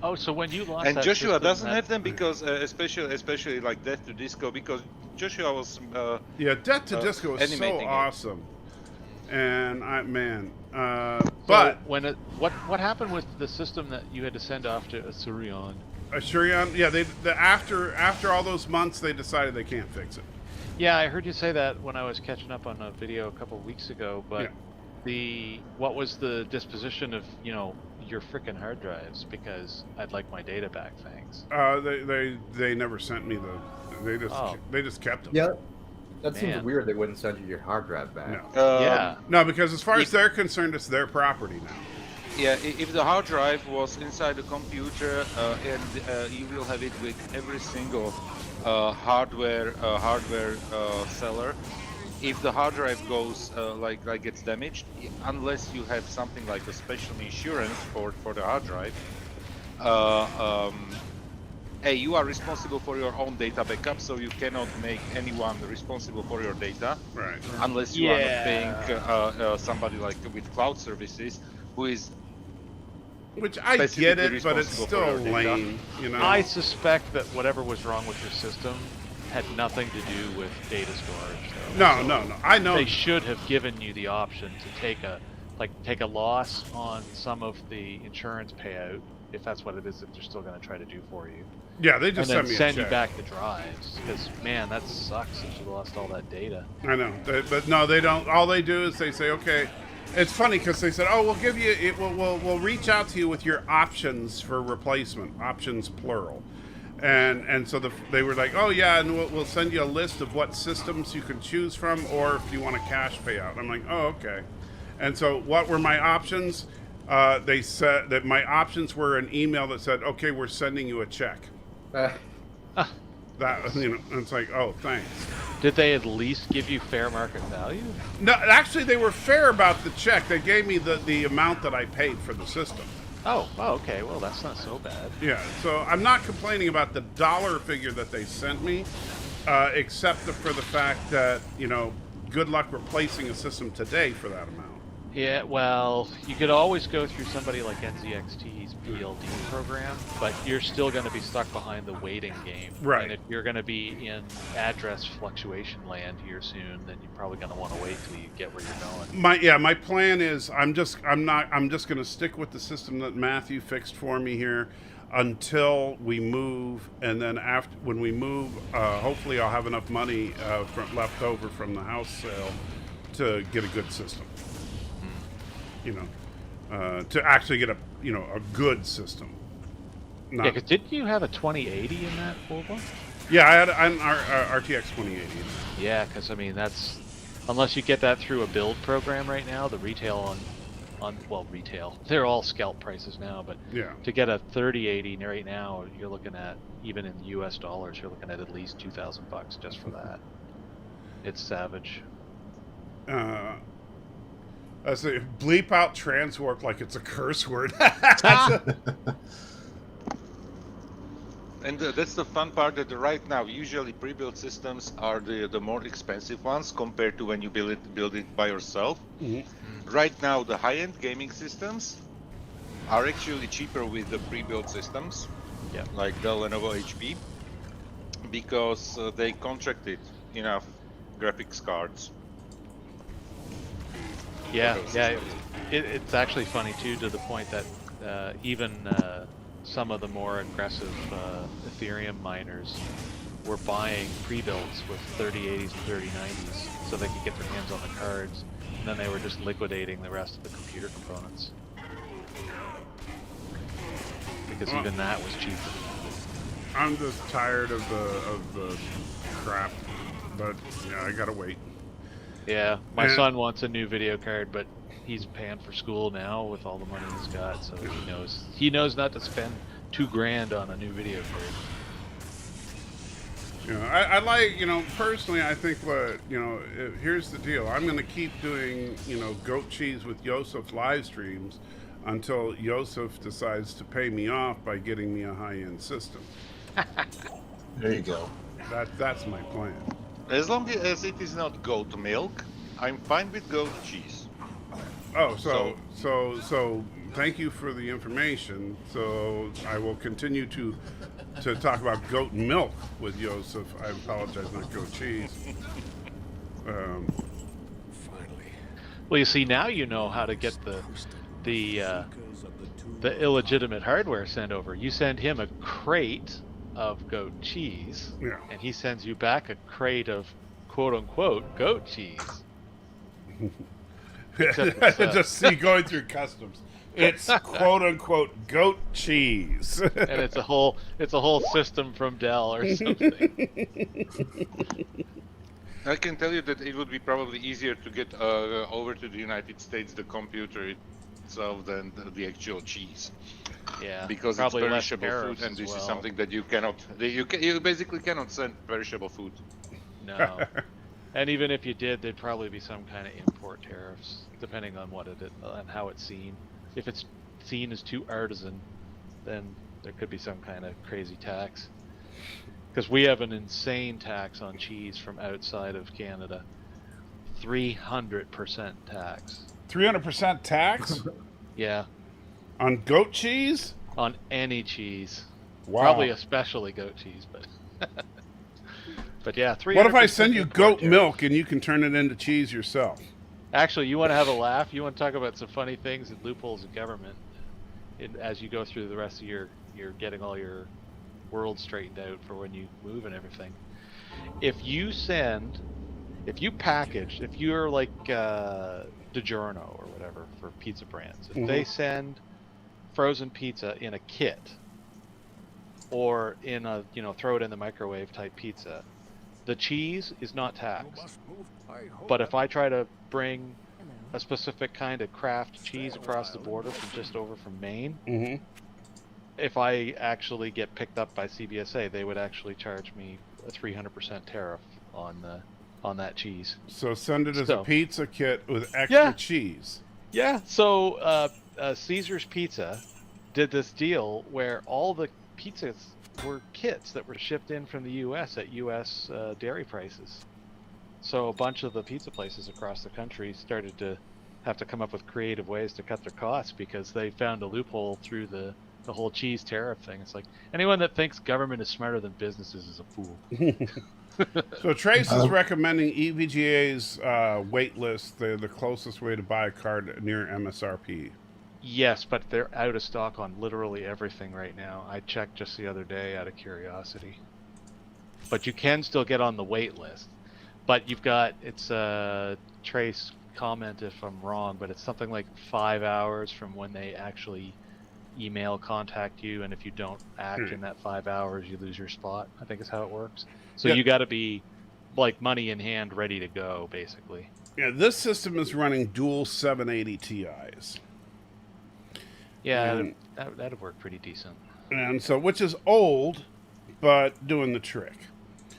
Oh, so when you lost and that Joshua system, doesn't have them because especially like Death to Disco, because Joshua was Death to Disco was so awesome. And but when what happened with the system that you had to send off to Asurion? Asurion, yeah, after all those months, they decided they can't fix it. Yeah, I heard you say that when I was catching up on a video a couple of weeks ago. But what was the disposition of your frickin' hard drives? Because I'd like my data back. Thanks. They never sent me they just kept them. Yeah, that seems weird. They wouldn't send you your hard drive back. No. No, because as far as they're concerned, it's their property now. Yeah, if the hard drive was inside the computer, and you will have it with every single hardware seller. If the hard drive goes like gets damaged, unless you have something like a special insurance for the hard drive, you are responsible for your own data backup, so you cannot make anyone responsible for your data, right? Unless you are not paying somebody like with cloud services, who is. Which I get it, but it's still lame, I suspect that whatever was wrong with your system had nothing to do with data storage. Though. No. I know they should have given you the option to take a loss on some of the insurance payout, if that's what it is that they're still going to try to do for you. Yeah, they just and then send you back the drives, because man, that sucks that you lost all that data. I know, but no, they don't. All they do is they say, okay. It's funny because they said, "Oh, we'll give you. We'll reach out to you with your options for replacement, options plural," and so they were like, "Oh yeah, and we'll send you a list of what systems you can choose from, or if you want a cash payout." I'm like, "Oh, okay." And so, what were my options? They said that my options were an email that said, "Okay, we're sending you a check." That it's like, oh, thanks. Did they at least give you fair market value? No, actually, they were fair about the check. They gave me the amount that I paid for the system. Oh, okay. Well, that's not so bad. Yeah, so I'm not complaining about the dollar figure that they sent me, except for the fact that, good luck replacing a system today for that amount. Yeah, well, you could always go through somebody like NZXT's BLD program, but you're still going to be stuck behind the waiting game. Right. And if you're going to be in address fluctuation land here soon, then you're probably going to want to wait till you get where you're going. My plan is I'm just going to stick with the system that Matthew fixed for me here until we move, and then when we move, hopefully I'll have enough money left over from the house sale to get a good system. To actually get a good system. Yeah, because didn't you have a 2080 in that Volvo? Yeah, I had an RTX 2080. Yeah, because that's unless you get that through a build program right now, the retail retail, they're all scalp prices now, but to get a 3080 right now, you're looking at, even in US dollars, you're looking at least $2,000 just for that. It's savage. I say, bleep out transwarp like it's a curse word. And that's the fun part, that right now usually pre-built systems are the more expensive ones compared to when you build it by yourself. Mm-hmm. Right now the high-end gaming systems are actually cheaper with the pre-built systems, like the Lenovo HP, because they contracted enough graphics cards. Yeah. It's actually funny too, to the point that even some of the more aggressive Ethereum miners were buying pre-builds with 3080s and 3090s so they could get their hands on the cards, and then they were just liquidating the rest of the computer components because even that was cheaper. I'm just tired of the crap, but I gotta wait. Yeah, my son wants a new video card, but he's paying for school now with all the money he's got, so he knows not to spend $2,000 on a new video card. I like, personally, I think here's the deal. I'm going to keep doing, goat cheese with Yosef live streams until Yosef decides to pay me off by getting me a high-end system. There you go. That's my plan. As long as it is not goat milk, I'm fine with goat cheese. Oh, so thank you for the information. So I will continue to talk about goat milk with Yosef. I apologize, not goat cheese. Finally. Well, you see, now you know how to get the illegitimate hardware sent over. You send him a crate of goat cheese, and he sends you back a crate of quote unquote goat cheese. Just see going through customs. It's quote unquote goat cheese, and it's a whole system from Dell or something. I can tell you that it would be probably easier to get over to the United States the computer itself than the actual cheese. Yeah, because probably it's less perishable food, and this well. is something that you cannot. You basically cannot send perishable food. No. And even if you did, there'd probably be some kind of import tariffs, depending on what it is and how it's seen. If it's seen as too artisan, then there could be some kind of crazy tax. Because we have an insane tax on cheese from outside of Canada. 300% tax. 300% tax? Yeah. On goat cheese? On any cheese. Wow. Probably especially goat cheese, but... But yeah, 300%. What if I send you goat milk and you can turn it into cheese yourself? Actually, you want to have a laugh? You want to talk about some funny things and loopholes in government as you go through the rest of you're getting all your world straightened out for when you move and everything. If you're like DiGiorno or whatever for pizza brands, if they send frozen pizza in a kit or in a, throw it in the microwave type pizza, the cheese is not taxed. But if I try to bring a specific kind of craft cheese across the border from just over from Maine, if I actually get picked up by CBSA, they would actually charge me a 300% tariff on that cheese. So send it as a pizza kit with extra cheese. Yeah. So Caesar's Pizza did this deal where all the pizzas were kits that were shipped in from the U.S. at U.S. Dairy prices. So a bunch of the pizza places across the country started to have to come up with creative ways to cut their costs because they found a loophole through the whole cheese tariff thing. It's like, anyone that thinks government is smarter than businesses is a fool. So Trace is recommending EVGA's wait list, the closest way to buy a card near MSRP. Yes, but they're out of stock on literally everything right now. I checked just the other day out of curiosity. But you can still get on the wait list. But you've got, Trace, comment if I'm wrong, but it's something like 5 hours from when they actually contact you, and if you don't act in that 5 hours, you lose your spot, I think is how it works. So you got to be like money in hand, ready to go, basically. Yeah, this system is running dual 780 Ti's. Yeah, that'd work pretty decent. And so, which is old, but doing the trick.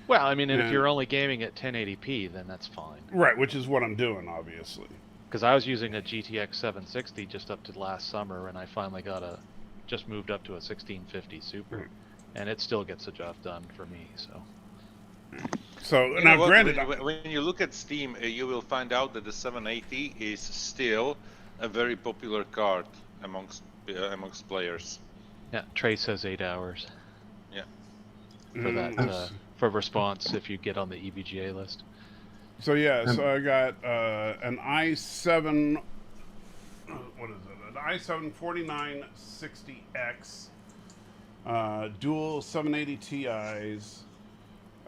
Well, I mean, and if you're only gaming at 1080p, then that's fine. Right, which is what I'm doing, obviously. Because I was using a GTX 760 just up to last summer, and I finally just moved up to a 1650 Super, and it still gets the job done for me. So now, granted, when you look at Steam, you will find out that the 780 is still a very popular card amongst players. Yeah, Trace says 8 hours. Yeah. For that, for response if you get on the EVGA list. So so I got an i7. What is it? An i7 4960X, dual 780 Ti's,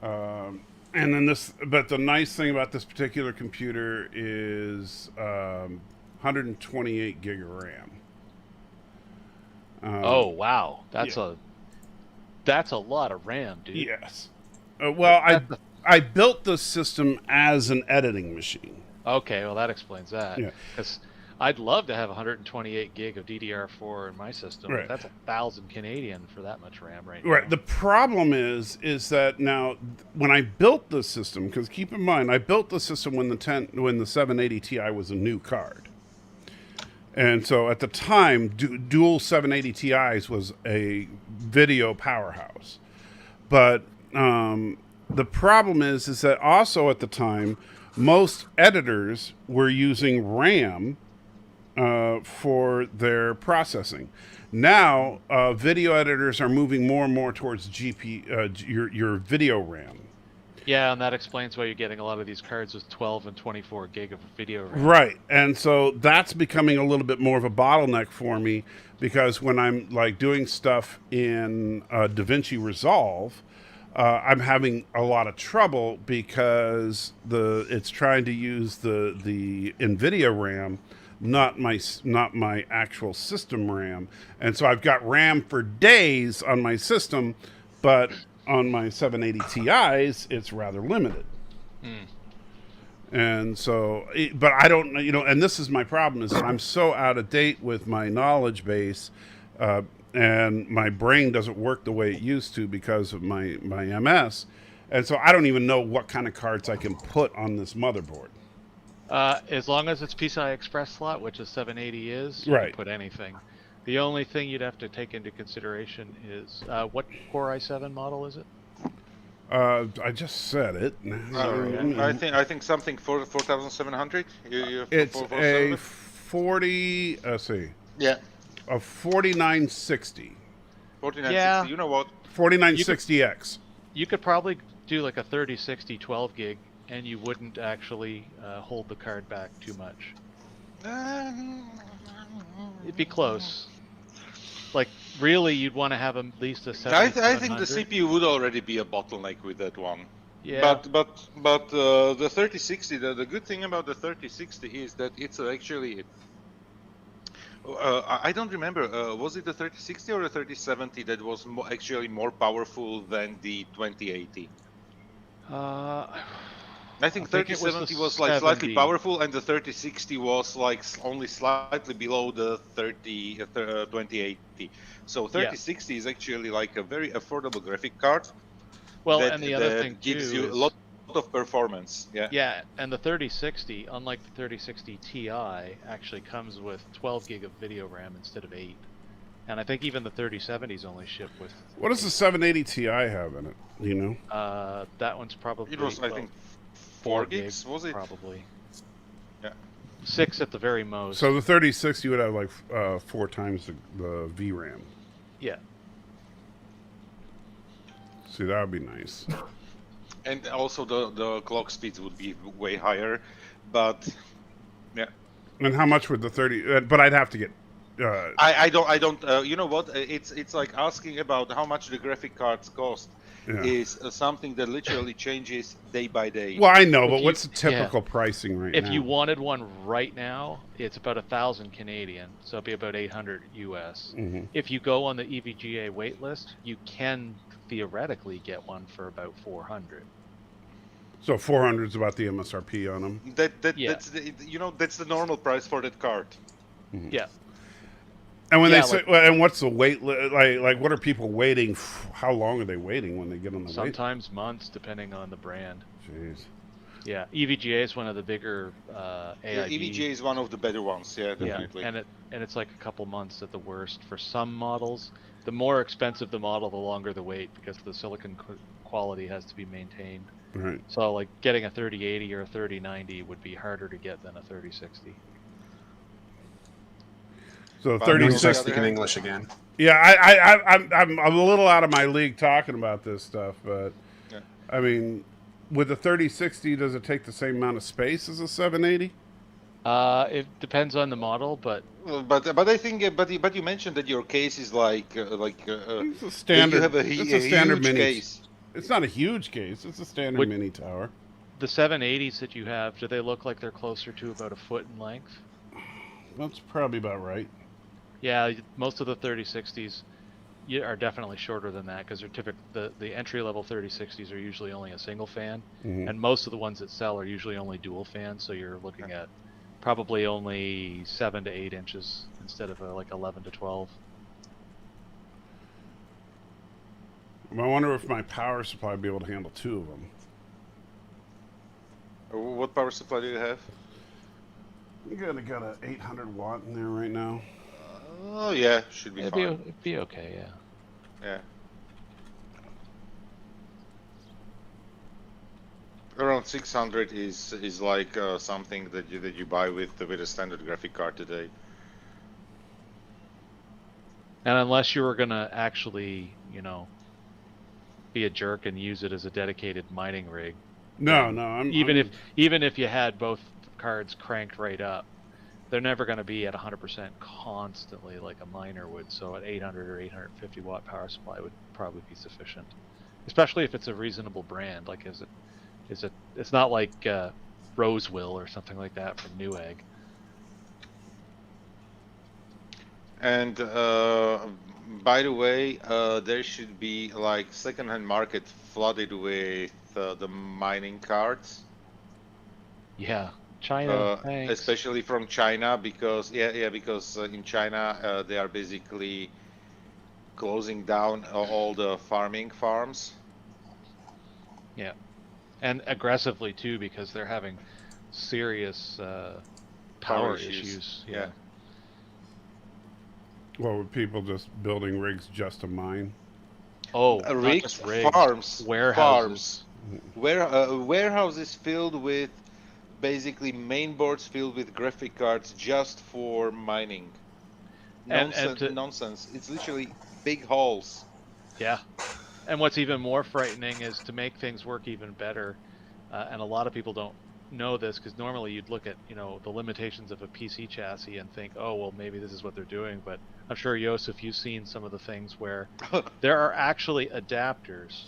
and then this. But the nice thing about this particular computer is 128 gig of RAM. Oh wow, that's a lot of RAM, dude. Yes. Well, I built the system as an editing machine. Okay, well that explains that. Yeah. Because I'd love to have 128 gig of DDR4 in my system. Right. But that's 1,000 Canadian for that much RAM right now. Right. The problem is that now when I built the system, because keep in mind I built the system when the 780 Ti was a new card. And so at the time, dual 780 Ti's was a video powerhouse. But the problem is that also at the time, most editors were using RAM for their processing. Now, video editors are moving more and more towards your video RAM. Yeah, and that explains why you're getting a lot of these cards with 12 and 24 gig of video RAM. Right. And so that's becoming a little bit more of a bottleneck for me, because when I'm like doing stuff in DaVinci Resolve, I'm having a lot of trouble because it's trying to use the NVIDIA RAM, not my actual system RAM. And so I've got RAM for days on my system, but on my 780 Ti's, it's rather limited. And so, but I don't, and this is my problem, is that I'm so out of date with my knowledge base, and my brain doesn't work the way it used to because of my MS. And so I don't even know what kind of cards I can put on this motherboard. As long as it's PCI Express slot, which a 780 is, you Right. can put anything. The only thing you'd have to take into consideration is, what Core i7 model is it? I just said it. I think something for 4700. It's a 40. Let's see. Yeah. A 4960. 4960. Yeah. You know what? 4960X. You could probably do like a 3060 12 gig, and you wouldn't actually hold the card back too much. It'd be close. Like, really, you'd want to have at least a I 7700. think the CPU would already be a bottleneck with that one. Yeah. But the 3060, the good thing about the 3060 is that it's actually. I don't remember. Was it the 3060 or the 3070 that was actually more powerful than the 2080? I think 3070 was like slightly powerful, and the 3060 was like only slightly below the 2080. So 3060 is actually like a very affordable graphic card. Well, that, and the other that thing gives too you is, a lot of performance. Yeah. Yeah, and the 3060, unlike the 3060 Ti, actually comes with 12 gig of video RAM instead of 8. And I think even the 3070s only ship with. What does the 780 Ti have in it? Do you know? That one's probably. It was, I think, 4 gigs, was it? Probably. Yeah. 6 at the very most. So the 3060 would have like 4 times the VRAM. Yeah. See, that would be nice. And also the clock speeds would be way higher, but yeah. And how much would the 30? But I'd have to get. I don't. You know what? It's like asking about how much the graphic cards cost. Yeah. Is something that literally changes day by day. Well, I know, but what's the typical pricing right now? If you wanted one right now, it's about 1,000 Canadian, so it'd be about 800 US. Mm-hmm. If you go on the EVGA wait list, you can theoretically get one for about 400. So 400 is about the MSRP on them. That's that's the normal price for that card. Mm-hmm. Yeah. And when they say, and what's the wait? Like, what are people waiting? How long are they waiting when they get on the wait? Sometimes months, depending on the brand. Jeez. Yeah, EVGA is one of the bigger AIB. Yeah, EVGA is one of the better ones. Yeah, definitely. Yeah, and it's like a couple months at the worst for some models. The more expensive the model, the longer the wait, because the silicon quality has to be maintained. Right. So, like, getting a 3080 or a 3090 would be harder to get than a 3060. So 3060 speaking English again. Yeah, I'm a little out of my league talking about this stuff, but yeah. I mean, with the 3060, does it take the same amount of space as a 780? It depends on the model, but I think but you mentioned that your case is it's a standard. You have it's a standard huge mini case. It's not a huge case. It's a standard mini tower. The 780s that you have, do they look like they're closer to about a foot in length? That's probably about right. Yeah, most of the 3060s are definitely shorter than that because they're the entry-level 3060s are usually only a single fan, and most of the ones that sell are usually only dual fans. So you're looking at probably only 7 to 8 inches instead of like 11 to 12. I wonder if my power supply would be able to handle 2 of them. What power supply do you have? You got an 800 watt in there right now. Oh yeah, should be fine. It'd be okay, yeah. Yeah. Around 600 is like something that you buy with a standard graphic card today. And unless you were gonna actually, be a jerk and use it as a dedicated mining rig. No, then no. Even if you had both cards cranked right up, they're never going to be at 100% constantly like a miner would. So an 800 or 850 watt power supply would probably be sufficient, especially if it's a reasonable brand. Like, it's not like Roseville or something like that from Newegg. And by the way, there should be like secondhand market flooded with the mining cards. Yeah, China, especially from China, because because in China they are basically closing down all the farming farms. Yeah, and aggressively too, because they're having serious power issues. Yeah. Well, with people just building rigs just to mine. Oh, rigs, rigs, farms, warehouses. Warehouses filled with basically main boards filled with graphic cards just for mining. Nonsense. It's literally big halls. Yeah. And what's even more frightening is to make things work even better. And a lot of people don't know this, because normally you'd look at, the limitations of a PC chassis and think, oh, well, maybe this is what they're doing. But I'm sure, Josef, you've seen some of the things where there are actually adapters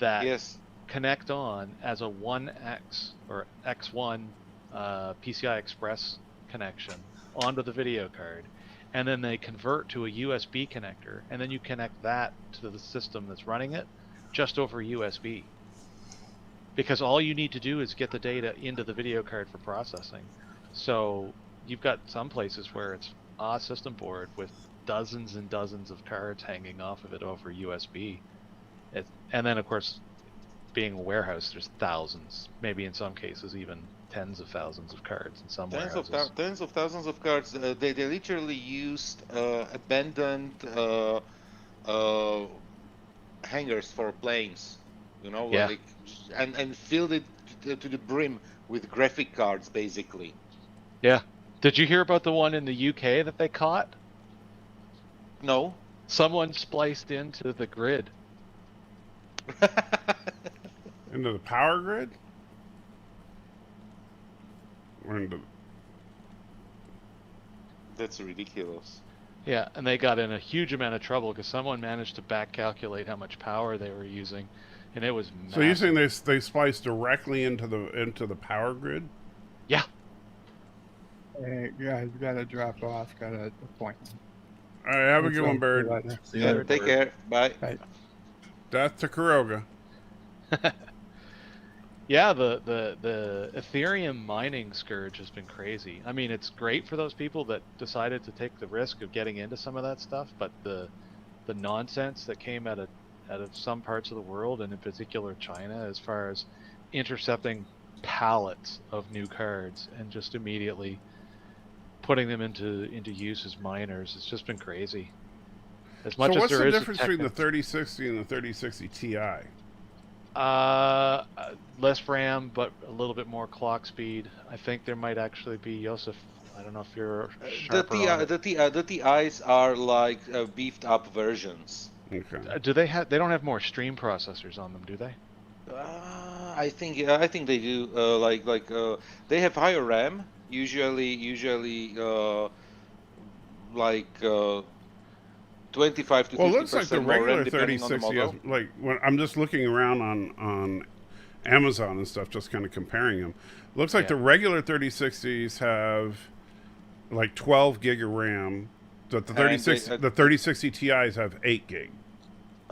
that connect on as a 1X or X1 PCI Express connection onto the video card, and then they convert to a USB connector, and then you connect that to the system that's running it just over USB. Because all you need to do is get the data into the video card for processing. So you've got some places where it's a system board with dozens and dozens of cards hanging off of it over USB. And then, of course, being a warehouse, there's thousands, maybe in some cases even tens of thousands of cards in some warehouses. Tens of thousands of cards. They literally used abandoned hangars for planes, like, and filled it to the brim with graphic cards, basically. Yeah. Did you hear about the one in the UK that they caught? No. Someone spliced into the grid. Into the power grid? Or into... That's ridiculous. Yeah, and they got in a huge amount of trouble because someone managed to back calculate how much power they were using, and it was massive. So you're saying they spliced directly into the power grid? Yeah. Hey guys, gotta drop off. Got an appointment. All right, have a good one, Bird. See you later. Take care. Bye. Bye. Death to Kuroga. Yeah, the Ethereum mining scourge has been crazy. I mean, it's great for those people that decided to take the risk of getting into some of that stuff, but the nonsense that came out of some parts of the world, and in particular China, as far as intercepting pallets of new cards and just immediately putting them into use as miners, it's just been crazy. As much so what's as there the is difference between the 3060 and the 3060 Ti? Less RAM, but a little bit more clock speed. I think there might actually be, Josef, I don't know if you're sharper on it. The TIs are like beefed up versions. Okay. Do they have? They don't have more stream processors on them, do they? I think they do. They have higher RAM. Usually, like 25 to 50% well, it looks like the regular RAM, 3060 has, like, when I'm just looking around on Amazon and stuff, just kind of comparing them. Looks like the regular 3060s have like 12 gig of RAM. But the 3060 Ti's have 8 gig.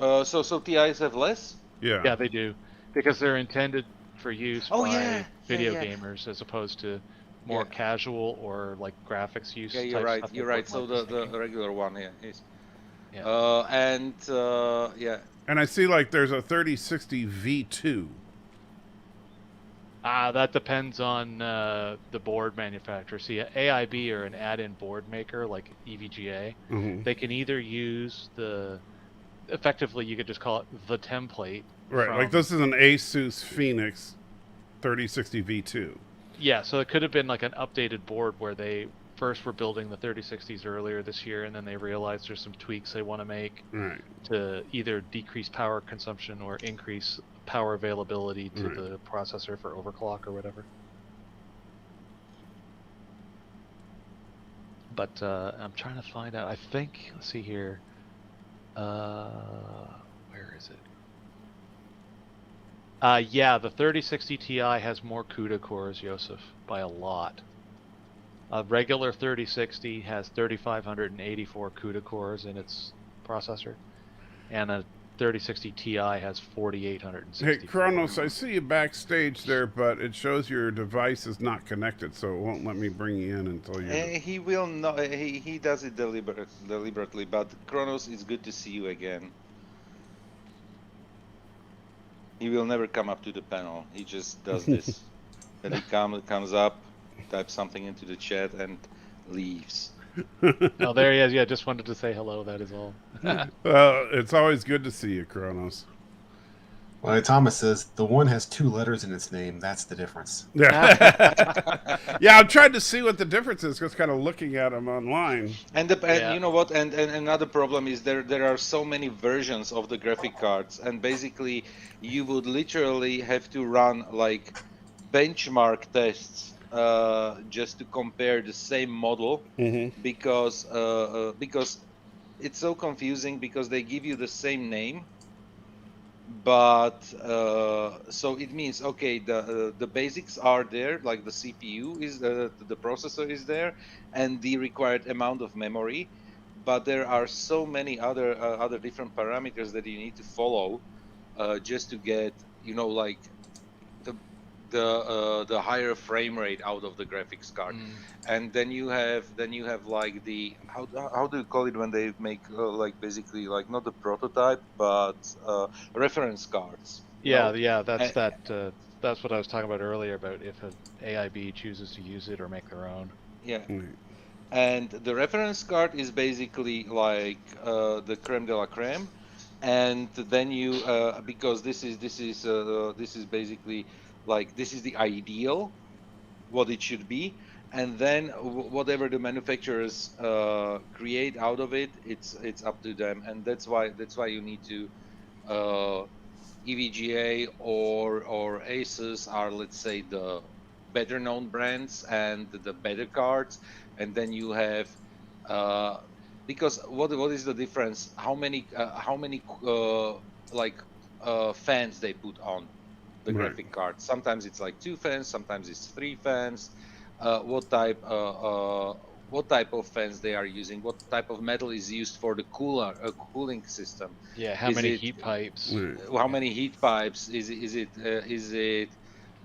So TIs have less? Yeah. Yeah, they do, because they're intended for use by video yeah. gamers as opposed to more casual or like graphics use. Yeah, you're right. You're right. So the regular one is. Yeah. And I see like there's a 3060 V2. That depends on the board manufacturer. See, AIB or an add-in board maker like EVGA, they can either use effectively you could just call it the template. Right, like this is an Asus Phoenix 3060 V2. Yeah, so it could have been like an updated board where they first were building the 3060s earlier this year, and then they realized there's some tweaks they want to make Right. to either decrease power consumption or increase power availability to Right. the processor for overclock or whatever. But I'm trying to find out. I think, let's see here. Where is it? Yeah, the 3060 Ti has more CUDA cores, Joseph, by a lot. A regular 3060 has 3,584 CUDA cores in its processor, and a 3060 Ti has 4,860. Hey, Kronos, I see you backstage there, but it shows your device is not connected, so it won't let me bring you in until you. He will not. He does it deliberately. But Kronos, it's good to see you again. He will never come up to the panel. He just does this. Then he comes up, types something into the chat, and leaves. Oh, there he is. Yeah, just wanted to say hello. That is all. Well, it's always good to see you, Kronos. Well, Thomas says the one has 2 letters in its name. That's the difference. Yeah, yeah. I'm trying to see what the difference is. Just kind of looking at them online. And you know what? And another problem is there are so many versions of the graphic cards, and basically you would literally have to run like benchmark tests just to compare the same model, because it's so confusing because they give you the same name. But so it means, okay, the basics are there, like the CPU is the processor is there, and the required amount of memory. But there are so many other different parameters that you need to follow just to get, you know, like the higher frame rate out of the graphics card. And then you have like the how do you call it when they make like basically like not the prototype but reference cards. Yeah, yeah, that's that's what I was talking about earlier about if an AIB chooses to use it or make their own. Yeah. And the reference card is basically like the creme de la creme, and then you because this is basically like this is the ideal what it should be, and then whatever the manufacturers create out of it, it's up to them, and that's why you need to EVGA or Asus are, let's say, the better known brands and the better cards, and then you have because what is the difference? How many fans they put on the graphic card? Sometimes it's like 2 fans, sometimes it's 3 fans. What type of fans they are using? What type of metal is used for the cooling system? Yeah, how many heat pipes? How many heat pipes? Is it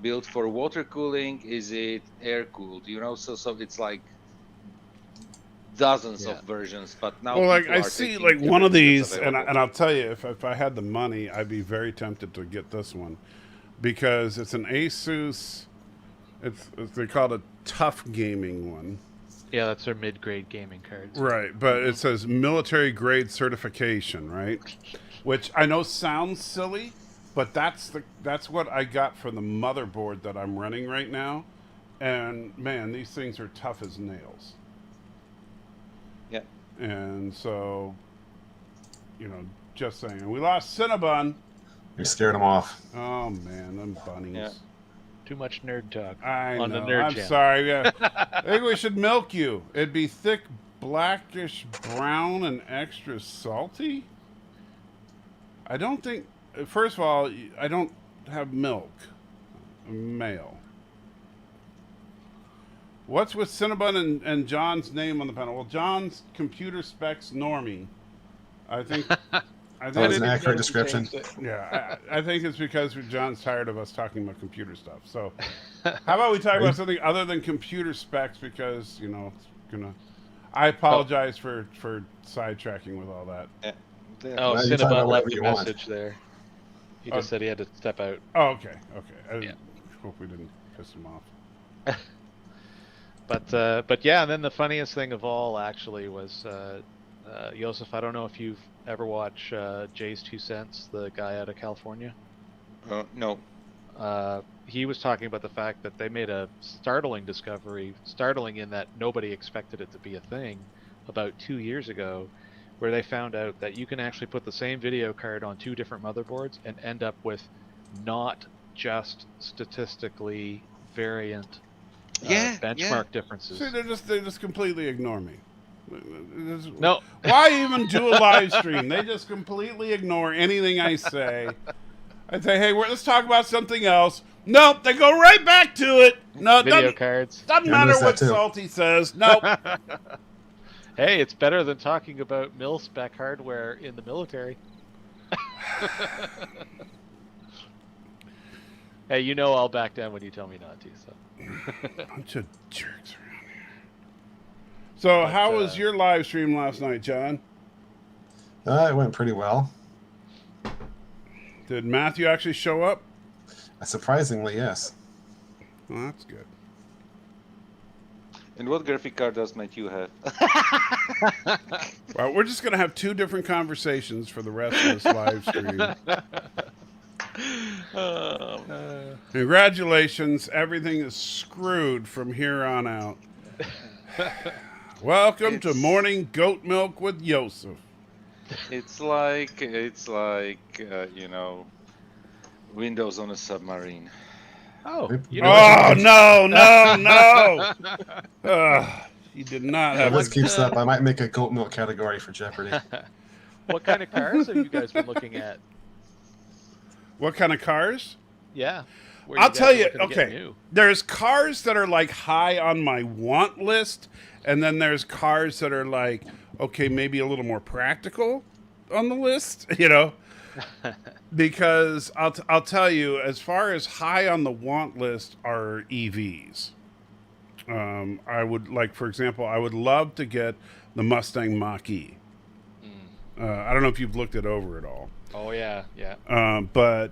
built for water cooling? Is it air cooled? You know, so it's like dozens of versions. But now, well, like I see like one of these, and I'll tell you, if I had the money, I'd be very tempted to get this one because it's an Asus. They call it a tough gaming one. Yeah, that's their mid-grade gaming cards. Right, but it says military grade certification, right? Which I know sounds silly, but that's what I got for the motherboard that I'm running right now. And man, these things are tough as nails. Yeah. And so, you know, just saying. And we lost Cinnabon. You scared them off. Oh man, them bunnies. Yeah. Too much nerd talk I on know. the nerd I'm channel. sorry. Yeah. I think we should milk you. It'd be thick, blackish brown, and extra salty. I don't think. First of all, I don't have milk. I'm male. What's with Cinnabon and John's name on the panel? Well, John's computer specs normie. I think. That was an accurate description. Yeah, I think it's because John's tired of us talking about computer stuff. So, how about we talk about something other than computer specs? Because you know, it's gonna. I apologize for sidetracking with all that. Oh, Well, you talk Cinnabon about left whatever a you want. message there. He just said he had to step out. Oh, okay. I Yeah. hope we didn't piss him off. But yeah, and then the funniest thing of all actually was Joseph. I don't know if you've ever watched Jay's 2 Cents, the guy out of California. No. he was talking about the fact that they made a startling discovery, startling in that nobody expected it to be a thing, about 2 years ago, where they found out that you can actually put the same video card on 2 different motherboards and end up with not just statistically variant benchmark differences. See, they just completely ignore me. No. Why even do a live stream? They just completely ignore anything I say. I say, hey, let's talk about something else. Nope, they go right back to it. No, video cards. Doesn't matter what Salty says. Nope. Hey, it's better than talking about mil-spec hardware in the military. Hey, you know I'll back down when you tell me not to. So. Bunch of jerks around here. So, how was your live stream last night, John? It went pretty well. Did Matthew actually show up? Surprisingly, yes. Well, that's good. And what graphic card does Matthew have? Well, we're just going to have 2 different conversations for the rest of this live stream. Congratulations. Everything is screwed from here on out. Welcome to Morning Goat Milk with Yosef. It's like Windows on a submarine. Oh, no! You did not have. If this keeps up, I might make a goat milk category for Jeopardy. What kind of cars have you guys been looking at? What kind of cars? Yeah. I'll tell you, okay, there's cars that are like high on my want list, and then there's cars that are like, okay, maybe a little more practical on the list, you know? Because I'll tell you, as far as high on the want list are EVs. I would, like, for example, I would love to get the Mustang Mach-E. I don't know if you've looked it over at all. Oh, yeah. But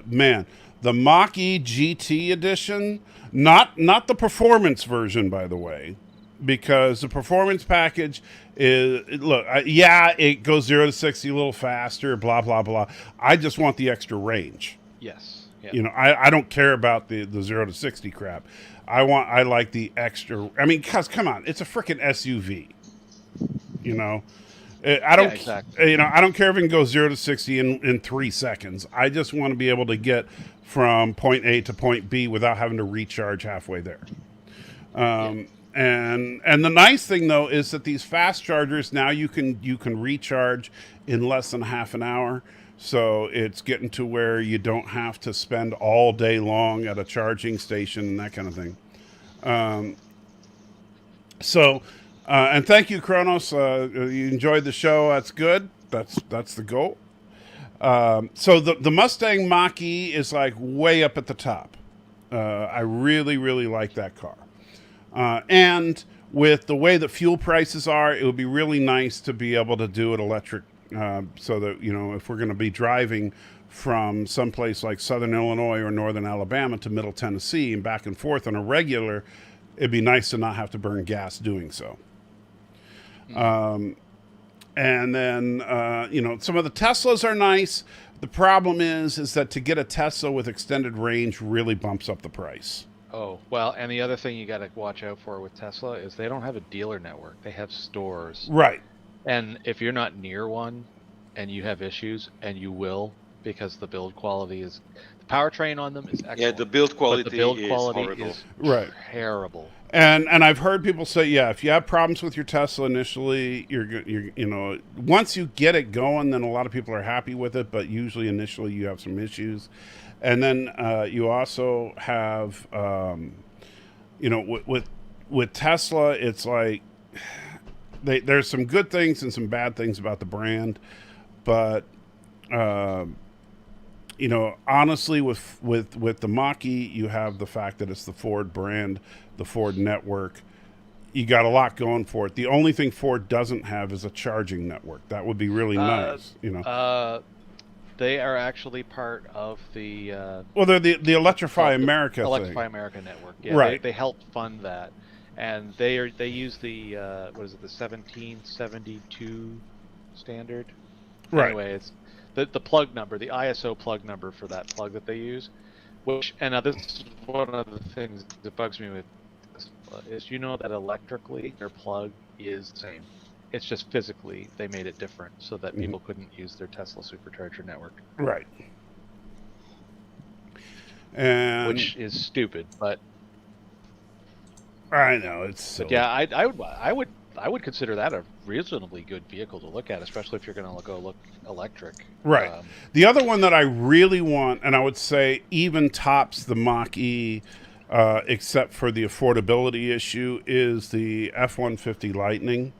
man, the Mach-E GT edition, not the performance version, by the way, because the performance package is, look, it goes 0 to 60 a little faster, blah, blah, blah. I just want the extra range. Yes. Yeah. You know, I don't care about the 0 to 60 crap. I like the extra. I mean, cause come on, it's a freaking SUV. You know, I don't. Exactly. You know, I don't care if it can go 0 to 60 in 3 seconds. I just want to be able to get from point A to point B without having to recharge halfway there. And the nice thing though is that these fast chargers now you can recharge in less than half an hour. So it's getting to where you don't have to spend all day long at a charging station and that kind of thing. And thank you, Kronos. You enjoyed the show. That's good. That's the goal. So the Mustang Mach-E is like way up at the top. I really, really like that car. And with the way that fuel prices are, it would be really nice to be able to do it electric. So that, you know, if we're going to be driving from someplace like Southern Illinois or Northern Alabama to Middle Tennessee and back and forth on a regular, it'd be nice to not have to burn gas doing so. And then, you know, some of the Teslas are nice. The problem is that to get a Tesla with extended range really bumps up the price. Oh, well, and the other thing you got to watch out for with Tesla is they don't have a dealer network. They have stores. Right. And if you're not near one and you have issues, and you will, because the build quality is, the powertrain on them is excellent. Yeah, the build quality, but the build is quality horrible. is Right. terrible. And I've heard people say, yeah, if you have problems with your Tesla initially, you're you know, once you get it going, then a lot of people are happy with it, but usually initially you have some issues. And then you also have, you know, with Tesla, it's like there's some good things and some bad things about the brand, but you know, honestly, with the Mach-E, you have the fact that it's the Ford brand, the Ford network. You got a lot going for it. The only thing Ford doesn't have is a charging network. That would be really nice, you know. They are actually part of the well, they're the Electrify America Electrify thing. America network. Yeah, right. They help fund that, and they use the what is it, the 1772 standard. Right. Anyway, it's the plug number, the ISO plug number for that plug that they use. This is one of the things that bugs me with Tesla is that electrically their plug is the same. It's just physically they made it different so that people couldn't use their Tesla supercharger network. Right. And which is stupid, but I know it's silly. But yeah, I would consider that a reasonably good vehicle to look at, especially if you're going to go look electric. Right. The other one that I really want, and I would say even tops the Mach-E, except for the affordability issue, is the F-150 Lightning.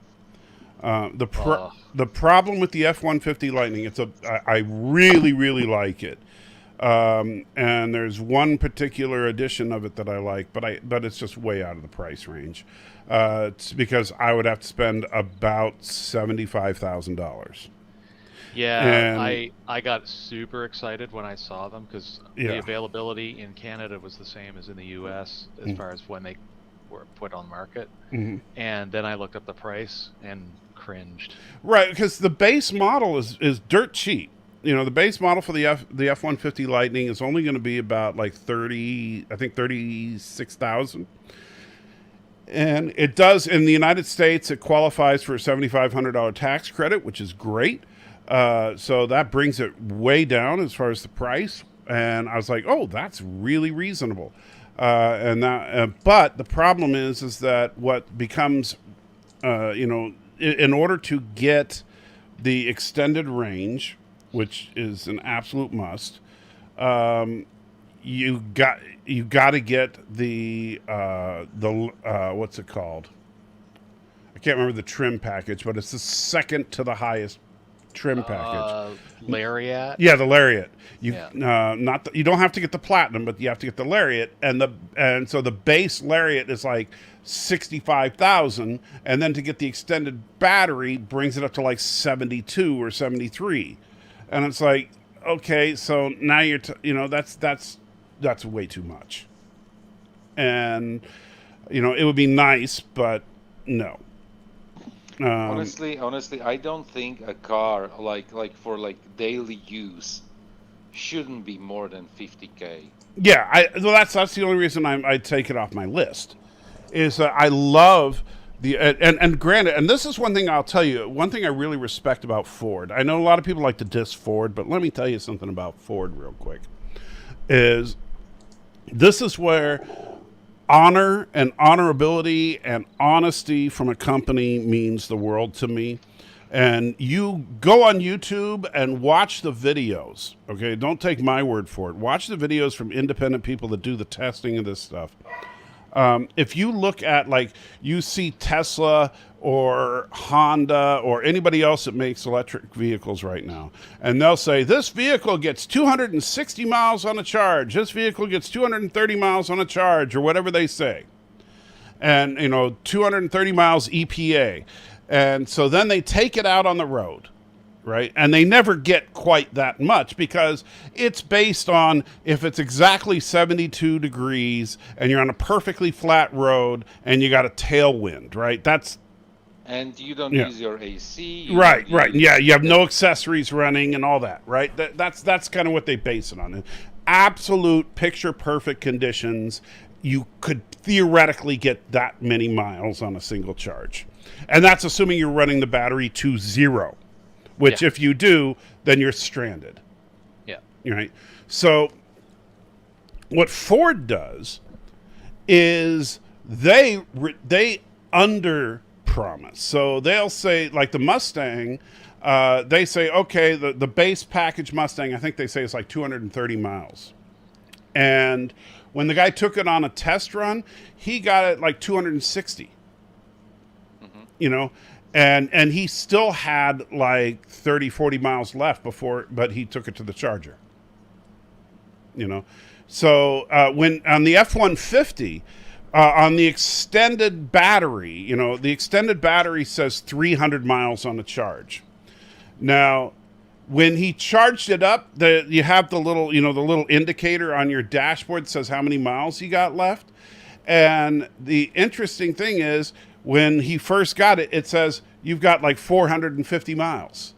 The problem with the F-150 Lightning, I really, really like it. And there's one particular edition of it that I like, but it's just way out of the price range. It's because I would have to spend about $75,000. Yeah, and I got super excited when I saw them because the availability in Canada was the same as in the U.S. as far as when they were put on market. And then I looked up the price and cringed. Right, because the base model is dirt cheap. The base model for the F-150 Lightning is only going to be about like $36,000. And it does, in the United States, it qualifies for a $7,500 tax credit, which is great. So that brings it way down as far as the price. And I was like, oh, that's really reasonable. But the problem is that what becomes, in order to get the extended range, which is an absolute must, you got to get the what's it called? I can't remember the trim package, but it's the second to the highest trim package. Lariat. Yeah, the Lariat. You don't have to get the Platinum, but you have to get the Lariat, and so the base Lariat is like $65,000, and then to get the extended battery brings it up to like 72 or 73. And it's like, okay, so now you're, that's way too much. And, it would be nice, but no. Honestly, I don't think a car like for daily use shouldn't be more than $50,000. Yeah, that's the only reason I take it off my list. Is that I love and granted, and this is one thing I'll tell you, one thing I really respect about Ford. I know a lot of people like to diss Ford, but let me tell you something about Ford real quick. This is where honor and honorability and honesty from a company means the world to me. And you go on YouTube and watch the videos, okay? Don't take my word for it. Watch the videos from independent people that do the testing of this stuff. If you look at, you see Tesla or Honda or anybody else that makes electric vehicles right now, and they'll say, this vehicle gets 260 miles on a charge, this vehicle gets 230 miles on a charge, or whatever they say. And, 230 miles EPA. And so then they take it out on the road. Right? And they never get quite that much because it's based on if it's exactly 72 degrees and you're on a perfectly flat road and you got a tailwind, right? And you don't use your AC. Right. Yeah, you have no accessories running and all that, right? That's kind of what they base it on. Absolute picture perfect conditions, you could theoretically get that many miles on a single charge. And that's assuming you're running the battery to zero. Which, if you do, then you're stranded. Yeah. Right? So, what Ford does is they under-promise. So, they'll say, like the Mustang, they say, okay, the base package Mustang, I think they say it's like 230 miles. And when the guy took it on a test run, he got it like 260. And he still had like 30, 40 miles left but he took it to the charger. So when on the F-150, on the extended battery, the extended battery says 300 miles on the charge. Now, when he charged it up, you have the little, the little indicator on your dashboard that says how many miles you got left. And the interesting thing is, when he first got it, it says, you've got like 450 miles.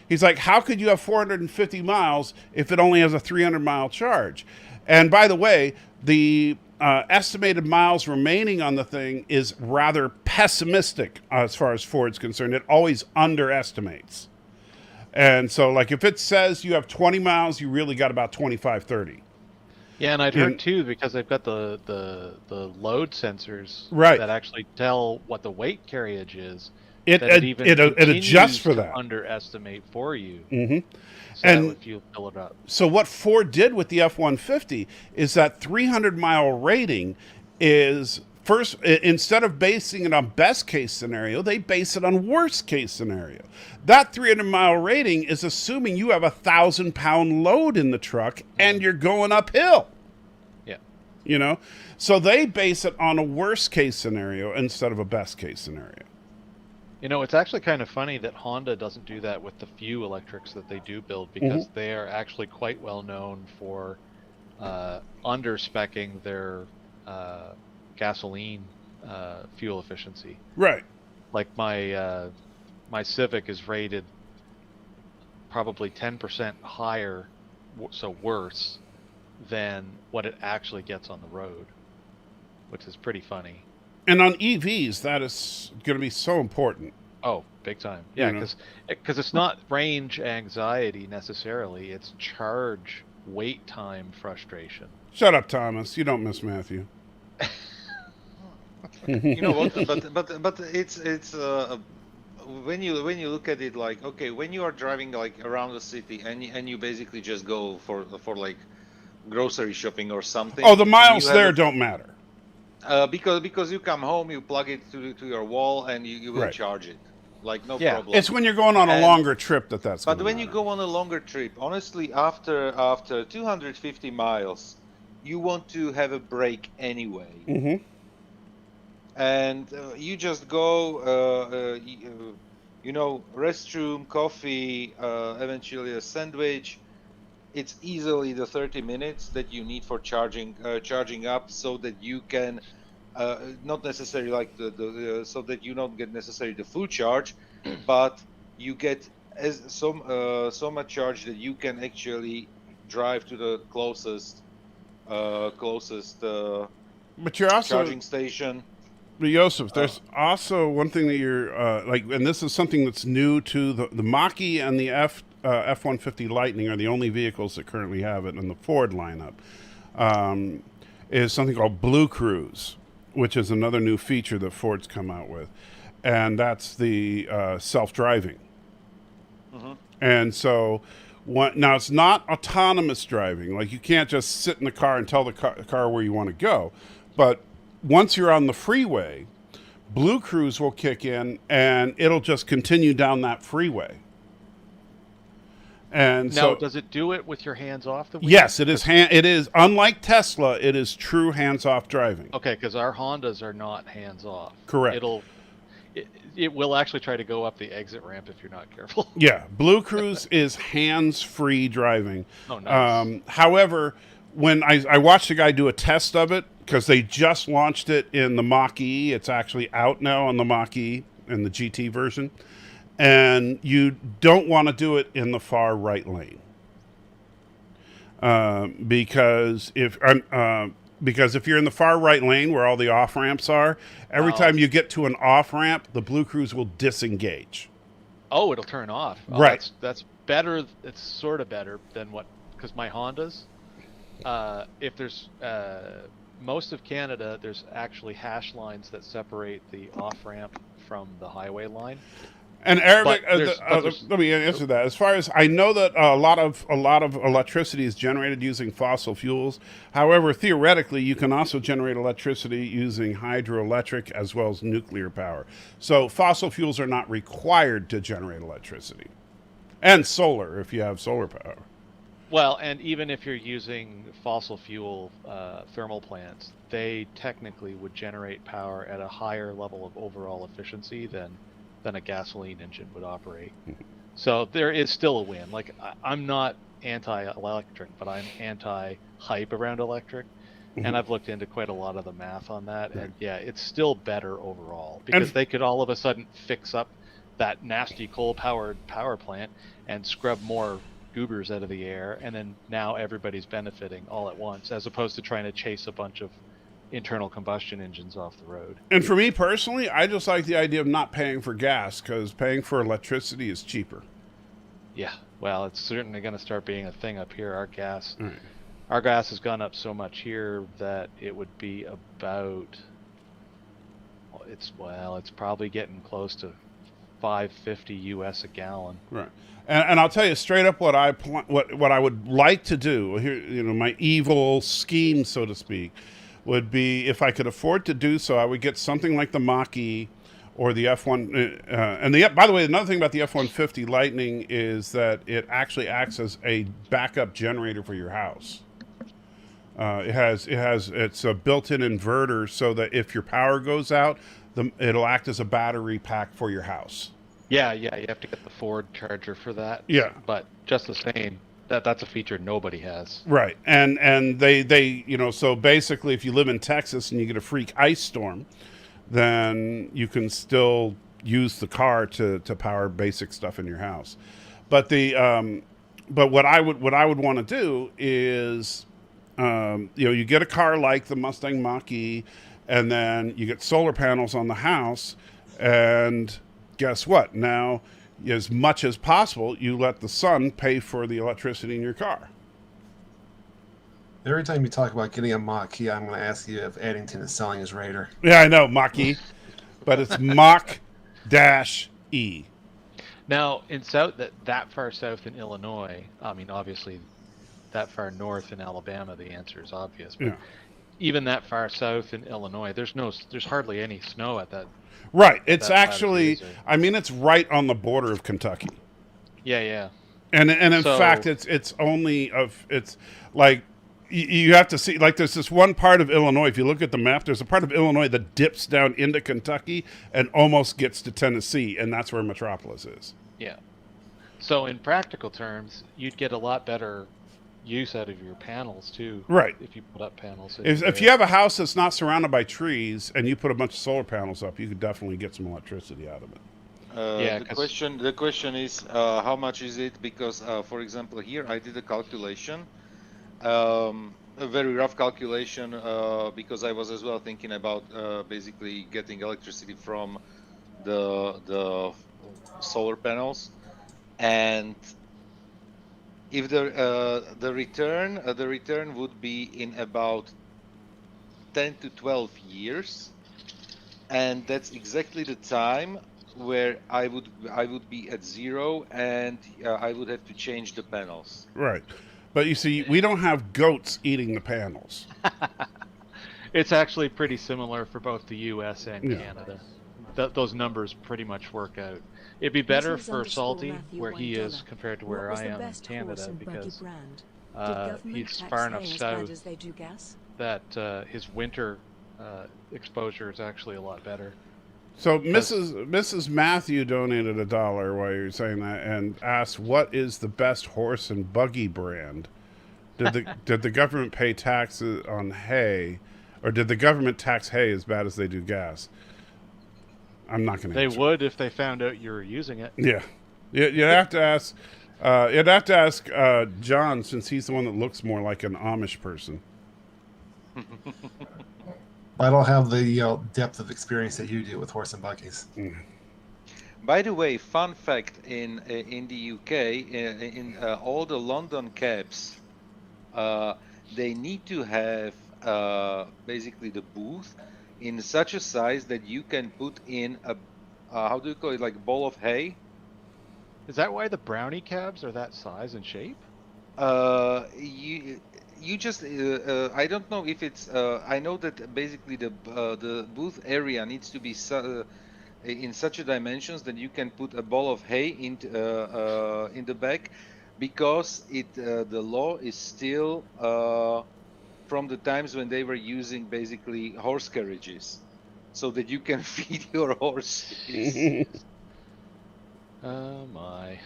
He's like, how could you have 450 miles if it only has a 300-mile charge? And by the way, the estimated miles remaining on the thing is rather pessimistic as far as Ford's concerned. It always underestimates. And so, like, if it says you have 20 miles, you really got about 25, 30. Yeah, and I'd heard too, because they've got the load sensors Right. that actually tell what the weight carriage is. It adjusts for that. Underestimate for you. Mm-hmm. So And if you fill it up. So what Ford did with the F-150 is that 300-mile rating is first, instead of basing it on best case scenario, they base it on worst case scenario. That 300-mile rating is assuming you have a 1,000-pound load in the truck and you're going uphill. Yeah. You know, so they base it on a worst case scenario instead of a best case scenario. You know, it's actually kind of funny that Honda doesn't do that with the few electrics that they do build, because they are actually quite well known for under-speccing their gasoline fuel efficiency. Right. Like my Civic is rated probably 10% higher, so worse, than what it actually gets on the road, which is pretty funny. And on EVs, that is going to be so important. Oh, big time. Yeah, because it's not range anxiety necessarily. It's charge wait time frustration. Shut up, Thomas. You don't miss Matthew. You know what? But it's when you look at it, like, okay, when you are driving like around the city and you basically just go for like grocery shopping or something. Oh, the miles there don't matter. Because you come home, you plug it to your wall, and you will charge it, like no problem. It's when you're going on a longer trip that's. But when you go on a longer trip, honestly, after 250 miles, you want to have a break anyway. Mm-hmm. And you just go, restroom, coffee, eventually a sandwich. It's easily the 30 minutes that you need for charging up, so that you can not necessarily like so that you don't get necessarily the full charge, but you get so much charge that you can actually drive to the closest but you're also charging station. But Joseph, there's also one thing that you're and this is something that's new to the Mach-E and the F-150 Lightning are the only vehicles that currently have it in the Ford lineup. Is something called Blue Cruise, which is another new feature that Ford's come out with, and that's the self-driving. Mm-hmm. And so, now it's not autonomous driving. Like, you can't just sit in the car and tell the car where you want to go, but once you're on the freeway, Blue Cruise will kick in and it'll just continue down that freeway. And now, so, does it do it with your hands off the wheel? Yes, it is. It is, unlike Tesla, it is true hands-off driving. Okay, because our Hondas are not hands-off. Correct. It will actually try to go up the exit ramp if you're not careful. Yeah, Blue Cruise is hands-free driving. Oh, nice. However, when I watched a guy do a test of it, because they just launched it in the Mach-E. It's actually out now on the Mach-E in the GT version. And you don't want to do it in the far right lane. Because if you're in the far right lane where all the off-ramps are, every time you get to an off-ramp, the Blue Cruise will disengage. Oh, it'll turn off. Oh, right. That's better. It's sort of better than because my Hondas, if there's... most of Canada, there's actually hash lines that separate the off-ramp from the highway line. And Arabic, let me answer that. As far as I know, that a lot of electricity is generated using fossil fuels. However, theoretically, you can also generate electricity using hydroelectric as well as nuclear power. So fossil fuels are not required to generate electricity, and solar if you have solar power. Well, and even if you're using fossil fuel thermal plants, they technically would generate power at a higher level of overall efficiency than a gasoline engine would operate. So there is still a win. Like, I'm not anti-electric, but I'm anti-hype around electric. And I've looked into quite a lot of the math on that. And yeah, it's still better overall, because they could all of a sudden fix up that nasty coal-powered power plant and scrub more goobers out of the air, and then now everybody's benefiting all at once, as opposed to trying to chase a bunch of internal combustion engines off the road. And for me personally, I just like the idea of not paying for gas, because paying for electricity is cheaper. Yeah, well, it's certainly going to start being a thing up here. Our gas, Right. our gas has gone up so much here that it would be about, it's probably getting close to $5.50 US a gallon. Right. And I'll tell you straight up what I would like to do here. You know, my evil scheme, so to speak, would be, if I could afford to do so, I would get something like the Mach-E or the F1. By the way, another thing about the F-150 Lightning is that it actually acts as a backup generator for your house. It's a built-in inverter, so that if your power goes out, it'll act as a battery pack for your house. Yeah, you have to get the Ford charger for that. Yeah. But just the same, that's a feature nobody has. Right. And they so basically, if you live in Texas and you get a freak ice storm, then you can still use the car to power basic stuff in your house. But what I would want to do is, you get a car like the Mustang Mach-E, and then you get solar panels on the house, and guess what? Now, as much as possible, you let the sun pay for the electricity in your car. Every time you talk about getting a Mach-E, I'm going to ask you if Addington is selling his Raider. Yeah, I know, Mach-E, but it's Mach-E. Now, in that far south in Illinois, I mean, obviously, that far north in Alabama, the answer is obvious. But even that far south in Illinois, there's hardly any snow at that. Right. It's actually, I mean, it's right on the border of Kentucky. Yeah. And in fact, it's like, you have to see, like, there's this one part of Illinois, if you look at the map, there's a part of Illinois that dips down into Kentucky and almost gets to Tennessee, and that's where Metropolis is. Yeah. So in practical terms, you'd get a lot better use out of your panels too. Right. If you put up panels. If you have a house that's not surrounded by trees and you put a bunch of solar panels up, you could definitely get some electricity out of it. The question is, how much is it? Because, for example, here I did a calculation, a very rough calculation, because I was as well thinking about basically getting electricity from the solar panels, and if the return would be in about 10 to 12 years, and that's exactly the time where I would be at zero, and I would have to change the panels. Right. But you see, we don't have goats eating the panels. It's actually pretty similar for both the U.S. and Canada. Those numbers pretty much work out. It'd be better for Salty, where he is, compared to where I am in Canada, because he's far enough south that his winter exposure is actually a lot better. So Mrs. Matthew donated $1 while you're saying that, and asked, what is the best horse and buggy brand? Did the government pay taxes on hay, or did the government tax hay as bad as they do gas? I'm not going to answer. They would if they found out you were using it. Yeah. You'd have to ask John, since he's the one that looks more like an Amish person. I don't have the depth of experience that you do with horse and buggies. By the way, fun fact, in the UK, in all the London cabs, they need to have basically the booth in such a size that you can put in a how do you call it, like a bowl of hay. Is that why the brownie cabs are that size and shape? You just I don't know if it's I know that basically the booth area needs to be in such a dimensions that you can put a ball of hay in the back, because the law is still from the times when they were using basically horse carriages, so that you can feed your horses. Oh my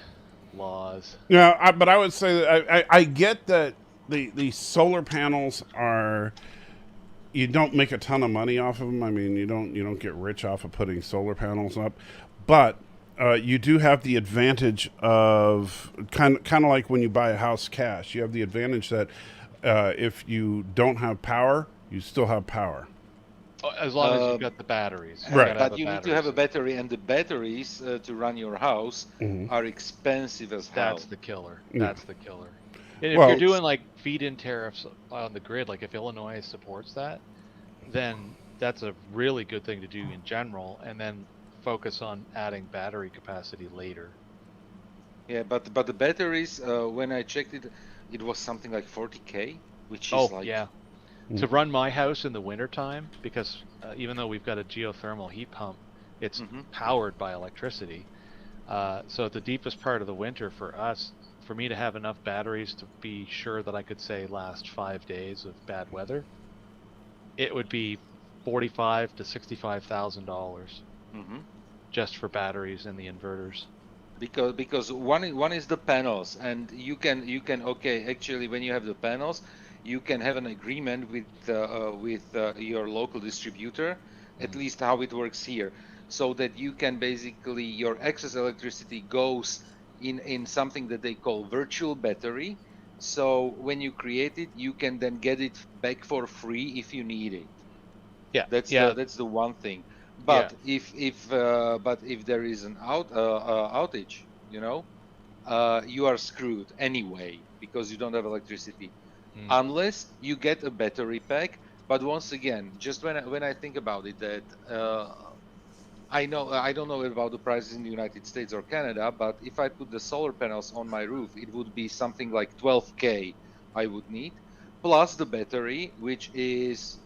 laws. Yeah, but I would say that I get that the solar panels are, you don't make a ton of money off of them. I mean, you don't get rich off of putting solar panels up, but you do have the advantage of kind of like when you buy a house cash. You have the advantage that if you don't have power, you still have power. As long as you've got the batteries. Right. But you need to have a battery, and the batteries to run your house are expensive as hell. That's the killer. Yeah. That's the killer. And if Well, you're doing like feed-in tariffs on the grid, like if Illinois supports that, then that's a really good thing to do in general, and then focus on adding battery capacity later. Yeah, but the batteries, when I checked it, it was something like 40K, which is like... yeah. To run my house in the wintertime, because even though we've got a geothermal heat pump, it's powered by electricity. So at the deepest part of the winter for us, for me to have enough batteries to be sure that I could say last 5 days of bad weather, it would be $45,000 to $65,000 just for batteries and the inverters. Because one is the panels, and you can okay, actually when you have the panels, you can have an agreement with your local distributor, at least how it works here, so that you can basically, your excess electricity goes in something that they call virtual battery. So when you create it, you can then get it back for free if you need it. Yeah, that's the one thing. But if there is an outage, you know, you are screwed anyway because you don't have electricity, unless you get a battery pack. But once again, just when I think about it, that I don't know about the prices in the United States or Canada, but if I put the solar panels on my roof, it would be something like 12K I would need, plus the battery, which is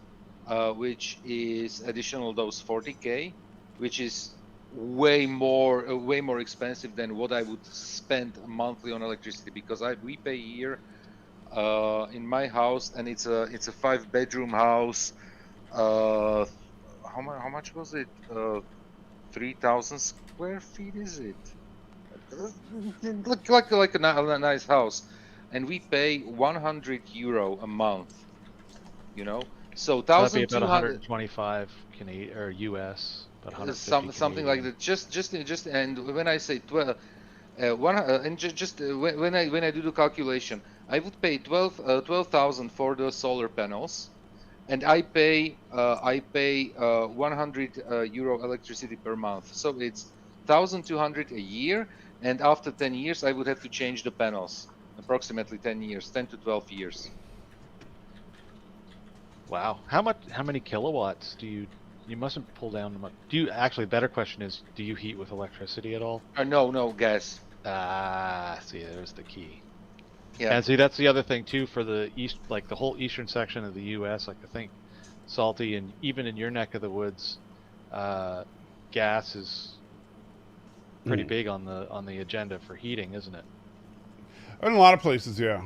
additional those 40K, which is way more expensive than what I would spend monthly on electricity, because we pay here in my house, and it's a 5-bedroom house. How much was it? 3,000 square feet, is it? Look like a nice house, and we pay €100 a month. You know, so that'd be about 125 Canadian or US, about 150 something like that. Just and when I say 12, when I do the calculation, I would pay 12,000 for the solar panels, and I pay €100 electricity per month. So it's 1,200 a year, and after 10 years, I would have to change the panels. Approximately 10 years, 10 to 12 years. Wow. How many kilowatts do you mustn't pull down much. Do you actually, better question is, do you heat with electricity at all? No, gas. See, there's the key. Yeah. And see, that's the other thing too for the east, like the whole eastern section of the U.S. Like I think, Salty, and even in your neck of the woods, gas is pretty big on the agenda for heating, isn't it? In a lot of places, yeah.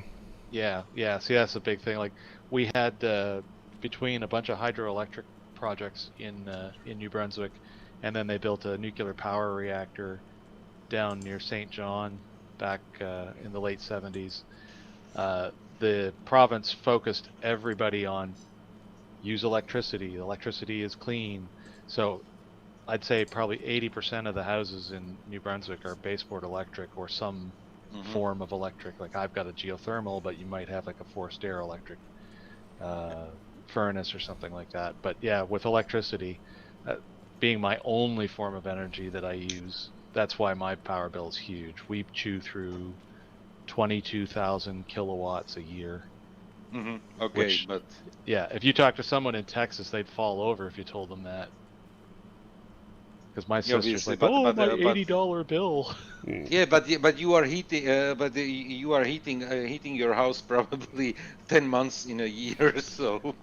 Yeah. See, that's a big thing. Like we had between a bunch of hydroelectric projects in New Brunswick, and then they built a nuclear power reactor down near St. John back in the late 70s. The province focused everybody on use electricity. Electricity is clean. So I'd say probably 80% of the houses in New Brunswick are baseboard electric or some form of electric. Like I've got a geothermal, but you might have like a forced air electric furnace or something like that. But yeah, with electricity being my only form of energy that I use, that's why my power bill is huge. We chew through 22,000 kilowatts a year. Okay, which, but yeah, if you talk to someone in Texas, they'd fall over if you told them that. Because my sister's like, my $80 bill. Yeah, but you are heating, heating your house probably 10 months in a year, so.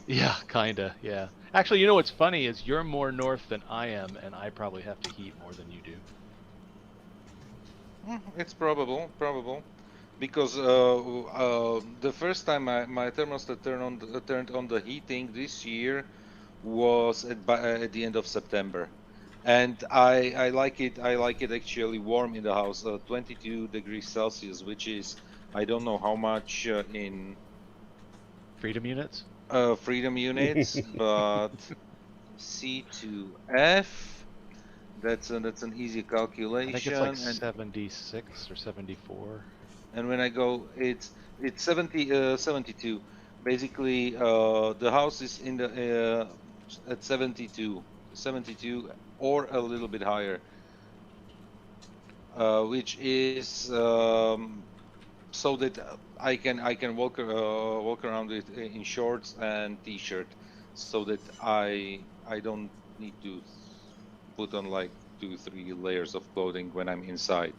Yeah, kinda. Yeah. Actually, you know what's funny is you're more north than I am, and I probably have to heat more than you do. It's probable, because the first time my thermostat turned on the heating this year was at the end of September, and I like it actually warm in the house, 22 degrees Celsius, which is, I don't know how much in freedom units. But C2F, That's an easy calculation. I think it's like 76 or 74. And when I go, it's 72. Basically, the house is in the at 72 or a little bit higher, which is so that I can walk around with in shorts and t-shirt, so that I don't need to put on like 2-3 layers of clothing when I'm inside.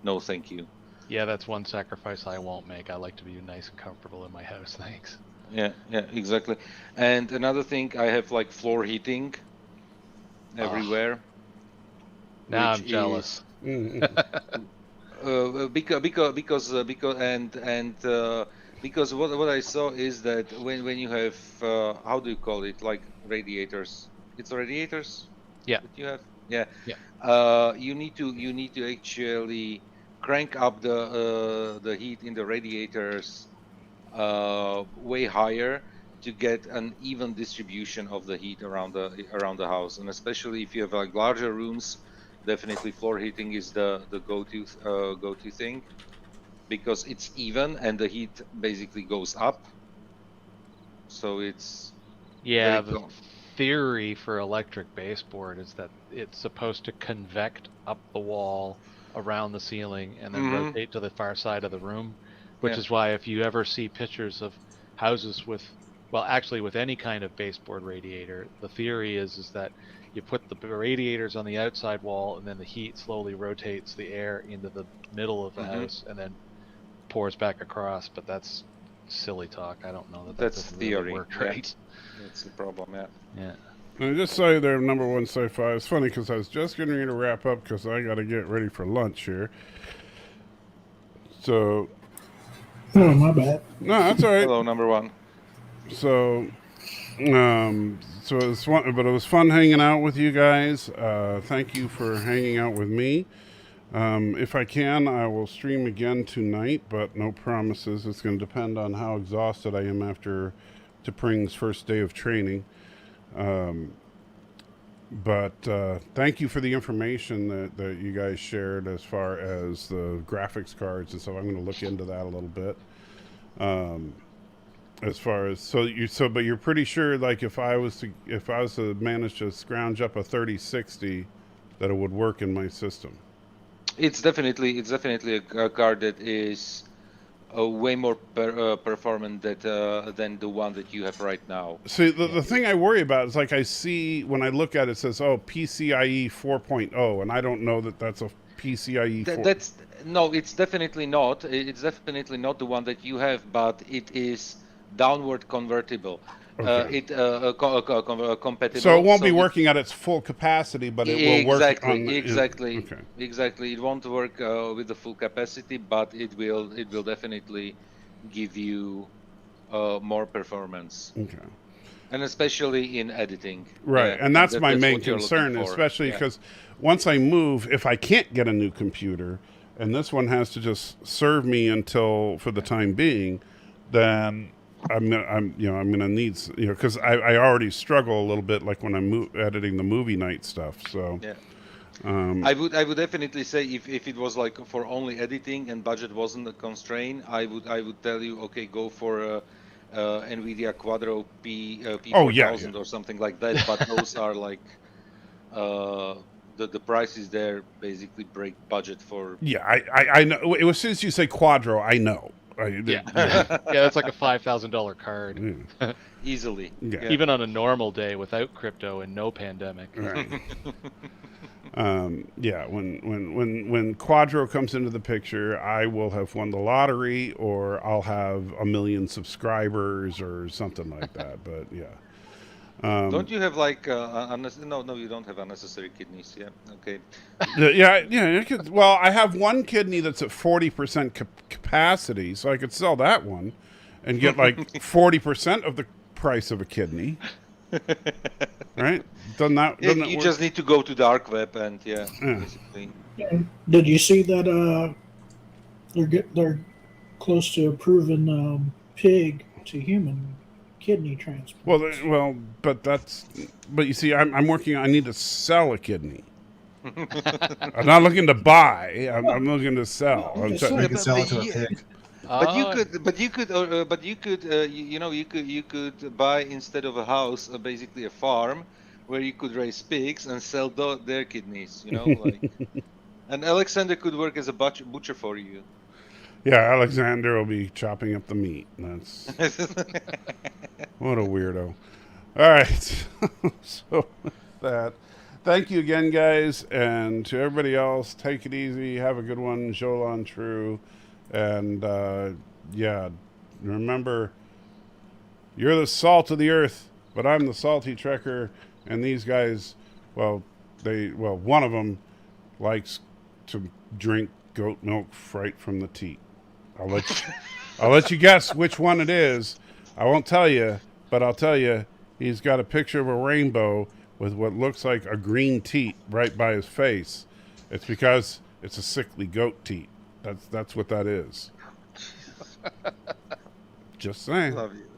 No, thank you. Yeah, that's one sacrifice I won't make. I like to be nice and comfortable in my house. Thanks. Yeah, exactly. And another thing, I have like floor heating everywhere. Now I'm jealous. Because what I saw is that when you have how do you call it, like radiators? It's radiators. Yeah. That you have. Yeah. Yeah. You need to actually crank up the heat in the radiators way higher to get an even distribution of the heat around the house, and especially if you have like larger rooms, definitely floor heating is the go-to thing, because it's even and the heat basically goes up. So it's the theory for electric baseboard is that it's supposed to convect up the wall around the ceiling and then rotate to the far side of the room, which is why if you ever see pictures of houses with, well, actually with any kind of baseboard radiator, the theory is that you put the radiators on the outside wall and then the heat slowly rotates the air into the middle of the house and then pours back across. But that's silly talk. I don't know that that's doesn't theory. Really work right. That's the problem. Yeah. And just say they're number one sci-fi. It's funny because I was just getting ready to wrap up because I got to get ready for lunch here. So. Oh, my bad. No, that's all right. Hello, number one. So, so it was fun, but it was fun hanging out with you guys. Thank you for hanging out with me. If I can, I will stream again tonight, but no promises. It's going to depend on how exhausted I am after T'Pring's first day of training. But thank you for the information that you guys shared as far as the graphics cards and stuff. I'm going to look into that a little bit. As far as but you're pretty sure, like if I was to manage to scrounge up a 3060, that it would work in my system. It's definitely a card that is way more performant than the one that you have right now. See, the thing I worry about is, like, I see when I look at it, it says, PCIe 4.0, and I don't know that that's a PCIe 4. No, it's definitely not. It's definitely not the one that you have, but it is downward convertible. Okay. Compatible. So it won't be working at its full capacity, but it will work on exactly. Okay. Exactly. It won't work with the full capacity, but it will definitely give you more performance. Okay. And especially in editing. Right, and that's my main concern, especially because once I move, if I can't get a new computer, and this one has to just serve me for the time being, then I'm gonna need, because I already struggle a little bit, like when I'm editing the movie night stuff. So I would definitely say if it was like for only editing and budget wasn't a constraint, I would tell you, okay, go for NVIDIA Quadro P4000 or something like that. But those are like the prices there basically break budget for. Yeah, I know. As soon as you say Quadro, I know. Yeah, that's like a $5,000 card. Easily. Yeah. Even on a normal day without crypto and no pandemic. Right. When Quadro comes into the picture, I will have won the lottery, or I'll have 1 million subscribers or something like that. But yeah. Don't you have like no, you don't have unnecessary kidneys. Yeah. Okay. Well, I have one kidney that's at 40% capacity, so I could sell that one and get like 40% of the price of a kidney. Right? Doesn't that you work? Just need to go to dark web and basically. Did you see that they're close to approving pig to human kidney transplant? Well, but you see, I'm working. I need to sell a kidney. I'm not looking to buy. I'm looking to sell. I'm So trying you can sell it to a pig. But you could buy instead of a house, basically a farm where you could raise pigs and sell their kidneys. And Alexander could work as a butcher for you. Yeah, Alexander will be chopping up the meat. That's what a weirdo. All right, so with that, thank you again, guys, and to everybody else. Take it easy. Have a good one. Jolan True, and yeah, remember, you're the salt of the earth, but I'm the salty trekker, and these guys, one of them likes to drink goat milk right from the teat. I'll let you guess which one it is. I won't tell you, but I'll tell you, he's got a picture of a rainbow with what looks like a green teat right by his face. It's because it's a sickly goat teat. That's what that is. Just saying. Love you.